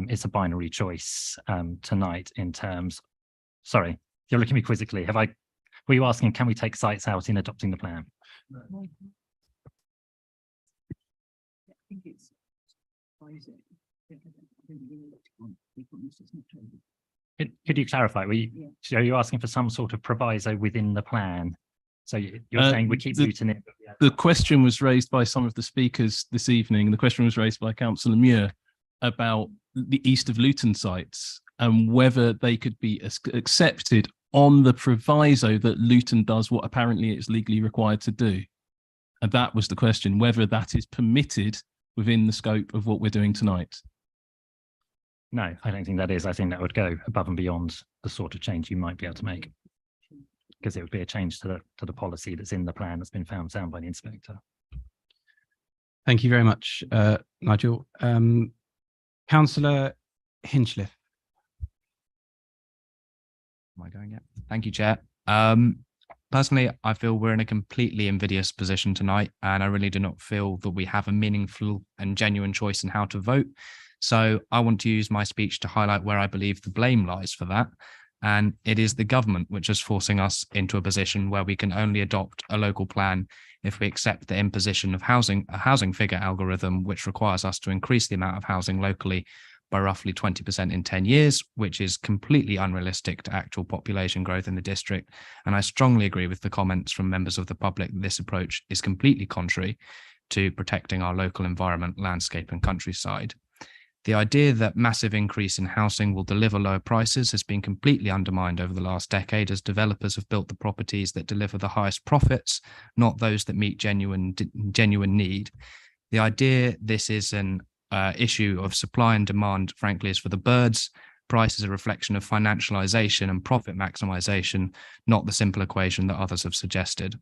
it's a binary choice tonight in terms. Sorry, you're looking at me quizzically. Were you asking can we take sites out in adopting the plan? Could you clarify? So are you asking for some sort of proviso within the plan? So you're saying we keep Luton in. The question was raised by some of the speakers this evening. The question was raised by Councillor Muir about the east of Luton sites and whether they could be accepted on the proviso that Luton does what apparently it's legally required to do. And that was the question, whether that is permitted within the scope of what we're doing tonight. No, I don't think that is. I think that would go above and beyond the sort of change you might be able to make, because it would be a change to the policy that's in the plan that's been found sound by the inspector. Thank you very much, Nigel. Councillor Hinchliffe. Am I going yet? Thank you, Chair. Personally, I feel we're in a completely invidious position tonight, and I really do not feel that we have a meaningful and genuine choice in how to vote. So I want to use my speech to highlight where I believe the blame lies for that. And it is the government which is forcing us into a position where we can only adopt a local plan if we accept the imposition of a housing figure algorithm, which requires us to increase the amount of housing locally by roughly 20% in 10 years, which is completely unrealistic to actual population growth in the district. And I strongly agree with the comments from members of the public that this approach is completely contrary to protecting our local environment, landscape and countryside. The idea that massive increase in housing will deliver lower prices has been completely undermined over the last decade as developers have built the properties that deliver the highest profits, not those that meet genuine need. The idea this is an issue of supply and demand, frankly, is for the birds. Price is a reflection of financialization and profit maximization, not the simple equation that others have suggested.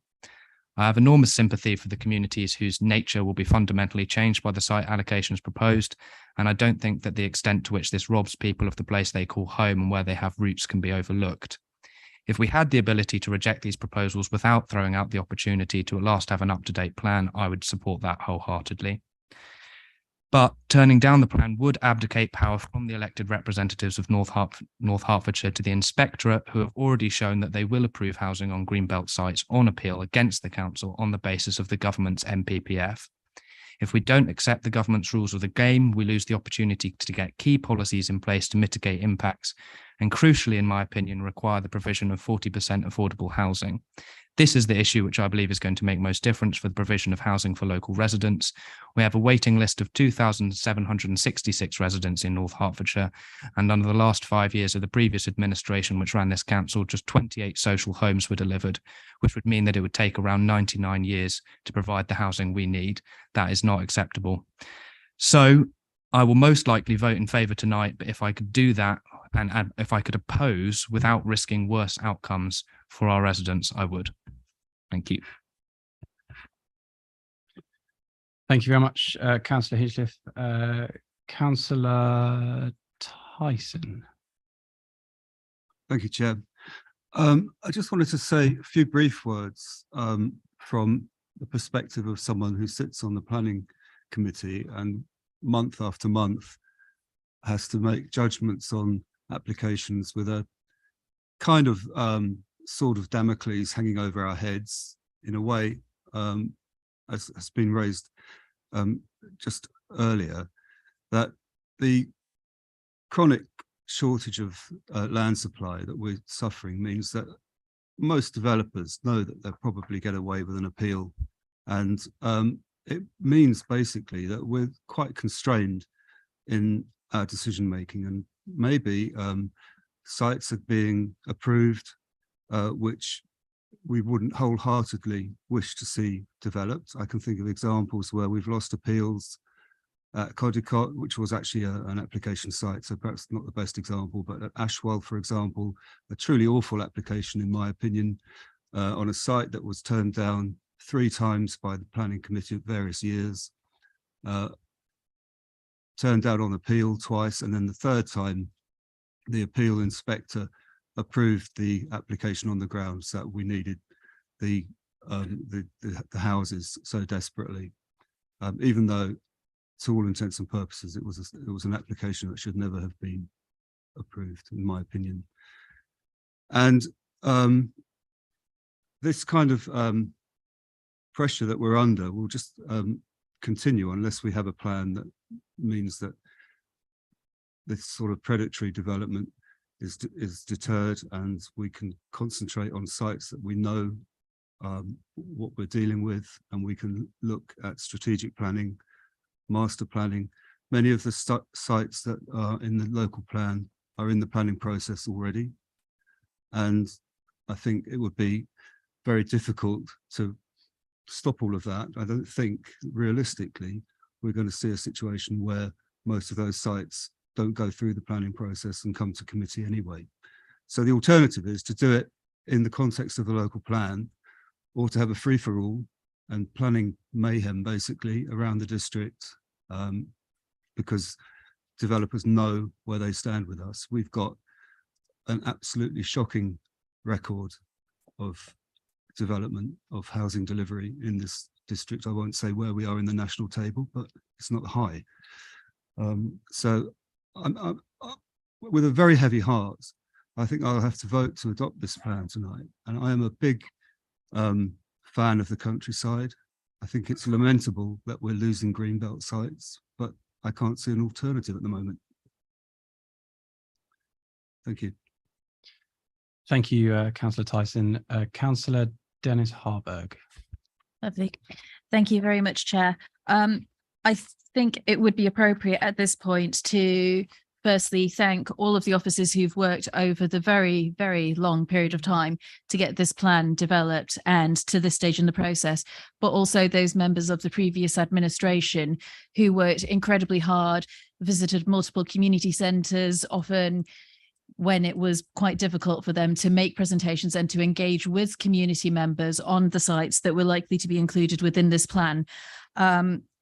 I have enormous sympathy for the communities whose nature will be fundamentally changed by the site allocations proposed, and I don't think that the extent to which this robs people of the place they call home and where they have roots can be overlooked. If we had the ability to reject these proposals without throwing out the opportunity to at last have an up-to-date plan, I would support that wholeheartedly. But turning down the plan would abdicate power from the elected representatives of North Hertfordshire to the inspectorate, who have already shown that they will approve housing on Greenbelt sites on appeal against the council on the basis of the government's NPPF. If we don't accept the government's rules of the game, we lose the opportunity to get key policies in place to mitigate impacts, and crucially, in my opinion, require the provision of 40% affordable housing. This is the issue which I believe is going to make most difference for the provision of housing for local residents. We have a waiting list of 2,766 residents in North Hertfordshire, and under the last 5 years of the previous administration which ran this council, just 28 social homes were delivered, which would mean that it would take around 99 years to provide the housing we need. That is not acceptable. So I will most likely vote in favour tonight, but if I could do that and if I could oppose without risking worse outcomes for our residents, I would. Thank you. Thank you very much, Councillor Hinchliffe. Councillor Tyson. Thank you, Chair. I just wanted to say a few brief words from the perspective of someone who sits on the planning committee and month after month has to make judgments on applications with a kind of sword of Damocles hanging over our heads in a way, as has been raised just earlier, that the chronic shortage of land supply that we're suffering means that most developers know that they'll probably get away with an appeal. And it means basically that we're quite constrained in our decision making, and maybe sites are being approved which we wouldn't wholeheartedly wish to see developed. I can think of examples where we've lost appeals at Codicot, which was actually an application site, so perhaps not the best example, but at Ashwell, for example, a truly awful application, in my opinion, on a site that was turned down 3 times by the planning committee at various years, turned down on appeal twice, and then the 3rd time, the appeal inspector approved the application on the grounds that we needed the houses so desperately, even though to all intents and purposes it was an application that should never have been approved, in my opinion. And this kind of pressure that we're under will just continue unless we have a plan that means that this sort of predatory development is deterred and we can concentrate on sites that we know what we're dealing with, and we can look at strategic planning, master planning. Many of the sites that are in the local plan are in the planning process already, and I think it would be very difficult to stop all of that. I don't think realistically we're going to see a situation where most of those sites don't go through the planning process and come to committee anyway. So the alternative is to do it in the context of the local plan, or to have a free-for-all and planning mayhem basically around the district, because developers know where they stand with us. We've got an absolutely shocking record of development of housing delivery in this district. I won't say where we are in the national table, but it's not high. So I'm with a very heavy heart, I think I'll have to vote to adopt this plan tonight. And I am a big fan of the countryside. I think it's lamentable that we're losing greenbelt sites, but I can't see an alternative at the moment. Thank you. Thank you, Councillor Tyson. Councillor Dennis Harburg. Lovely. Thank you very much, Chair. I think it would be appropriate at this point to firstly thank all of the officers who've worked over the very, very long period of time to get this plan developed and to this stage in the process, but also those members of the previous administration who worked incredibly hard, visited multiple community centres, often when it was quite difficult for them to make presentations and to engage with community members on the sites that were likely to be included within this plan.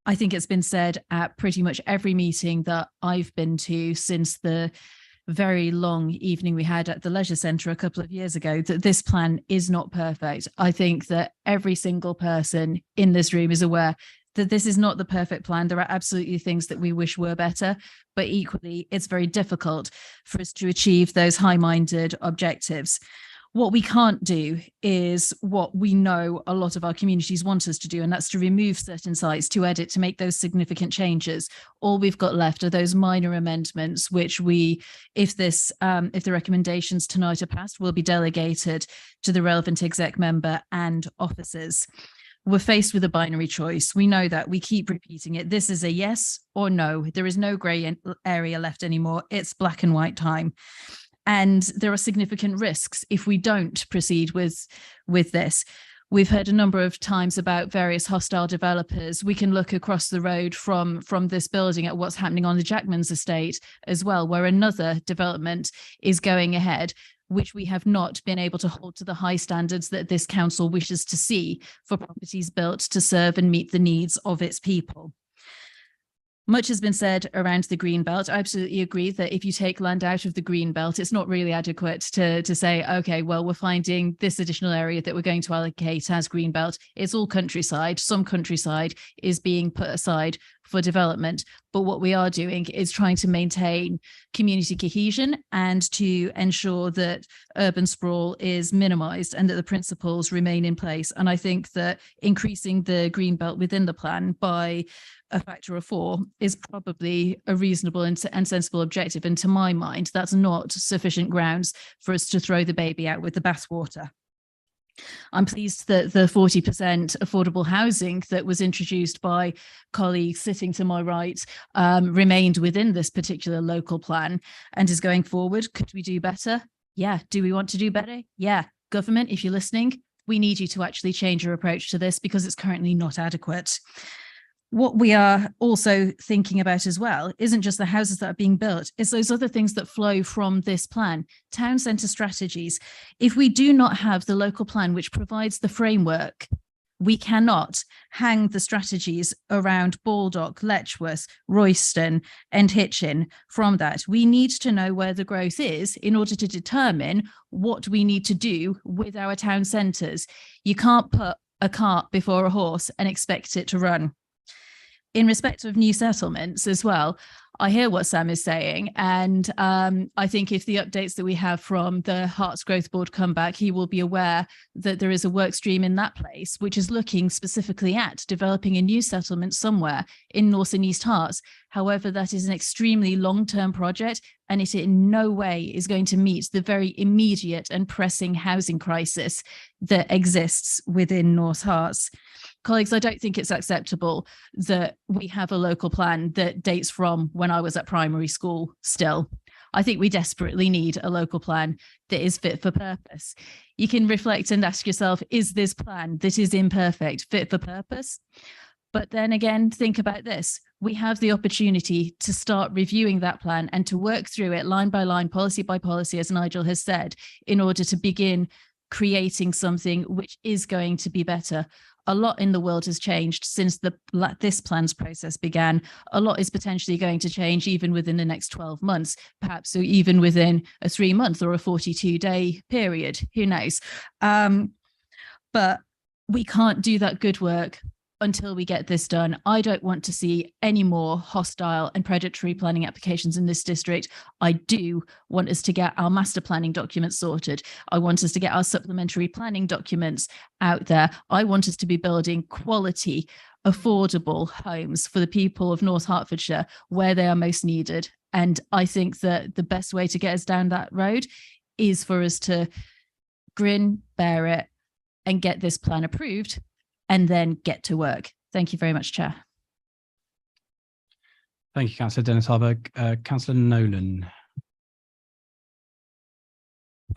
I think it's been said at pretty much every meeting that I've been to since the very long evening we had at the Leisure Centre a couple of years ago that this plan is not perfect. I think that every single person in this room is aware that this is not the perfect plan. There are absolutely things that we wish were better, but equally it's very difficult for us to achieve those high-minded objectives. What we can't do is what we know a lot of our communities want us to do, and that's to remove certain sites, to edit, to make those significant changes. All we've got left are those minor amendments, which we, if the recommendations tonight are passed, will be delegated to the relevant exec member and officers. We're faced with a binary choice. We know that. We keep repeating it. This is a yes or no. There is no grey area left anymore. It's black and white time. And there are significant risks if we don't proceed with this. We've heard a number of times about various hostile developers. We can look across the road from this building at what's happening on the Jackman's estate as well, where another development is going ahead, which we have not been able to hold to the high standards that this council wishes to see for properties built to serve and meet the needs of its people. Much has been said around the green belt. I absolutely agree that if you take land out of the green belt, it's not really adequate to say, okay, well, we're finding this additional area that we're going to allocate as green belt. It's all countryside. Some countryside is being put aside for development. But what we are doing is trying to maintain community cohesion and to ensure that urban sprawl is minimized and that the principles remain in place. And I think that increasing the green belt within the plan by a factor of 4 is probably a reasonable and sensible objective. And to my mind, that's not sufficient grounds for us to throw the baby out with the bathwater. I'm pleased that the 40% affordable housing that was introduced by colleagues sitting to my right remained within this particular local plan and is going forward. Could we do better? Yeah. Do we want to do better? Yeah. Government, if you're listening, we need you to actually change your approach to this because it's currently not adequate. What we are also thinking about as well isn't just the houses that are being built, it's those other things that flow from this plan, town centre strategies. If we do not have the local plan which provides the framework, we cannot hang the strategies around Baldock, Letchworth, Royston and Hitchin from that. We need to know where the growth is in order to determine what we need to do with our town centres. You can't put a cart before a horse and expect it to run. In respect of new settlements as well, I hear what Sam is saying. And I think if the updates that we have from the Herts Growth Board come back, he will be aware that there is a work stream in that place, which is looking specifically at developing a new settlement somewhere in North and East Herts. However, that is an extremely long-term project, and it in no way is going to meet the very immediate and pressing housing crisis that exists within North Herts. Colleagues, I don't think it's acceptable that we have a local plan that dates from when I was at primary school still. I think we desperately need a local plan that is fit for purpose. You can reflect and ask yourself, is this plan that is imperfect fit for purpose? But then again, think about this. We have the opportunity to start reviewing that plan and to work through it line by line, policy by policy, as Nigel has said, in order to begin creating something which is going to be better. A lot in the world has changed since this plans process began. A lot is potentially going to change even within the next 12 months, perhaps so even within a 3-month or a 42-day period. Who knows? But we can't do that good work until we get this done. I don't want to see any more hostile and predatory planning applications in this district. I do want us to get our master planning documents sorted. I want us to get our supplementary planning documents out there. I want us to be building quality, affordable homes for the people of North Hertfordshire where they are most needed. And I think that the best way to get us down that road is for us to grin, bear it, and get this plan approved, and then get to work. Thank you very much, Chair. Thank you, Councillor Dennis Harberg. Councillor Nolan.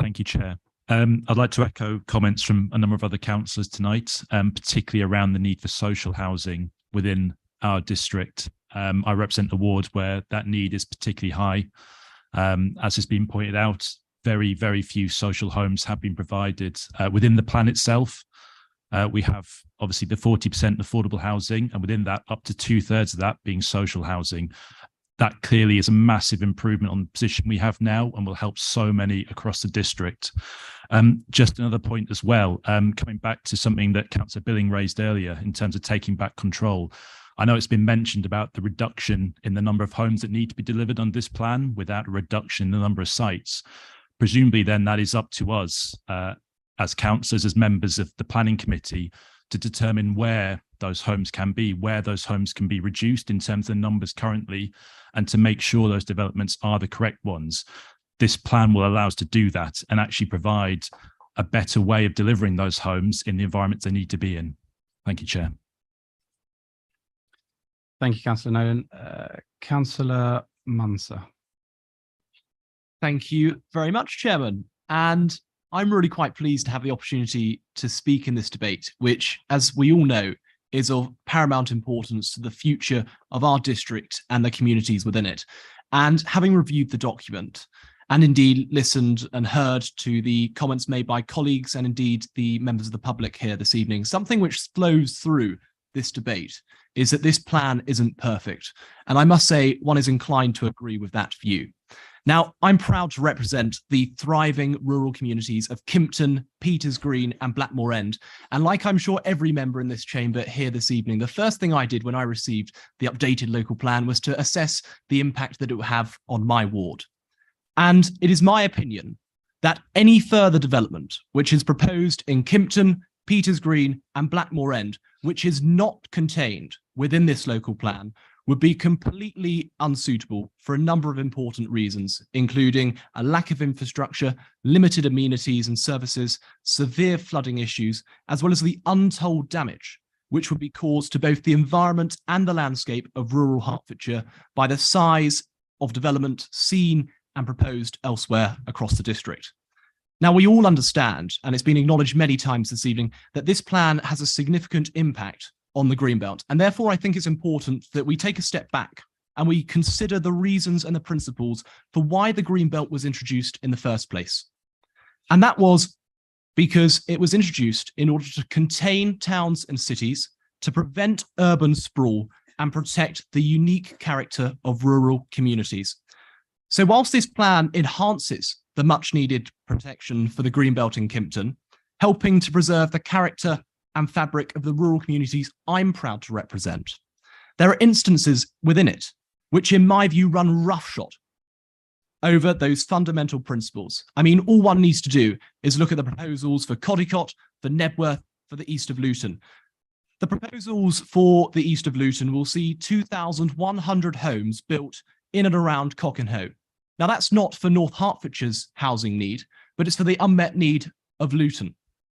Thank you, Chair. I'd like to echo comments from a number of other councillors tonight, particularly around the need for social housing within our district. I represent a ward where that need is particularly high. As has been pointed out, very, very few social homes have been provided within the plan itself. We have obviously the 40% affordable housing, and within that, up to 2/3 of that being social housing. That clearly is a massive improvement on the position we have now and will help so many across the district. Just another point as well, coming back to something that Councillor Billing raised earlier in terms of taking back control. I know it's been mentioned about the reduction in the number of homes that need to be delivered on this plan without a reduction in the number of sites. Presumably then that is up to us as councillors, as members of the planning committee, to determine where those homes can be, where those homes can be reduced in terms of the numbers currently, and to make sure those developments are the correct ones. This plan will allow us to do that and actually provide a better way of delivering those homes in the environments they need to be in. Thank you, Chair. Thank you, Councillor Nolan. Councillor Munser. Thank you very much, Chairman. And I'm really quite pleased to have the opportunity to speak in this debate, which, as we all know, is of paramount importance to the future of our district and the communities within it. And having reviewed the document and indeed listened and heard to the comments made by colleagues and indeed the members of the public here this evening, something which flows through this debate is that this plan isn't perfect. And I must say, one is inclined to agree with that view. Now, I'm proud to represent the thriving rural communities of Kimpton, Peters Green, and Blackmore End. And like I'm sure every member in this chamber here this evening, the first thing I did when I received the updated local plan was to assess the impact that it would have on my ward. And it is my opinion that any further development which is proposed in Kimpton, Peters Green, and Blackmore End, which is not contained within this local plan, would be completely unsuitable for a number of important reasons, including a lack of infrastructure, limited amenities and services, severe flooding issues, as well as the untold damage which would be caused to both the environment and the landscape of rural Hertfordshire by the size of development seen and proposed elsewhere across the district. Now, we all understand, and it's been acknowledged many times this evening, that this plan has a significant impact on the Greenbelt. And therefore, I think it's important that we take a step back and we consider the reasons and the principles for why the Greenbelt was introduced in the first place. And that was because it was introduced in order to contain towns and cities, to prevent urban sprawl, and protect the unique character of rural communities. So whilst this plan enhances the much needed protection for the Greenbelt in Kimpton, helping to preserve the character and fabric of the rural communities I'm proud to represent, there are instances within it which, in my view, run roughshod over those fundamental principles. I mean, all one needs to do is look at the proposals for Codicot, for Nebworth, for the east of Luton. The proposals for the east of Luton will see 2,100 homes built in and around Cockenhoe. Now, that's not for North Hertfordshire's housing need, but it's for the unmet need of Luton.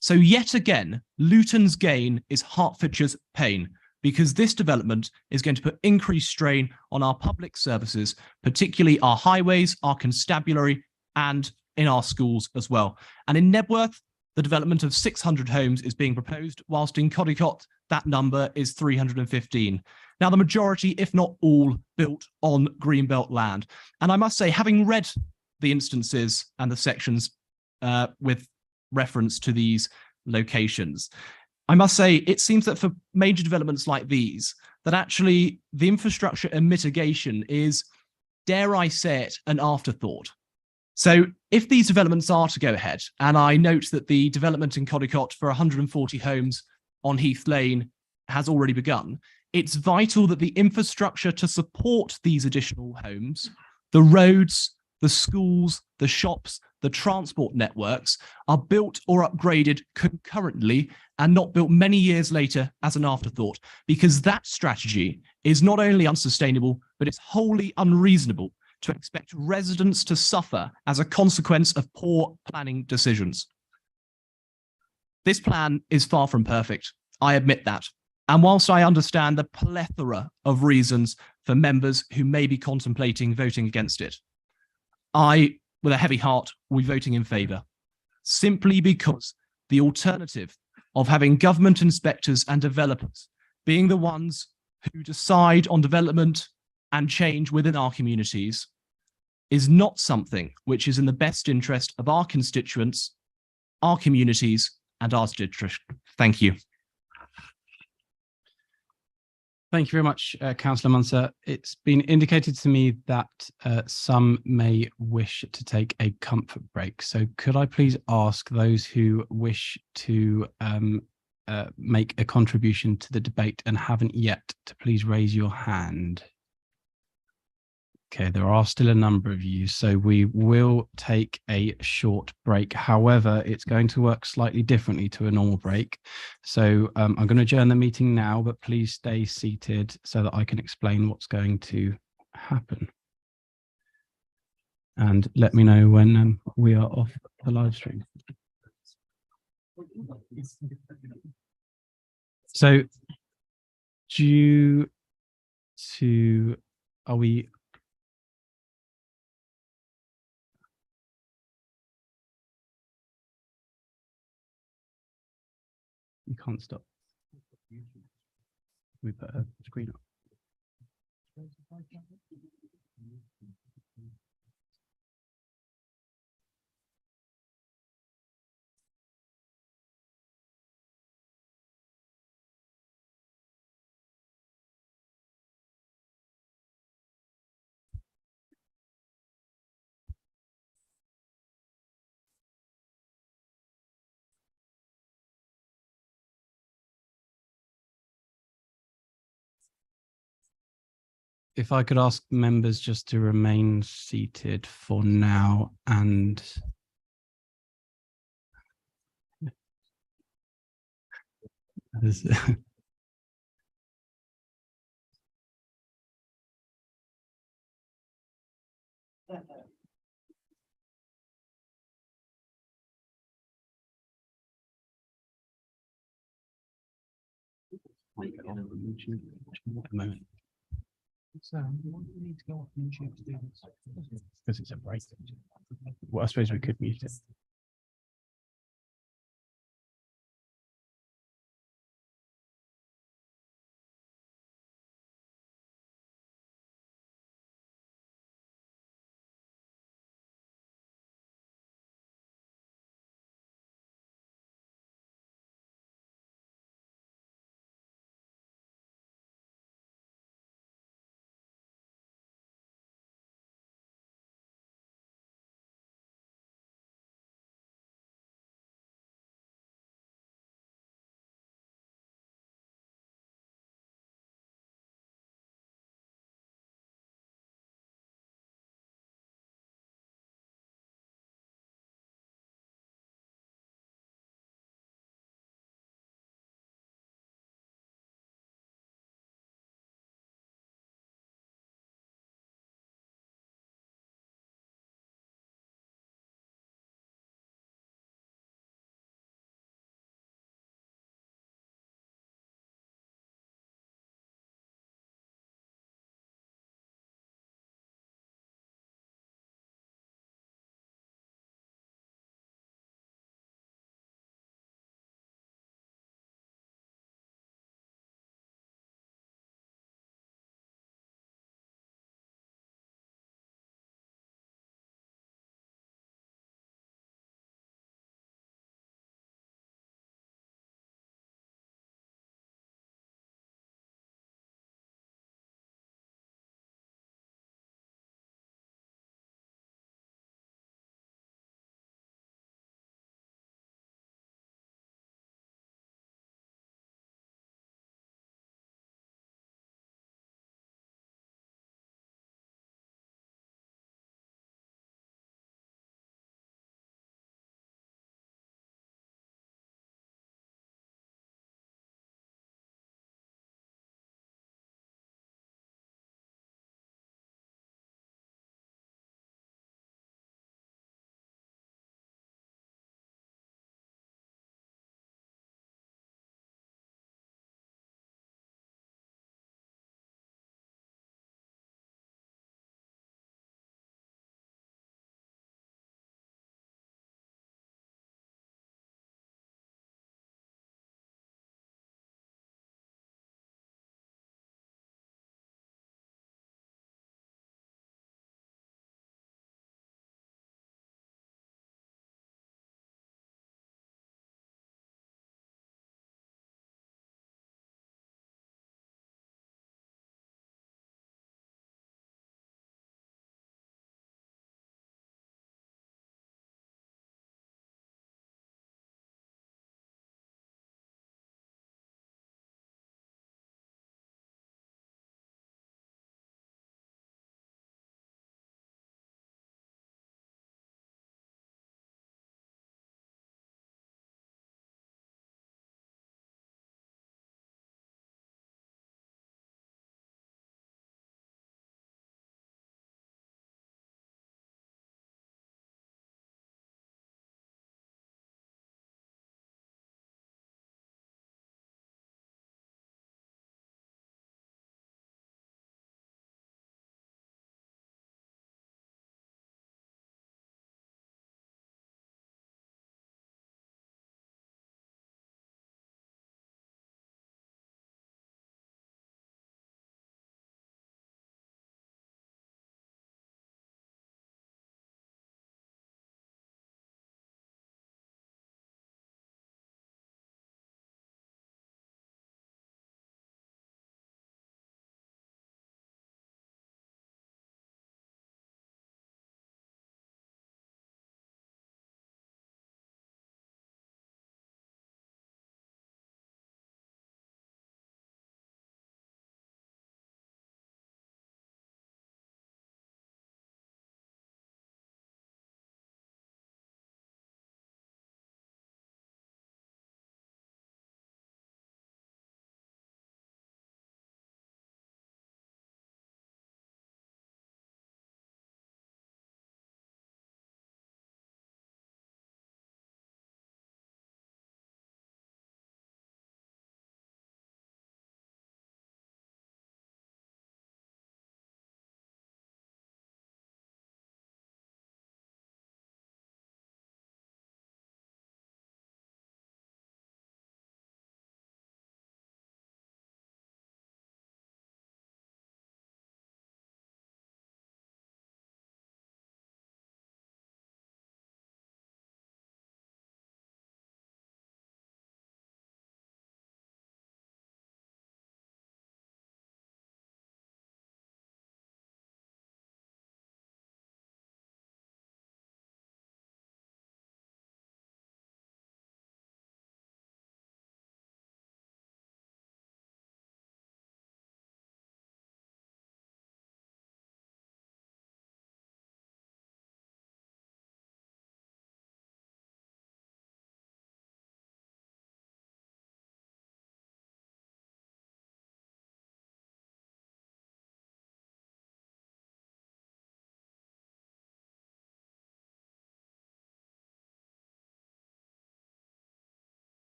So yet again, Luton's gain is Hertfordshire's pain, because this development is going to put increased strain on our public services, particularly our highways, our constabulary, and in our schools as well. And in Nebworth, the development of 600 homes is being proposed, whilst in Codicot, that number is 315. Now, the majority, if not all, built on Greenbelt land. And I must say, having read the instances and the sections with reference to these locations, I must say it seems that for major developments like these, that actually the infrastructure and mitigation is, dare I say it, an afterthought. So if these developments are to go ahead, and I note that the development in Codicot for 140 homes on Heath Lane has already begun, it's vital that the infrastructure to support these additional homes, the roads, the schools, the shops, the transport networks are built or upgraded concurrently and not built many years later as an afterthought, because that strategy is not only unsustainable, but it's wholly unreasonable to expect residents to suffer as a consequence of poor planning decisions. This plan is far from perfect. I admit that. And whilst I understand the plethora of reasons for members who may be contemplating voting against it, I, with a heavy heart, will be voting in favour, simply because the alternative of having government inspectors and developers being the ones who decide on development and change within our communities is not something which is in the best interest of our constituents, our communities, and our district. Thank you. Thank you very much, Councillor Munser. It's been indicated to me that some may wish to take a comfort break. So could I please ask those who wish to make a contribution to the debate and haven't yet to please raise your hand? Okay, there are still a number of you, so we will take a short break. However, it's going to work slightly differently to a normal break. So I'm going to adjourn the meeting now, but please stay seated so that I can explain what's going to happen. And let me know when we are off the live stream. So due to, are we... You can't stop. We put a screen up. if I could ask members just to remain seated for now and a moment. So, what do we need to go off YouTube to do this? Because it's a break. Well, I suppose we could mute it.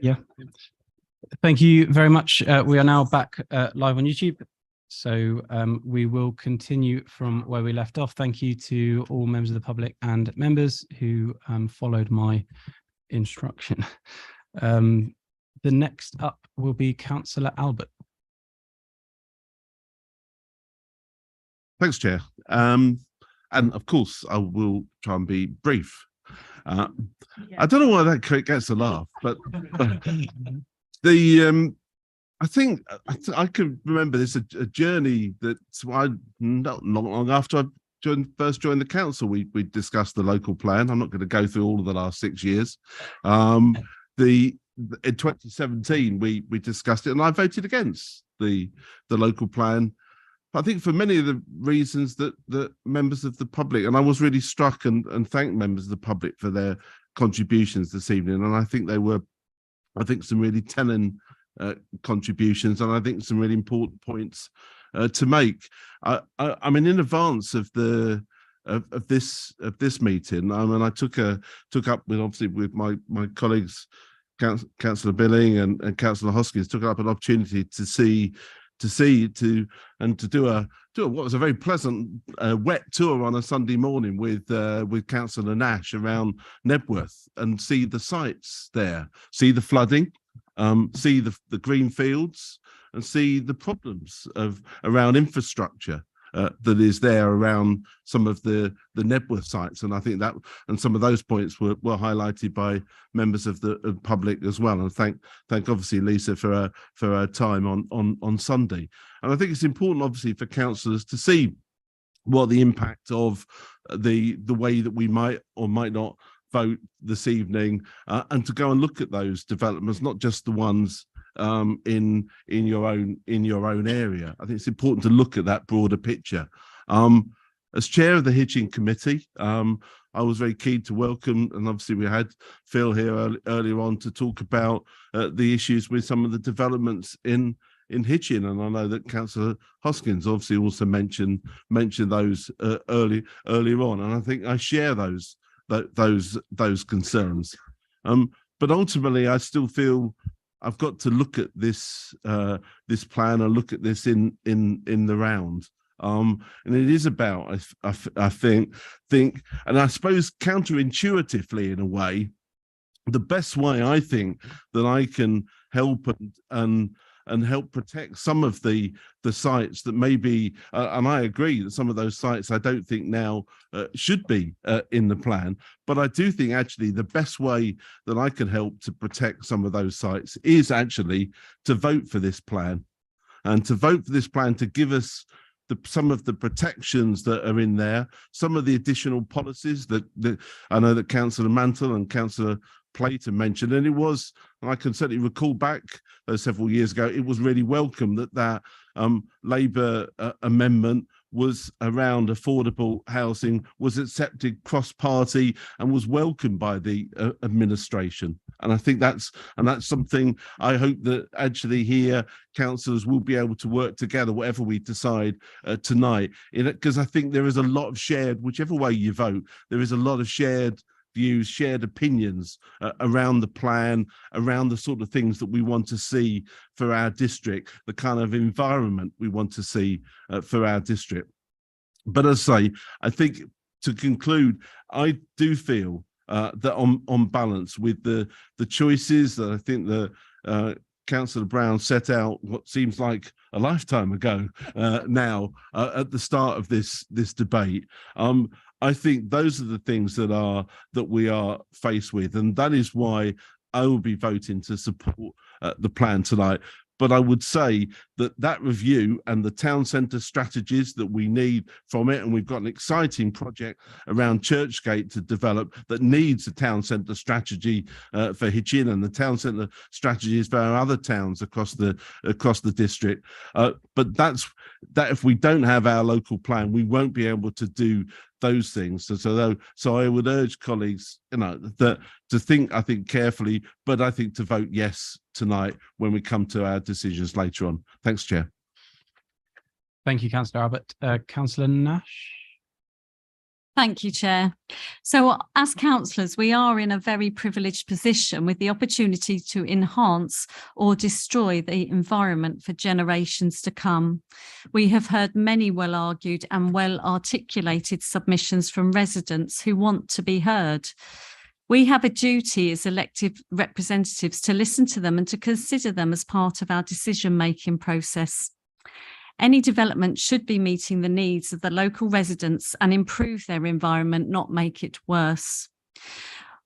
Yeah. Thank you very much. We are now back live on YouTube. So we will continue from where we left off. Thank you to all members of the public and members who followed my instruction. The next up will be Councillor Albert. Thanks, Chair. And of course, I will try and be brief. I don't know why that gets a laugh, but I think I can remember this a journey that not long after I first joined the council, we discussed the local plan. I'm not going to go through all of the last 6 years. In 2017, we discussed it, and I voted against the local plan. I think for many of the reasons that members of the public, and I was really struck and thank members of the public for their contributions this evening. And I think they were, some really telling contributions, and I think some really important points to make. I mean, in advance of this meeting, I mean, I took up with my colleagues, Councillor Billing and Councillor Hoskins, took up an opportunity to do what was a very pleasant wet tour on a Sunday morning with Councillor Nash around Nebworth and see the sites there, see the flooding, see the green fields, and see the problems around infrastructure that is there around some of the Nebworth sites. And I think that, and some of those points were highlighted by members of the public as well. And thank obviously Lisa for her time on Sunday. And I think it's important obviously for councillors to see what the impact of the way that we might or might not vote this evening, and to go and look at those developments, not just the ones in your own area. I think it's important to look at that broader picture. As chair of the Hitchin committee, I was very keen to welcome, and obviously we had Phil here earlier on to talk about the issues with some of the developments in Hitchin, and I know that Councillor Hoskins obviously also mentioned those earlier on, and I think I share those concerns. But ultimately, I still feel I've got to look at this plan and look at this in the round. And it is about, I think, and I suppose counterintuitively in a way, the best way I think that I can help and help protect some of the sites that maybe, and I agree that some of those sites I don't think now should be in the plan, but I do think actually the best way that I can help to protect some of those sites is actually to vote for this plan, and to vote for this plan to give us some of the protections that are in there, some of the additional policies that I know that Councillor Mantle and Councillor Plater mentioned, and it was, I can certainly recall back several years ago, it was really welcome that Labour amendment was around affordable housing, was accepted cross-party and was welcomed by the administration. And I think that's something I hope that actually here councillors will be able to work together, whatever we decide tonight, because I think there is a lot of shared, whichever way you vote, there is a lot of shared views, shared opinions around the plan, around the sort of things that we want to see for our district, the kind of environment we want to see for our district. But as I say, I think to conclude, I do feel that on balance with the choices that I think the Councillor Brown set out what seems like a lifetime ago now at the start of this debate, I think those are the things that we are faced with, and that is why I will be voting to support the plan tonight. But I would say that review and the town centre strategies that we need from it, and we've got an exciting project around Churchgate to develop that needs a town centre strategy for Hitchin, and the town centre strategies for our other towns across the district. But that if we don't have our local plan, we won't be able to do those things. So I would urge colleagues, that to think, I think carefully, but I think to vote yes tonight when we come to our decisions later on. Thanks, Chair. Thank you, Councillor Albert. Councillor Nash. Thank you, Chair. So as councillors, we are in a very privileged position with the opportunity to enhance or destroy the environment for generations to come. We have heard many well argued and well articulated submissions from residents who want to be heard. We have a duty as elected representatives to listen to them and to consider them as part of our decision-making process. Any development should be meeting the needs of the local residents and improve their environment, not make it worse.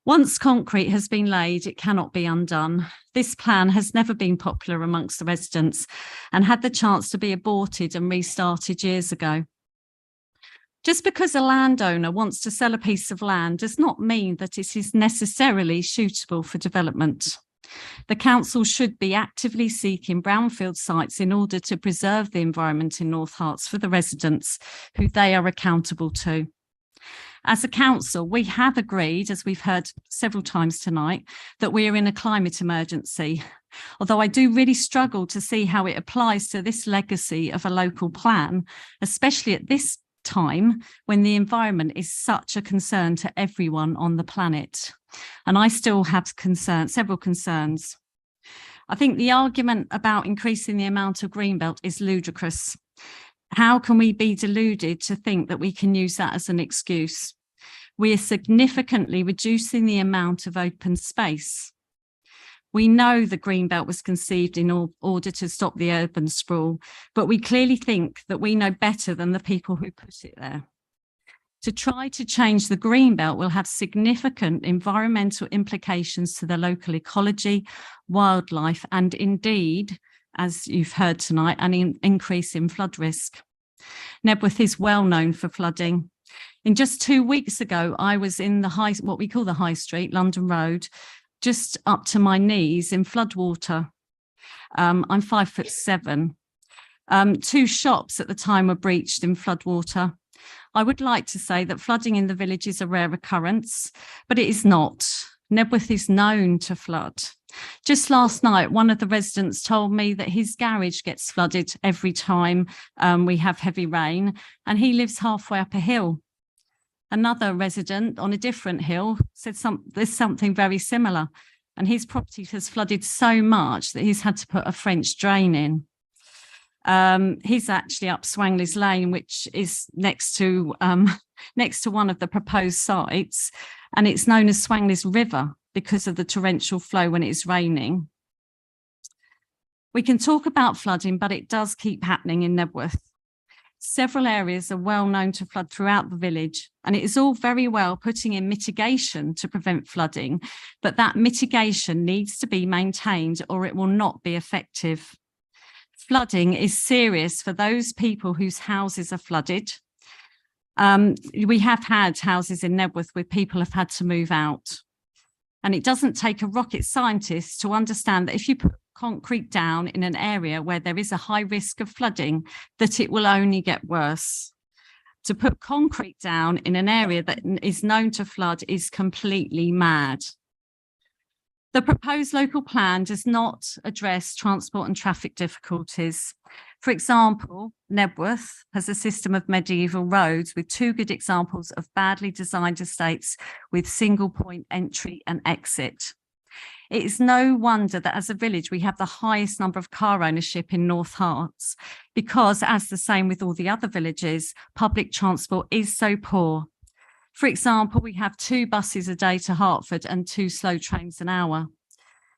Once concrete has been laid, it cannot be undone. This plan has never been popular amongst the residents and had the chance to be aborted and restarted years ago. Just because a landowner wants to sell a piece of land does not mean that it is necessarily suitable for development. The council should be actively seeking brownfield sites in order to preserve the environment in North Herts for the residents who they are accountable to. As a council, we have agreed, as we've heard several times tonight, that we are in a climate emergency. Although I do really struggle to see how it applies to this legacy of a local plan, especially at this time when the environment is such a concern to everyone on the planet. And I still have several concerns. I think the argument about increasing the amount of greenbelt is ludicrous. How can we be deluded to think that we can use that as an excuse? We are significantly reducing the amount of open space. We know the greenbelt was conceived in order to stop the urban sprawl, but we clearly think that we know better than the people who put it there. To try to change the greenbelt will have significant environmental implications to the local ecology, wildlife, and indeed, as you've heard tonight, an increase in flood risk. Nebworth is well known for flooding. In just 2 weeks ago, I was in what we call the High Street, London Road, just up to my knees in floodwater. I'm 5'7". 2 shops at the time were breached in floodwater. I would like to say that flooding in the village is a rare occurrence, but it is not. Nebworth is known to flood. Just last night, one of the residents told me that his garage gets flooded every time we have heavy rain, and he lives halfway up a hill. Another resident on a different hill said there's something very similar, and his property has flooded so much that he's had to put a French drain in. He's actually up Swangley's Lane, which is next to one of the proposed sites, and it's known as Swangley's River because of the torrential flow when it's raining. We can talk about flooding, but it does keep happening in Nebworth. Several areas are well known to flood throughout the village, and it is all very well putting in mitigation to prevent flooding, but that mitigation needs to be maintained or it will not be effective. Flooding is serious for those people whose houses are flooded. We have had houses in Nebworth where people have had to move out. And it doesn't take a rocket scientist to understand that if you put concrete down in an area where there is a high risk of flooding, that it will only get worse. To put concrete down in an area that is known to flood is completely mad. The proposed local plan does not address transport and traffic difficulties. For example, Nebworth has a system of medieval roads with 2 good examples of badly designed estates with single point entry and exit. It is no wonder that as a village, we have the highest number of car ownership in North Herts because, as the same with all the other villages, public transport is so poor. For example, we have 2 buses a day to Hertford and 2 slow trains an hour.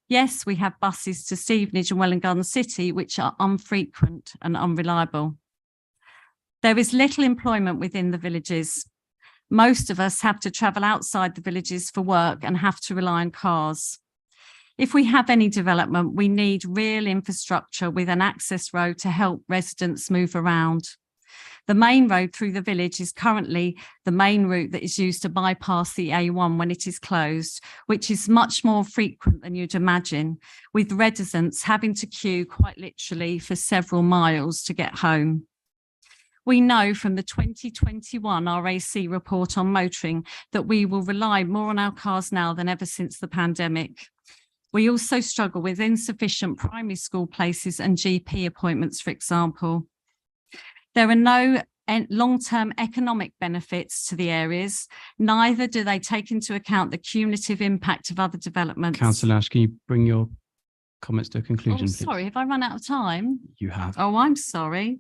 Yes, we have buses to Stevenage and Welwyn Garden City, which are unfrequent and unreliable. There is little employment within the villages. Most of us have to travel outside the villages for work and have to rely on cars. If we have any development, we need real infrastructure with an access road to help residents move around. The main road through the village is currently the main route that is used to bypass the A1 when it is closed, which is much more frequent than you'd imagine, with residents having to queue quite literally for several miles to get home. We know from the 2021 RAC report on motoring that we will rely more on our cars now than ever since the pandemic. We also struggle with insufficient primary school places and GP appointments, for example. There are no long-term economic benefits to the areas. Neither do they take into account the cumulative impact of other developments. Councillor Nash, can you bring your comments to a conclusion, Oh, please? sorry, have I run out of time? You have. Oh, I'm sorry.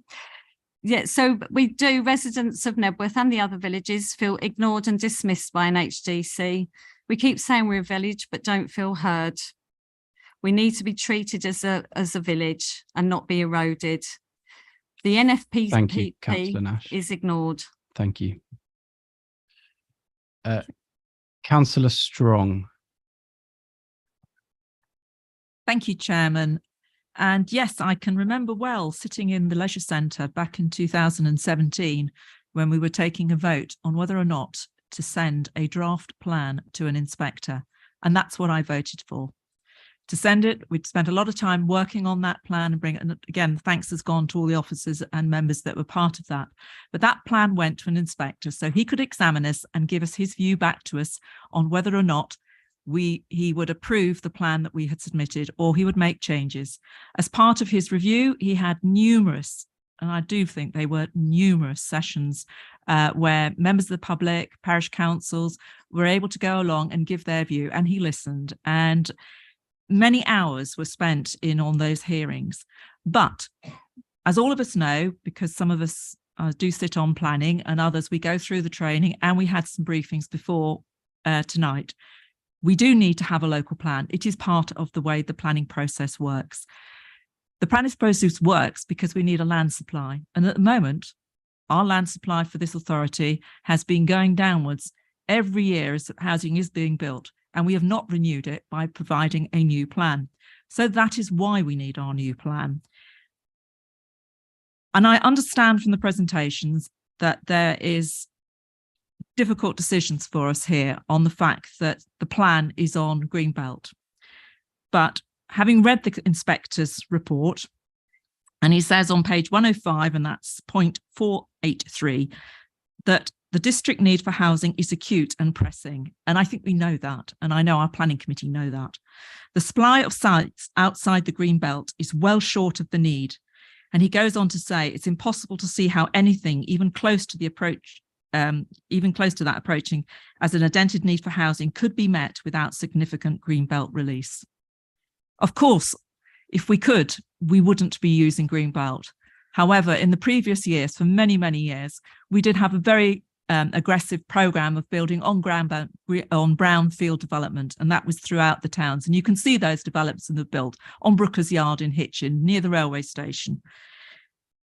Yeah, so we do. Residents of Nebworth and the other villages feel ignored and dismissed by NHDC. We keep saying we're a village, but don't feel heard. We need to be treated as a village and not be eroded. The Thank you, Councillor NFPP Nash. is ignored. Thank you. Councillor Strong. Thank you, Chairman. And yes, I can remember well sitting in the leisure centre back in 2017 when we were taking a vote on whether or not to send a draft plan to an inspector. And that's what I voted for. To send it, we'd spent a lot of time working on that plan and bring it. And again, thanks has gone to all the officers and members that were part of that. But that plan went to an inspector so he could examine us and give us his view back to us on whether or not he would approve the plan that we had submitted or he would make changes. As part of his review, he had numerous, and I do think they were numerous sessions where members of the public, parish councils were able to go along and give their view, and he listened. And many hours were spent on those hearings. But as all of us know, because some of us do sit on planning and others, we go through the training and we had some briefings before tonight. We do need to have a local plan. It is part of the way the planning process works. The planning process works because we need a land supply. And at the moment, our land supply for this authority has been going downwards every year as housing is being built. And we have not renewed it by providing a new plan. So that is why we need our new plan. And I understand from the presentations that there is difficult decisions for us here on the fact that the plan is on Greenbelt. But having read the inspector's report, and he says on page 105, and that's point 483, that the district need for housing is acute and pressing. And I think we know that. And I know our planning committee know that. The supply of sites outside the Greenbelt is well short of the need. And he goes on to say it's impossible to see how anything even close to the approach, even close to that approaching as an identified need for housing could be met without significant Greenbelt release. Of course, if we could, we wouldn't be using Greenbelt. However, in the previous years, for many, many years, we did have a very aggressive programme of building on brownfield development, and that was throughout the towns. And you can see those developments that have built on Brookers Yard in Hitchin, near the railway station.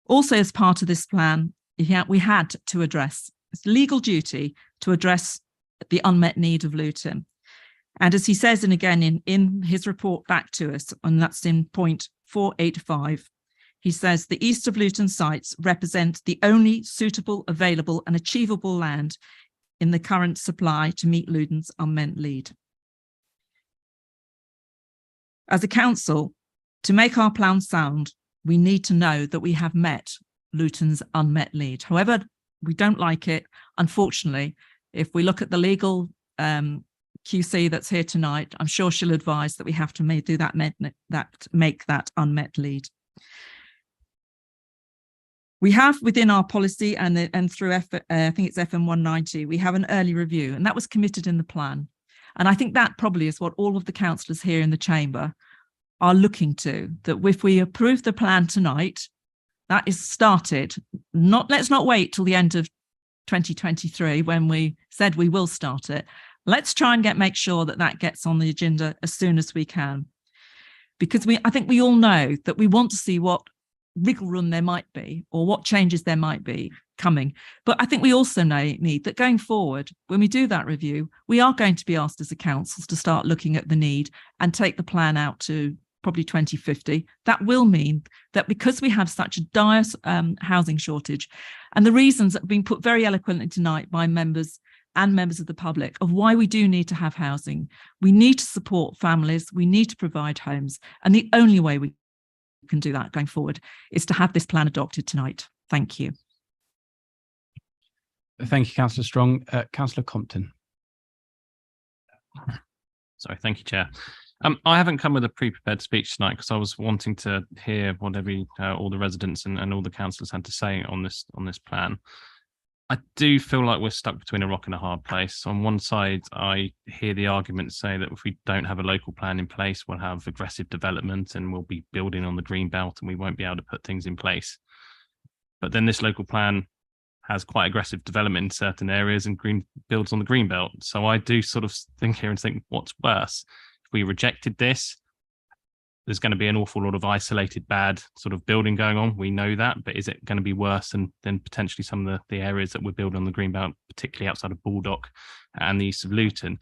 Also, as part of this plan, we had to address it's legal duty to address the unmet need of Luton. And as he says, and again in his report back to us, and that's in point 485, he says the east of Luton sites represent the only suitable, available and achievable land in the current supply to meet Luton's unmet need. As a council, to make our plan sound, we need to know that we have met Luton's unmet need. However, we don't like it. Unfortunately, if we look at the legal QC that's here tonight, I'm sure she'll advise that we have to make that unmet need. We have within our policy and through I think it's FM 190, we have an early review, and that was committed in the plan. And I think that probably is what all of the councillors here in the chamber are looking to, that if we approve the plan tonight, that is started. Let's not wait till the end of 2023 when we said we will start it. Let's try and make sure that that gets on the agenda as soon as we can. Because I think we all know that we want to see what wiggle room there might be or what changes there might be coming. But I think we also need that going forward, when we do that review, we are going to be asked as a council to start looking at the need and take the plan out to probably 2050. That will mean that because we have such a dire housing shortage, and the reasons that have been put very eloquently tonight by members and members of the public of why we do need to have housing, we need to support families, we need to provide homes. And the only way we can do that going forward is to have this plan adopted tonight. Thank you. Thank you, Councillor Strong. Councillor Compton. Sorry, thank you, Chair. I haven't come with a pre-prepared speech tonight because I was wanting to hear what all the residents and all the councillors had to say on this plan. I do feel like we're stuck between a rock and a hard place. On one side, I hear the argument say that if we don't have a local plan in place, we'll have aggressive development and we'll be building on the green belt and we won't be able to put things in place. But then this local plan has quite aggressive development in certain areas and green builds on the green belt. So I do sort of think here and think, what's worse? If we rejected this, there's going to be an awful lot of isolated bad sort of building going on. We know that, but is it going to be worse than potentially some of the areas that we're building on the greenbelt, particularly outside of Baldock and the east of Luton?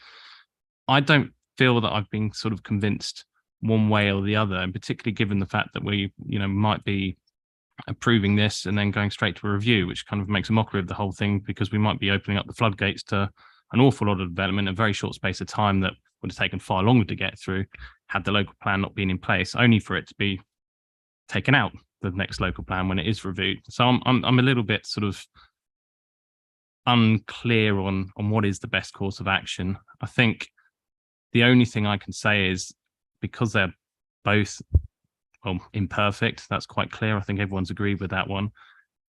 I don't feel that I've been sort of convinced one way or the other, and particularly given the fact that we, might be approving this and then going straight to a review, which kind of makes a mockery of the whole thing, because we might be opening up the floodgates to an awful lot of development in a very short space of time that would have taken far longer to get through had the local plan not been in place, only for it to be taken out the next local plan when it is reviewed. So I'm a little bit sort of unclear on what is the best course of action. I think the only thing I can say is, because they're both imperfect, that's quite clear. I think everyone's agreed with that one.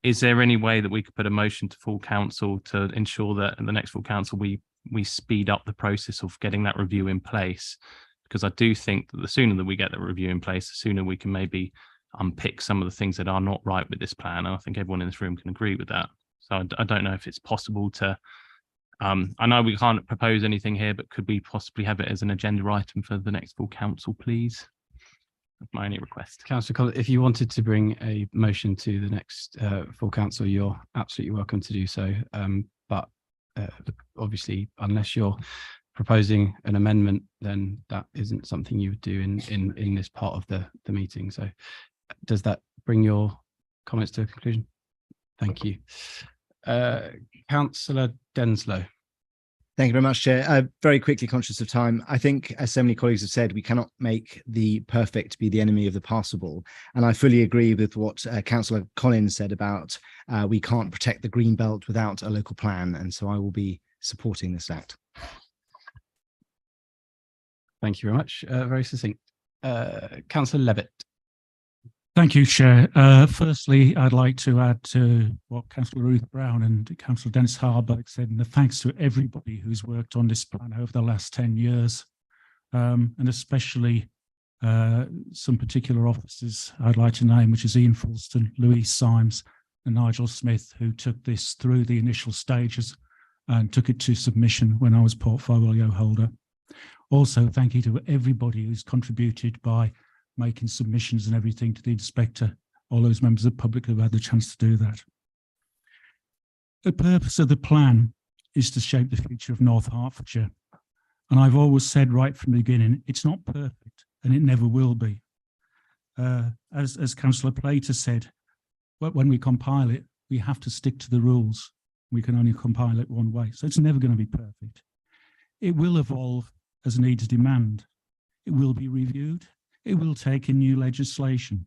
Is there any way that we could put a motion to full council to ensure that in the next full council we speed up the process of getting that review in place? Because I do think that the sooner that we get the review in place, the sooner we can maybe unpick some of the things that are not right with this plan. And I think everyone in this room can agree with that. So I don't know if it's possible to, I know we can't propose anything here, but could we possibly have it as an agenda item for the next full council, please? That's my only request. Councillor Collins, if you wanted to bring a motion to the next full council, you're absolutely welcome to do so. But obviously, unless you're proposing an amendment, then that isn't something you would do in this part of the meeting. So does that bring your comments to a conclusion? Thank you. Councillor Denslow. Thank you very much, Chair. Very quickly, conscious of time, I think, as so many colleagues have said, we cannot make the perfect be the enemy of the passable. And I fully agree with what Councillor Collins said about we can't protect the green belt without a local plan. And so I will be supporting this act. Thank you very much. Very succinct. Councillor Levitt. Thank you, Chair. Firstly, I'd like to add to what Councillor Ruth Brown and Councillor Dennis Harburg said, and the thanks to everybody who's worked on this plan over the last 10 years, and especially some particular officers I'd like to name, which is Ian Fulston, Louise Symes, and Nigel Smith, who took this through the initial stages and took it to submission when I was portfolio holder. Also, thank you to everybody who's contributed by making submissions and everything to the inspector, all those members of the public who've had the chance to do that. The purpose of the plan is to shape the future of North Hertfordshire. And I've always said right from the beginning, it's not perfect and it never will be. As Councillor Plater said, when we compile it, we have to stick to the rules. We can only compile it one way. So it's never going to be perfect. It will evolve as needs demand. It will be reviewed. It will take in new legislation.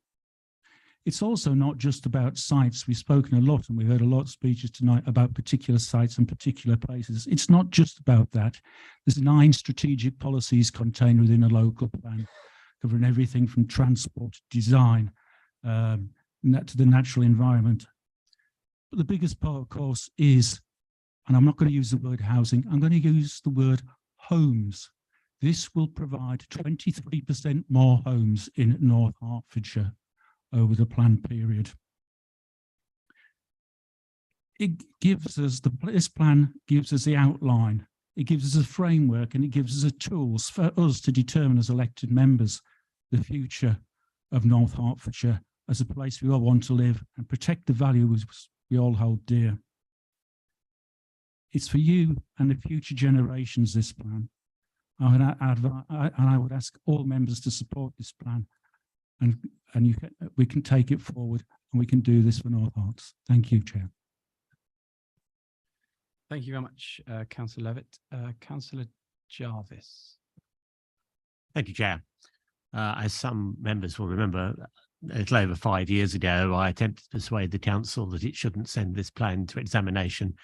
It's also not just about sites. We've spoken a lot and we've heard a lot of speeches tonight about particular sites and particular places. It's not just about that. There's 9 strategic policies contained within a local plan, covering everything from transport, design, to the natural environment. But the biggest part, of course, is, and I'm not going to use the word housing, I'm going to use the word homes. This will provide 23% more homes in North Hertfordshire over the planned period. It gives us, this plan gives us the outline, it gives us a framework, and it gives us the tools for us to determine as elected members the future of North Hertfordshire as a place we all want to live and protect the values we all hold dear. It's for you and the future generations, this plan. I would ask all members to support this plan, and we can take it forward and we can do this for North Herts. Thank you, Chair. Thank you very much, Councillor Levitt. Councillor Jarvis. Thank you, Chair. As some members will remember, a little over 5 years ago, I attempted to persuade the council that it shouldn't send this plan to examination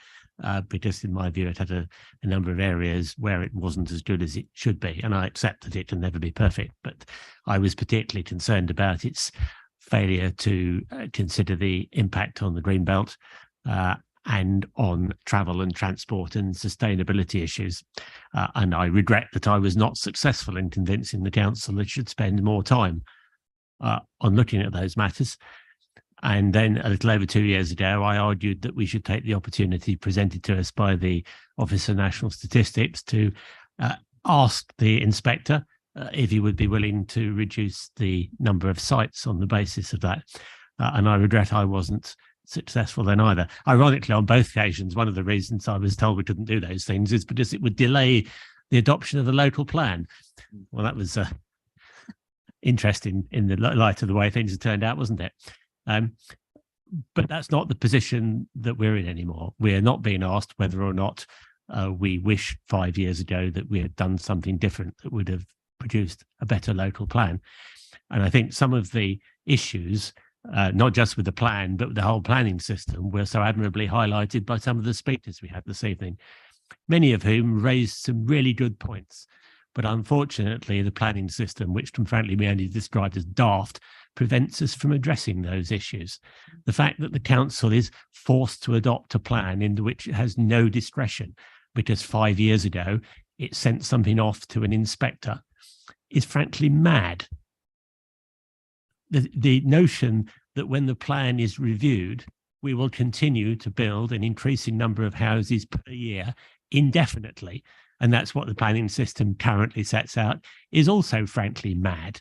because in my view, it had a number of areas where it wasn't as good as it should be. And I accept that it can never be perfect, but I was particularly concerned about its failure to consider the impact on the Greenbelt and on travel and transport and sustainability issues. And I regret that I was not successful in convincing the council that it should spend more time on looking at those matters. And then a little over 2 years ago, I argued that we should take the opportunity presented to us by the Office for National Statistics to ask the inspector if he would be willing to reduce the number of sites on the basis of that. And I regret I wasn't successful then either. Ironically, on both occasions, one of the reasons I was told we couldn't do those things is because it would delay the adoption of the local plan. Well, that was interesting in the light of the way things have turned out, wasn't it? But that's not the position that we're in anymore. We're not being asked whether or not we wish 5 years ago that we had done something different that would have produced a better local plan. And I think some of the issues, not just with the plan, but with the whole planning system, were so admirably highlighted by some of the speakers we had this evening, many of whom raised some really good points. But unfortunately, the planning system, which frankly we only described as daft, prevents us from addressing those issues. The fact that the council is forced to adopt a plan into which it has no discretion because 5 years ago it sent something off to an inspector is frankly mad. The notion that when the plan is reviewed, we will continue to build an increasing number of houses per year indefinitely, and that's what the planning system currently sets out, is also frankly mad.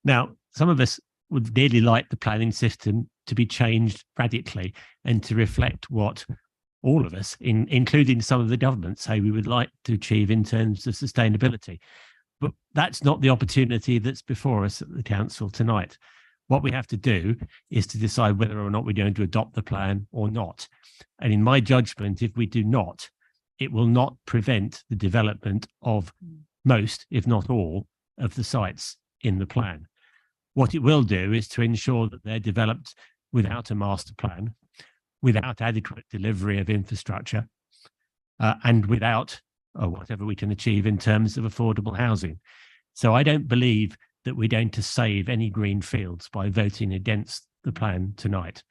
Now, some of us would really like the planning system to be changed radically and to reflect what all of us, including some of the government, say we would like to achieve in terms of sustainability. But that's not the opportunity that's before us at the council tonight. What we have to do is to decide whether or not we're going to adopt the plan or not. And in my judgment, if we do not, it will not prevent the development of most, if not all, of the sites in the plan. What it will do is to ensure that they're developed without a master plan, without adequate delivery of infrastructure, and without whatever we can achieve in terms of affordable housing. So I don't believe that we're going to save any green fields by voting against the plan tonight.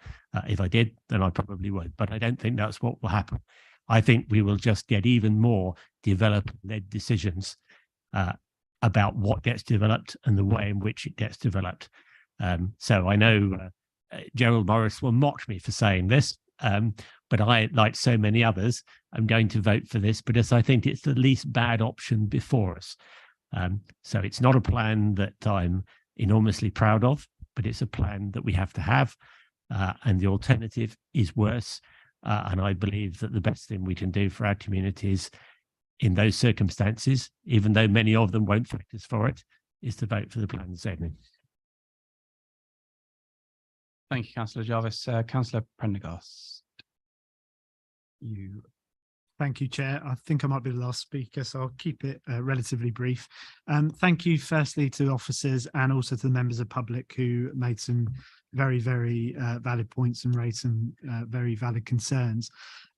If I did, then I probably would, but I don't think that's what will happen. I think we will just get even more developer-led decisions about what gets developed and the way in which it gets developed. So I know Gerald Morris will mock me for saying this, but I, like so many others, I'm going to vote for this because I think it's the least bad option before us. So it's not a plan that I'm enormously proud of, but it's a plan that we have to have, and the alternative is worse. And I believe that the best thing we can do for our communities in those circumstances, even though many of them won't thank us for it, is to vote for the plan this evening. Thank you, Councillor Jarvis. Councillor Prendergast. Thank you, Chair. I think I might be the last speaker, so I'll keep it relatively brief. Thank you firstly to officers and also to the members of the public who made some very, very valid points and raised some very valid concerns.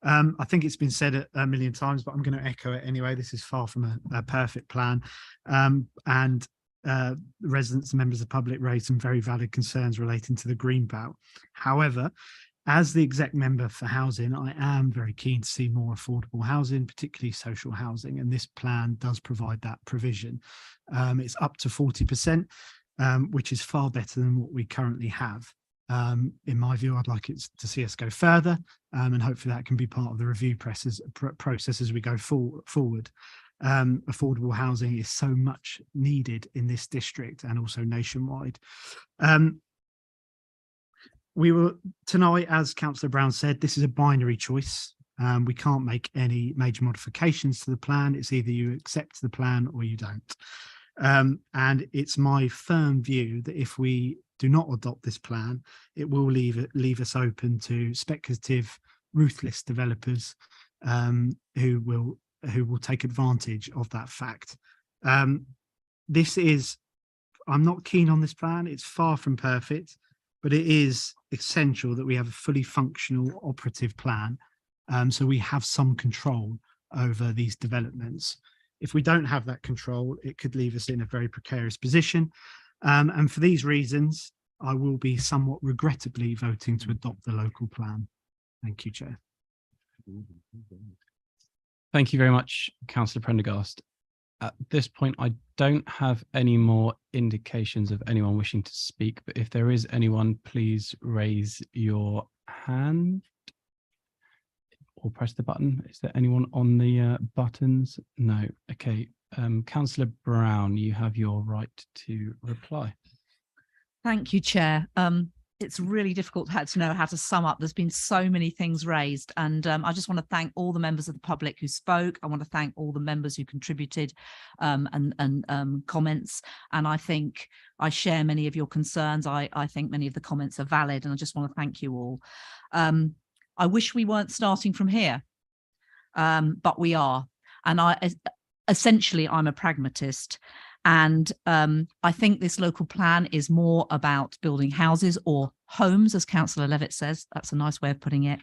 I think it's been said a million times, but I'm going to echo it anyway. This is far from a perfect plan. And residents and members of the public raised some very valid concerns relating to the Greenbelt. However, as the exec member for housing, I am very keen to see more affordable housing, particularly social housing, and this plan does provide that provision. It's up to 40%, which is far better than what we currently have. In my view, I'd like it to see us go further, and hopefully that can be part of the review process as we go forward. Affordable housing is so much needed in this district and also nationwide. We will tonight, as Councillor Brown said, this is a binary choice. We can't make any major modifications to the plan. It's either you accept the plan or you don't. And it's my firm view that if we do not adopt this plan, it will leave us open to speculative, ruthless developers who will take advantage of that fact. I'm not keen on this plan. It's far from perfect, but it is essential that we have a fully functional operative plan So we have some control over these developments. If we don't have that control, it could leave us in a very precarious position. And for these reasons, I will be somewhat regrettably voting to adopt the local plan. Thank you, Chair. Thank you very much, Councillor Prendergast. At this point, I don't have any more indications of anyone wishing to speak, but if there is anyone, please raise your hand or press the button. Is there anyone on the buttons? No. Okay. Councillor Brown, you have your right to reply. Thank you, Chair. It's really difficult to know how to sum up. There's been so many things raised, and I just want to thank all the members of the public who spoke. I want to thank all the members who contributed and comments. And I think I share many of your concerns. I think many of the comments are valid, and I just want to thank you all. I wish we weren't starting from here, but we are. And essentially, I'm a pragmatist. And I think this local plan is more about building houses or homes, as Councillor Levitt says. That's a nice way of putting it.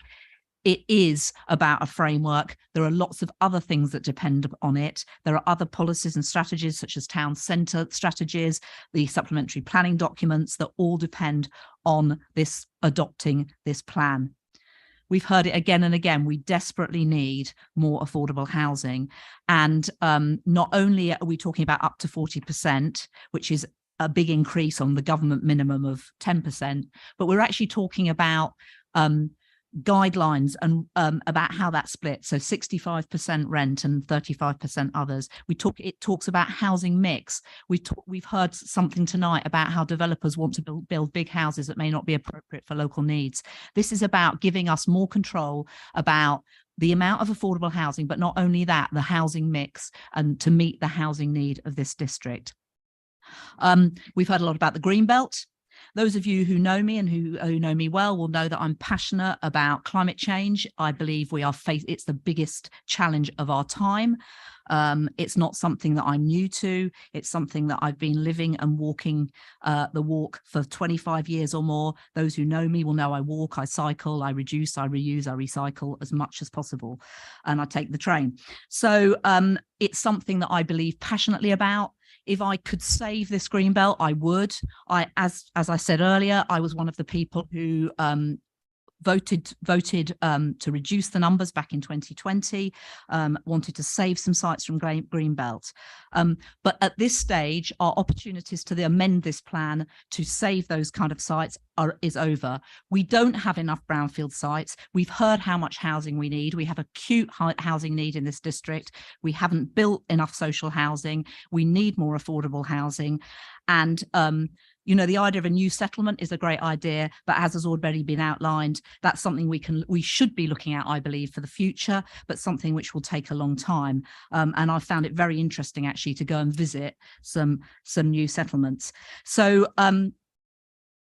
It is about a framework. There are lots of other things that depend on it. There are other policies and strategies, such as town centre strategies, the supplementary planning documents, that all depend on this adopting this plan. We've heard it again and again. We desperately need more affordable housing. And not only are we talking about up to 40%, which is a big increase on the government minimum of 10%, but we're actually talking about guidelines and about how that's split. So 65% rent and 35% others. It talks about housing mix. We've heard something tonight about how developers want to build big houses that may not be appropriate for local needs. This is about giving us more control about the amount of affordable housing, but not only that, the housing mix, and to meet the housing need of this district. We've heard a lot about the Greenbelt. Those of you who know me and who know me well will know that I'm passionate about climate change. I believe it's the biggest challenge of our time. It's not something that I'm new to. It's something that I've been living and walking the walk for 25 years or more. Those who know me will know I walk, I cycle, I reduce, I reuse, I recycle as much as possible, and I take the train. So it's something that I believe passionately about. If I could save this Greenbelt, I would. As I said earlier, I was one of the people who voted to reduce the numbers back in 2020, wanted to save some sites from Greenbelt. But at this stage, our opportunities to amend this plan to save those kind of sites is over. We don't have enough brownfield sites. We've heard how much housing we need. We have acute housing need in this district. We haven't built enough social housing. We need more affordable housing. And you know, the idea of a new settlement is a great idea, but as has already been outlined, that's something we should be looking at, I believe, for the future, but something which will take a long time. And I found it very interesting actually to go and visit some new settlements. So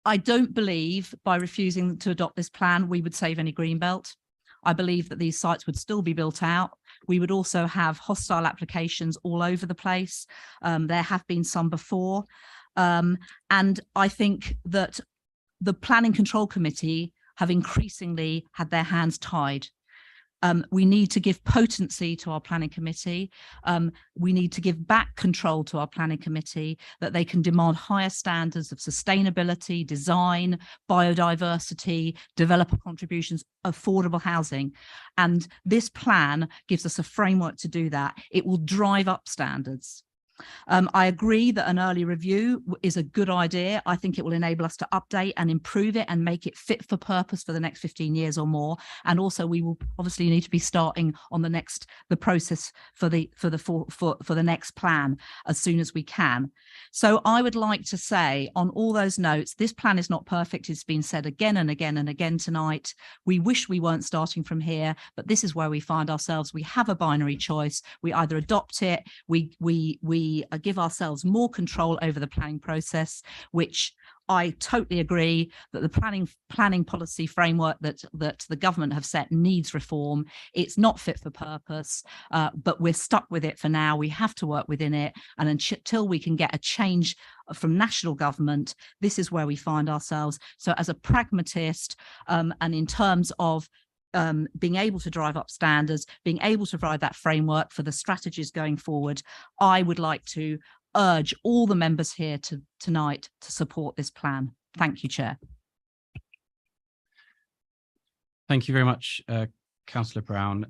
I don't believe by refusing to adopt this plan, we would save any Greenbelt. I believe that these sites would still be built out. We would also have hostile applications all over the place. There have been some before. And I think that the Planning Control Committee have increasingly had their hands tied. We need to give potency to our planning committee. We need to give back control to our planning committee, that they can demand higher standards of sustainability, design, biodiversity, developer contributions, affordable housing. And this plan gives us a framework to do that. It will drive up standards. I agree that an early review is a good idea. I think it will enable us to update and improve it and make it fit for purpose for the next 15 years or more. And also we will obviously need to be starting on the process for the next plan as soon as we can. So I would like to say on all those notes, this plan is not perfect. It's been said again and again and again tonight. We wish we weren't starting from here, but this is where we find ourselves. We have a binary choice. We either adopt it, we give ourselves more control over the planning process, which I totally agree that the planning policy framework that the government have set needs reform. It's not fit for purpose, but we're stuck with it for now. We have to work within it. And until we can get a change from national government, this is where we find ourselves. So as a pragmatist, and in terms of being able to drive up standards, being able to provide that framework for the strategies going forward, I would like to urge all the members here tonight to support this plan. Thank you, Chair. Thank you very much, Councillor Brown.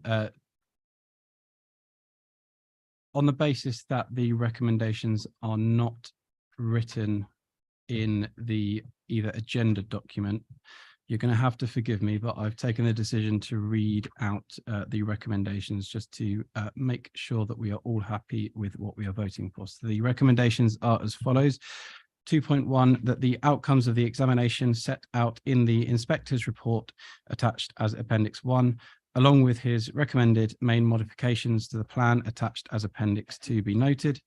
On the basis that the recommendations are not written in the either agenda document, you're going to have to forgive me, but I've taken the decision to read out the recommendations just to make sure that we are all happy with what we are voting for. So the recommendations are as follows. 2.1, that the outcomes of the examination set out in the inspector's report attached as Appendix 1, along with his recommended main modifications to the plan attached as Appendix 2 be noted.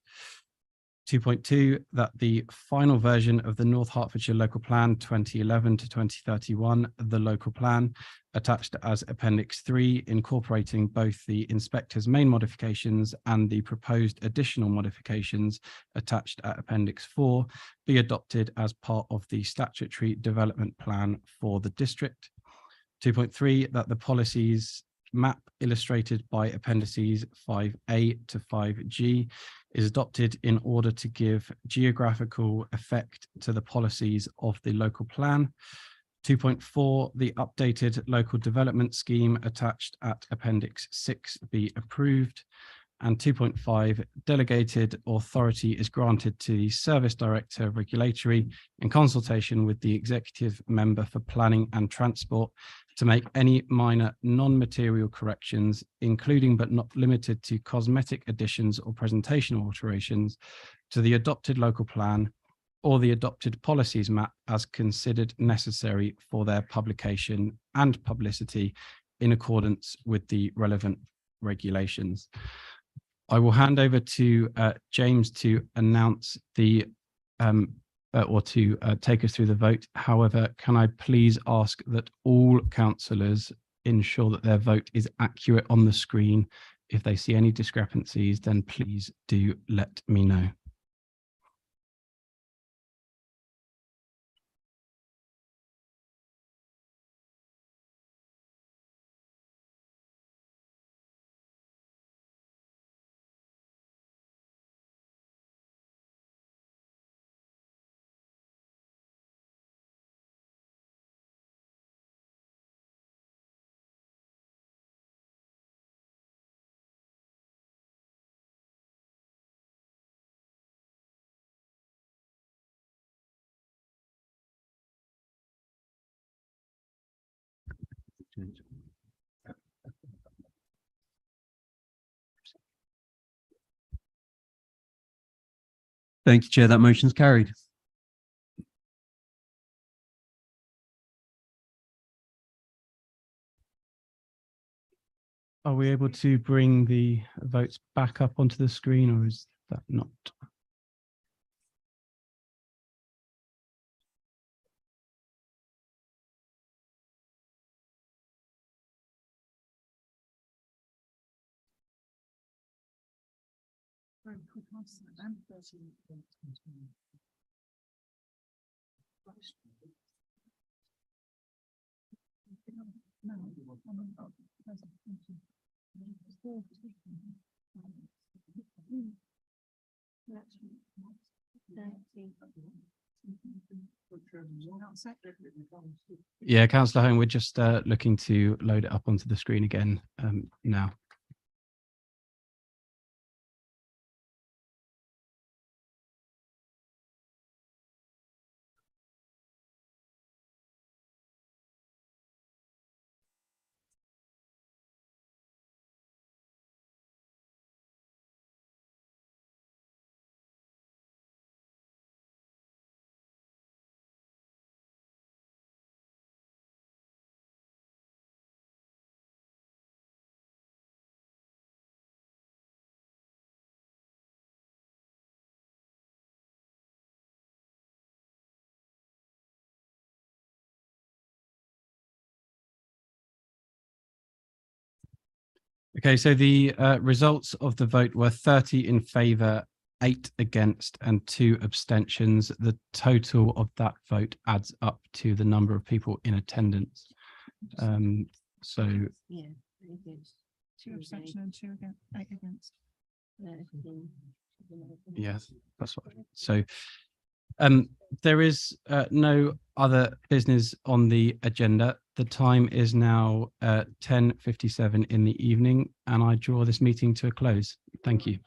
2.2, that the final version of the North Hertfordshire Local Plan 2011 to 2031, the local plan, attached as Appendix 3, incorporating both the inspector's main modifications and the proposed additional modifications attached at Appendix 4, be adopted as part of the statutory development plan for the district. 2.3, that the policies map illustrated by appendices 5A to 5G is adopted in order to give geographical effect to the policies of the local plan. 2.4, the updated local development scheme attached at Appendix 6 be approved. And 2.5, delegated authority is granted to the Service Director of Regulatory in consultation with the Executive Member for Planning and Transport to make any minor non-material corrections, including but not limited to cosmetic additions or presentation alterations to the adopted local plan or the adopted policies map as considered necessary for their publication and publicity in accordance with the relevant regulations. I will hand over to James to announce the or to take us through the vote. However, can I please ask that all councillors ensure that their vote is accurate on the screen? If they see any discrepancies, then please do let me know. Thank you, Chair. That motion's carried. Are we able to bring the votes back up onto the screen, or is that not? Yeah, Councillor Hone, we're just looking to load it up onto the screen again now. Okay, so the results of the vote were 30 in favour, 8 against and 2 abstentions. The total of that vote adds up to the number of people in attendance. So Yeah. Two abstention and two against. yes, that's what. So there is no other business on the agenda. The time is now 10:57 in the evening, and I draw this meeting to a close. Thank you.